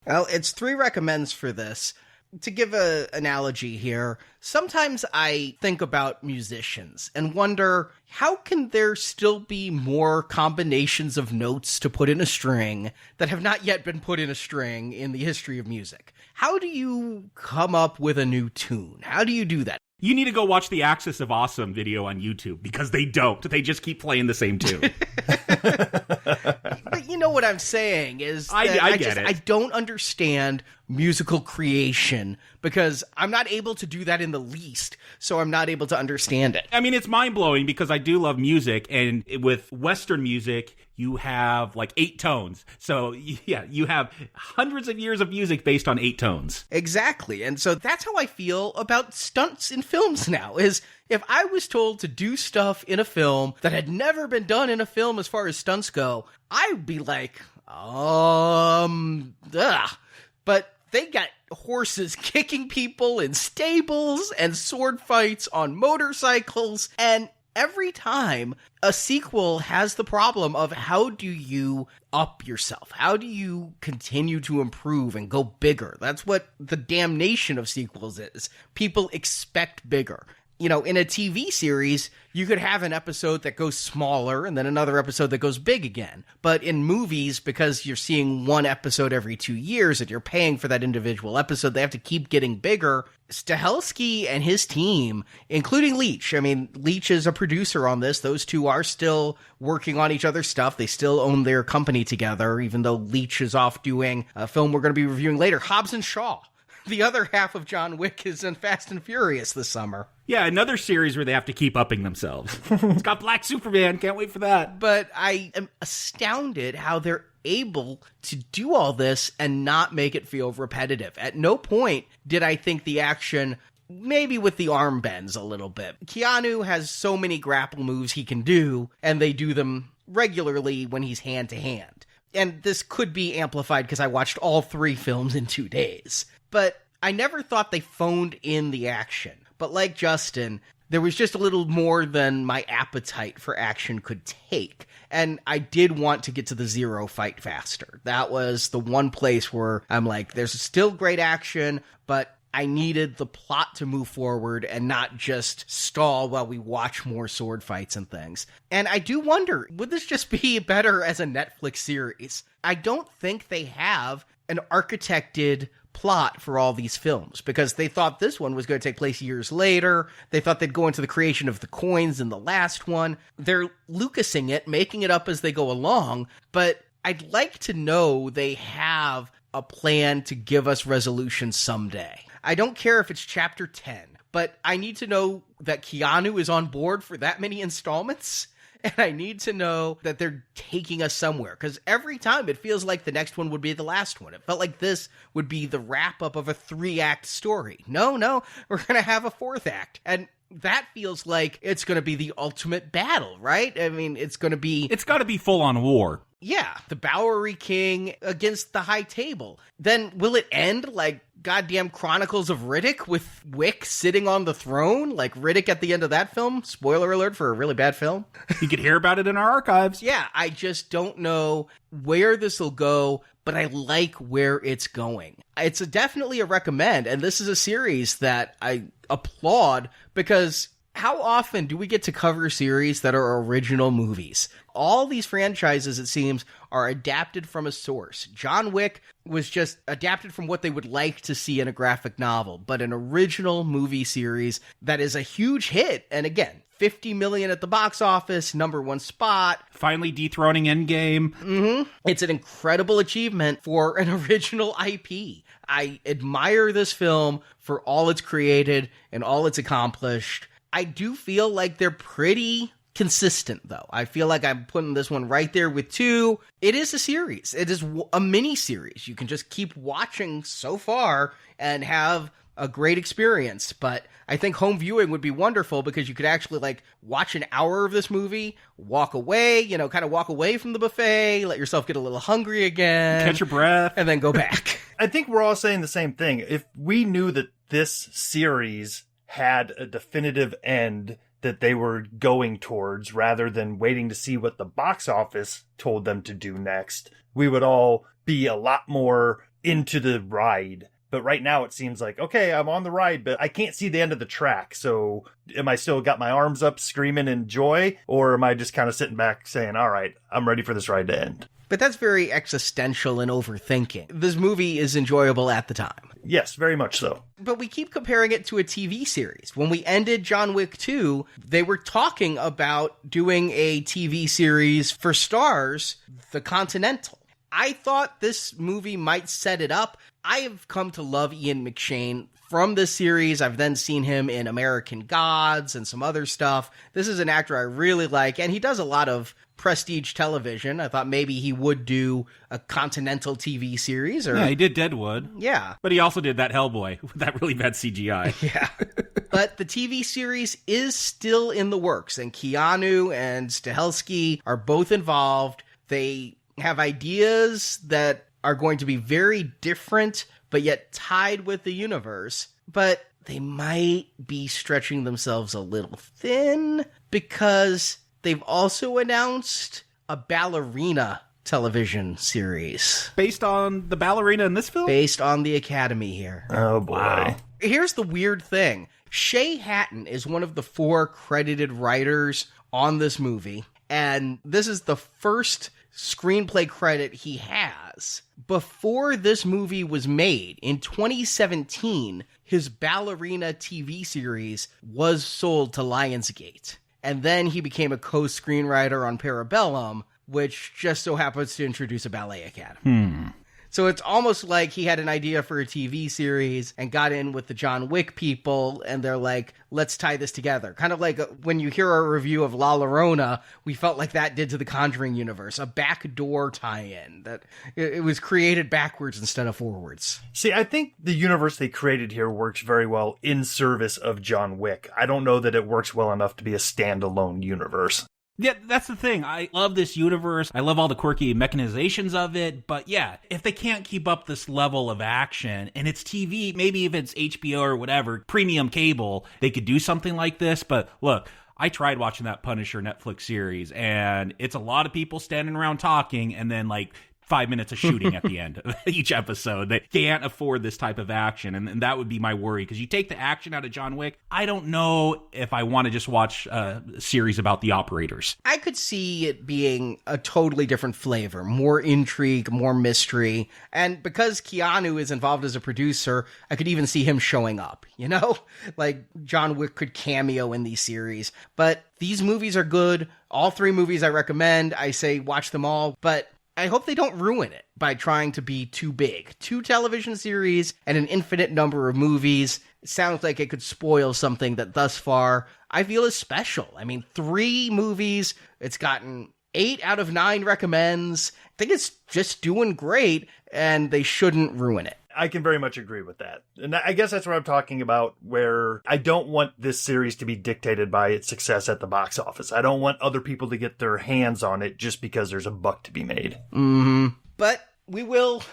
Well, it's 3 recommends for this. To give an analogy here, sometimes I think about musicians and wonder, how can there still be more combinations of notes to put in a string that have not yet been put in a string in the history of music? How do you come up with a new tune? How do you do that? You need to go watch the Axis of Awesome video on YouTube, because they don't. They just keep playing the same tune. But you know what I'm saying is that I get it. I don't understand musical creation, because I'm not able to do that in the least, so I'm not able to understand it. I mean, it's mind-blowing, because I do love music, and with Western music, you have like 8 tones. So yeah, you have hundreds of years of music based on 8 tones. Exactly. And so that's how I feel about stunts in films now, is if I was told to do stuff in a film that had never been done in a film as far as stunts go, I'd be like, ugh. But they got horses kicking people in stables and sword fights on motorcycles, and every time a sequel has the problem of, how do you up yourself? How do you continue to improve and go bigger? That's what the damnation of sequels is. People expect bigger. You know, in a TV series, you could have an episode that goes smaller and then another episode that goes big again. But in movies, because you're seeing one episode every 2 years and you're paying for that individual episode, they have to keep getting bigger. Stahelski and his team, including Leach. I mean, Leach is a producer on this. Those two are still working on each other's stuff. They still own their company together, even though Leach is off doing a film we're going to be reviewing later, Hobbs and Shaw. The other half of John Wick is in Fast and Furious this summer. Yeah, another series where they have to keep upping themselves. It's got Black Superman. Can't wait for that. But I am astounded how they're able to do all this and not make it feel repetitive. At no point did I think the action, maybe with the arm bends a little bit. Keanu has so many grapple moves he can do, and they do them regularly when he's hand-to-hand. And this could be amplified because I watched all 3 films in 2 days. But I never thought they phoned in the action. But like Justin, there was just a little more than my appetite for action could take. And I did want to get to the Zero fight faster. That was the one place where I'm like, there's still great action, but I needed the plot to move forward and not just stall while we watch more sword fights and things. And I do wonder, would this just be better as a Netflix series? I don't think they have an architected plot for all these films because they thought this one was going to take place years later. They thought they'd go into the creation of the coins in the last one. They're Lucasing it, making it up as they go along, but I'd like to know they have a plan to give us resolution someday. I don't care if it's chapter 10, but I need to know that Keanu is on board for that many installments. And I need to know that they're taking us somewhere. Because every time it feels like the next one would be the last one. It felt like this would be the wrap-up of a 3-act story. No, we're going to have a 4th act. And that feels like it's going to be the ultimate battle, right? I mean, it's got to be full-on war. Yeah, the Bowery King against the High Table. Then will it end like goddamn Chronicles of Riddick with Wick sitting on the throne? Like Riddick at the end of that film? Spoiler alert for a really bad film. You could hear about it in our archives. Yeah, I just don't know where this will go, but I like where it's going. It's definitely a recommend, and this is a series that I applaud because how often do we get to cover series that are original movies? All these franchises, it seems, are adapted from a source. John Wick was just adapted from what they would like to see in a graphic novel, but an original movie series that is a huge hit. And again, 50 million at the box office, #1 spot. Finally dethroning Endgame. Mm-hmm. It's an incredible achievement for an original IP. I admire this film for all it's created and all it's accomplished. I do feel like they're pretty consistent, though. I feel like I'm putting this one right there with 2. It is a series. It is a mini series. You can just keep watching so far and have a great experience. But I think home viewing would be wonderful because you could actually like watch an hour of this movie, walk away, kind of walk away from the buffet, let yourself get a little hungry again. Catch your breath. And then go back. I think we're all saying the same thing. If we knew that this series had a definitive end that they were going towards rather than waiting to see what the box office told them to do next, we would all be a lot more into the ride. But right now it seems like, okay, I'm on the ride, but I can't see the end of the track. So am I still got my arms up screaming in joy? Or am I just kind of sitting back saying, all right, I'm ready for this ride to end? But that's very existential and overthinking. This movie is enjoyable at the time. Yes, very much so. But we keep comparing it to a TV series. When we ended John Wick 2, they were talking about doing a TV series for Starz, The Continental. I thought this movie might set it up. I have come to love Ian McShane from this series. I've then seen him in American Gods and some other stuff. This is an actor I really like, and he does a lot of prestige television. I thought maybe he would do a Continental TV series. Yeah, he did Deadwood. Yeah. But he also did that Hellboy with that really bad CGI. Yeah. But the TV series is still in the works, and Keanu and Stahelski are both involved. They have ideas that are going to be very different, but yet tied with the universe. But they might be stretching themselves a little thin because they've also announced a ballerina television series. Based on the ballerina in this film? Based on the Academy here. Oh, boy. Wow. Here's the weird thing. Shay Hatton is one of the 4 credited writers on this movie, and this is the first screenplay credit he has. Before this movie was made, in 2017, his ballerina TV series was sold to Lionsgate. And then he became a co-screenwriter on Parabellum, which just so happens to introduce a ballet academy. So it's almost like he had an idea for a TV series and got in with the John Wick people, and they're like, let's tie this together. Kind of like when you hear our review of La Llorona, we felt like that did to the Conjuring universe, a backdoor tie-in, that it was created backwards instead of forwards. See, I think the universe they created here works very well in service of John Wick. I don't know that it works well enough to be a standalone universe. Yeah, that's the thing. I love this universe. I love all the quirky mechanizations of it. But yeah, if they can't keep up this level of action, and it's TV, maybe if it's HBO or whatever, premium cable, they could do something like this. But look, I tried watching that Punisher Netflix series, and it's a lot of people standing around talking, and then like 5 minutes of shooting at the end of each episode. They can't afford this type of action, and that would be my worry, because you take the action out of John Wick, I don't know if I want to just watch a series about the operators. I could see it being a totally different flavor, more intrigue, more mystery, and because Keanu is involved as a producer, I could even see him showing up, you know? Like, John Wick could cameo in these series, but these movies are good. All 3 movies I recommend. I say watch them all, but I hope they don't ruin it by trying to be too big. 2 television series and an infinite number of movies. It sounds like it could spoil something that thus far I feel is special. I mean, 3 movies. It's gotten 8 out of 9 recommends. I think it's just doing great, and they shouldn't ruin it. I can very much agree with that. And I guess that's what I'm talking about, where I don't want this series to be dictated by its success at the box office. I don't want other people to get their hands on it just because there's a buck to be made. Mm-hmm. But we will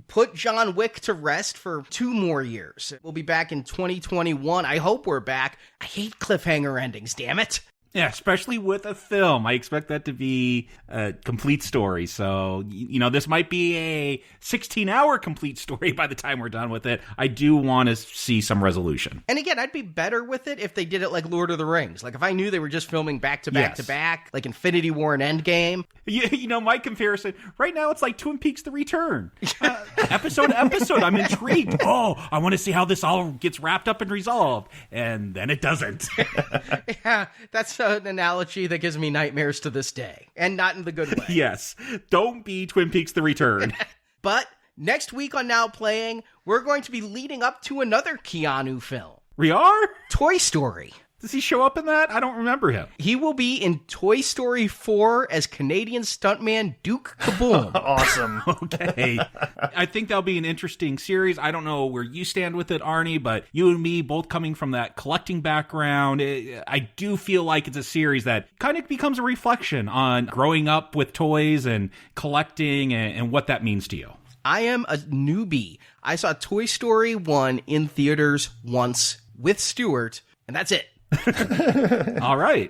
put John Wick to rest for 2 more years. We'll be back in 2021. I hope we're back. I hate cliffhanger endings, damn it. Yeah, especially with a film. I expect that to be a complete story. So, you know, this might be a 16-hour complete story by the time we're done with it. I do want to see some resolution. And again, I'd be better with it if they did it like Lord of the Rings. Like if I knew they were just filming back to back to back, like Infinity War and Endgame. You know, my comparison, right now it's like Twin Peaks The Return. Episode to episode, I'm intrigued. Oh, I want to see how this all gets wrapped up and resolved. And then it doesn't. Yeah, that's an analogy that gives me nightmares to this day, and not in the good way. Yes, don't be Twin Peaks The Return. But next week on Now Playing, we're going to be leading up to another Keanu film. We are? Toy Story. Does he show up in that? I don't remember him. He will be in Toy Story 4 as Canadian stuntman Duke Kaboom. Awesome. Okay. I think that'll be an interesting series. I don't know where you stand with it, Arnie, but you and me both coming from that collecting background, I do feel like it's a series that kind of becomes a reflection on growing up with toys and collecting and what that means to you. I am a newbie. I saw Toy Story 1 in theaters once with Stuart, and that's it. All right.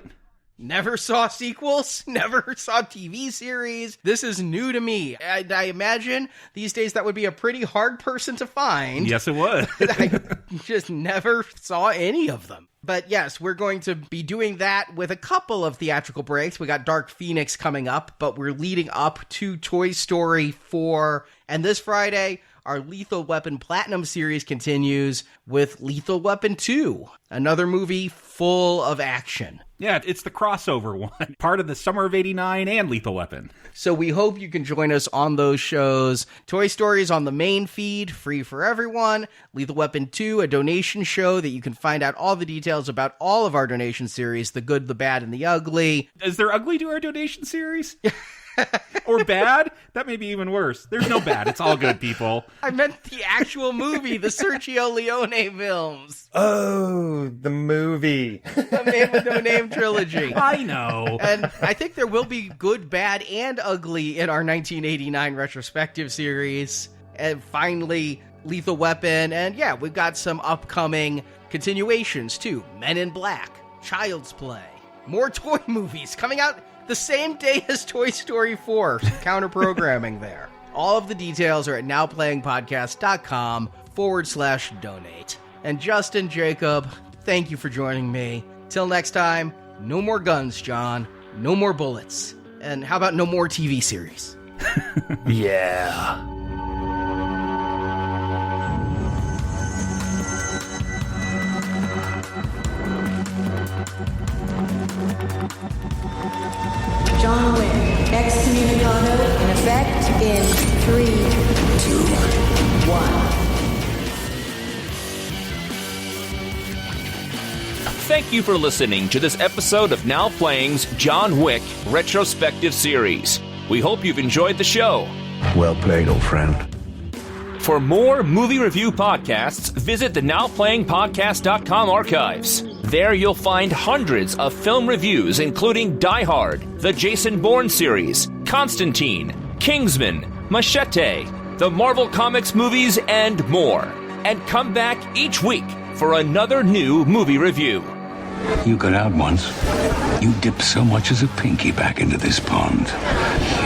Never saw sequels, never saw TV series. This is new to me. I imagine these days that would be a pretty hard person to find. Yes, it would. I just never saw any of them. But yes, we're going to be doing that with a couple of theatrical breaks. We got Dark Phoenix coming up, but we're leading up to Toy Story 4. And this Friday, our Lethal Weapon Platinum series continues with Lethal Weapon 2, another movie full of action. Yeah, it's the crossover one, part of the Summer of '89 and Lethal Weapon. So we hope you can join us on those shows. Toy Story is on the main feed, free for everyone. Lethal Weapon 2, a donation show that you can find out all the details about all of our donation series, the good, the bad, and the ugly. Is there ugly to our donation series? Or bad? That may be even worse. There's no bad. It's all good, people. I meant the actual movie, the Sergio Leone films. Oh, the movie. The Man with No Name trilogy. I know. And I think there will be good, bad, and ugly in our 1989 retrospective series. And finally, Lethal Weapon. And yeah, we've got some upcoming continuations too. Men in Black, Child's Play, more toy movies coming out the same day as Toy Story 4. Counter-programming there. All of the details are at nowplayingpodcast.com/donate. And Justin, Jacob, thank you for joining me. Till next time, no more guns, John. No more bullets. And how about no more TV series? Yeah. John Wick, excommunicado in effect in 3, 2, 1. Thank you for listening to this episode of Now Playing's John Wick Retrospective Series. We hope you've enjoyed the show. Well played, old friend. For more movie review podcasts, visit the NowPlayingPodcast.com archives. There you'll find hundreds of film reviews, including Die Hard, the Jason Bourne series, Constantine, Kingsman, Machete, the Marvel Comics movies, and more. And come back each week for another new movie review. You got out once. You dipped so much as a pinky back into this pond.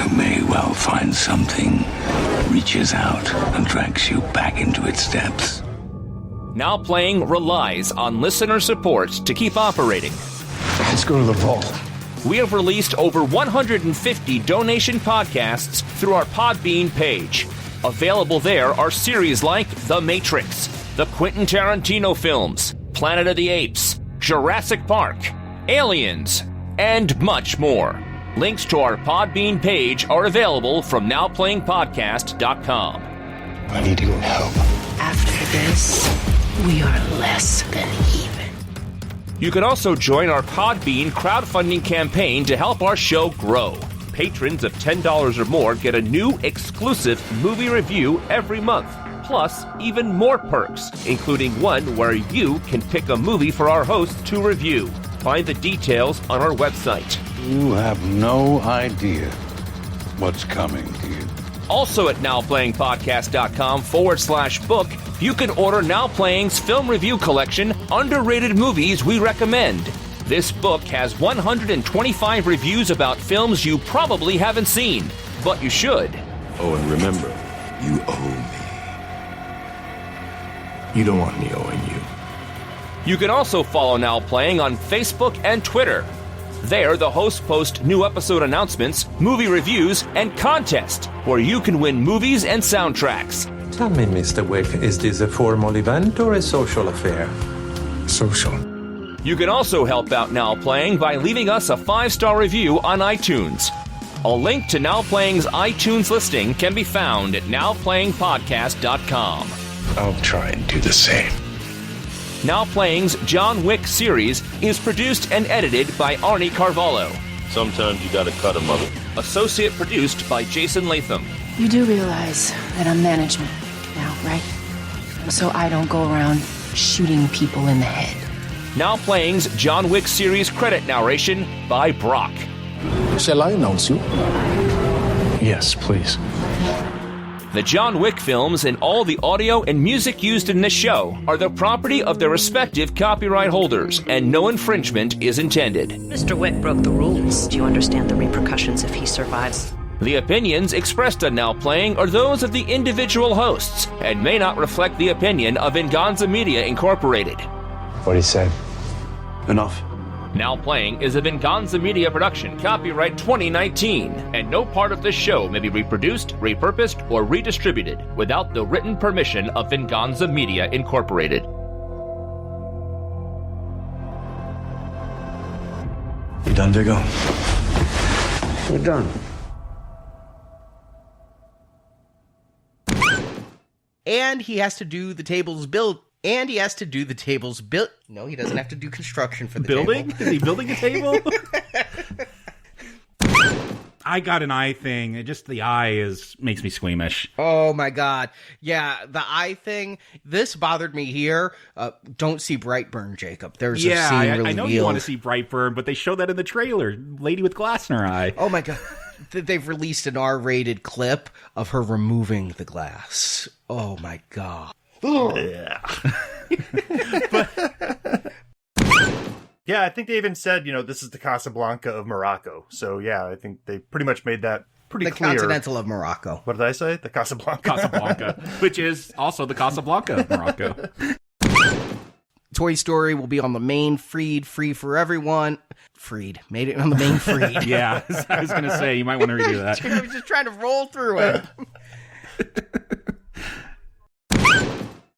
You may well find something reaches out and drags you back into its depths. Now Playing relies on listener support to keep operating. Let's go to the vault. We have released over 150 donation podcasts through our Podbean page. Available there are series like The Matrix, the Quentin Tarantino films, Planet of the Apes, Jurassic Park, Aliens, and much more. Links to our Podbean page are available from nowplayingpodcast.com. I need your help. After this, we are less than even. You can also join our Podbean crowdfunding campaign to help our show grow. Patrons of $10 or more get a new exclusive movie review every month, plus even more perks, including one where you can pick a movie for our host to review. Find the details on our website. You have no idea what's coming to you. Also at nowplayingpodcast.com/book, you can order Now Playing's film review collection, Underrated Movies We Recommend. This book has 125 reviews about films you probably haven't seen, but you should. Oh, and remember, you owe me. You don't want me owing you. You can also follow Now Playing on Facebook and Twitter. There, the hosts post new episode announcements, movie reviews, and contests where you can win movies and soundtracks. Tell me, Mr. Wick, is this a formal event or a social affair? Social. You can also help out Now Playing by leaving us a 5-star review on iTunes. A link to Now Playing's iTunes listing can be found at nowplayingpodcast.com. I'll try and do the same. Now Playing's John Wick series is produced and edited by Arnie Carvalho. Sometimes you gotta cut 'em up. Associate produced by Jason Latham. You do realize that I'm management now, right? So I don't go around shooting people in the head. Now Playing's John Wick series credit narration by Brock. Shall I announce you? Yes, please. The John Wick films and all the audio and music used in this show are the property of their respective copyright holders, and no infringement is intended. Mr. Wick broke the rules. Do you understand the repercussions if he survives? The opinions expressed on Now Playing are those of the individual hosts and may not reflect the opinion of Venganza Media Incorporated. What he said. Enough. Now Playing is a Venganza Media production, copyright 2019, and no part of this show may be reproduced, repurposed, or redistributed without the written permission of Venganza Media Incorporated. You done, Viggo? We're done. And he has to do the tables build. No, he doesn't have to do construction for the building? table. Is he building a table? I got an eye thing. The eye makes me squeamish. Oh my god. Yeah, the eye thing. This bothered me here. Don't see Brightburn, Jacob. There's a scene really I know you want to see Brightburn, but they show that in the trailer. Lady with glass in her eye. Oh my god. They've released an R-rated clip of her removing the glass. Oh my god. Yeah. Yeah, I think they even said, this is the Casablanca of Morocco. So, yeah, I think they pretty much made that pretty clear. The Continental of Morocco. What did I say? The Casablanca. Casablanca, which is also the Casablanca of Morocco. Toy Story will be on the main feed, free for everyone. Made it on the main feed. Yeah, I was going to say, you might want to redo that. I was just trying to roll through it.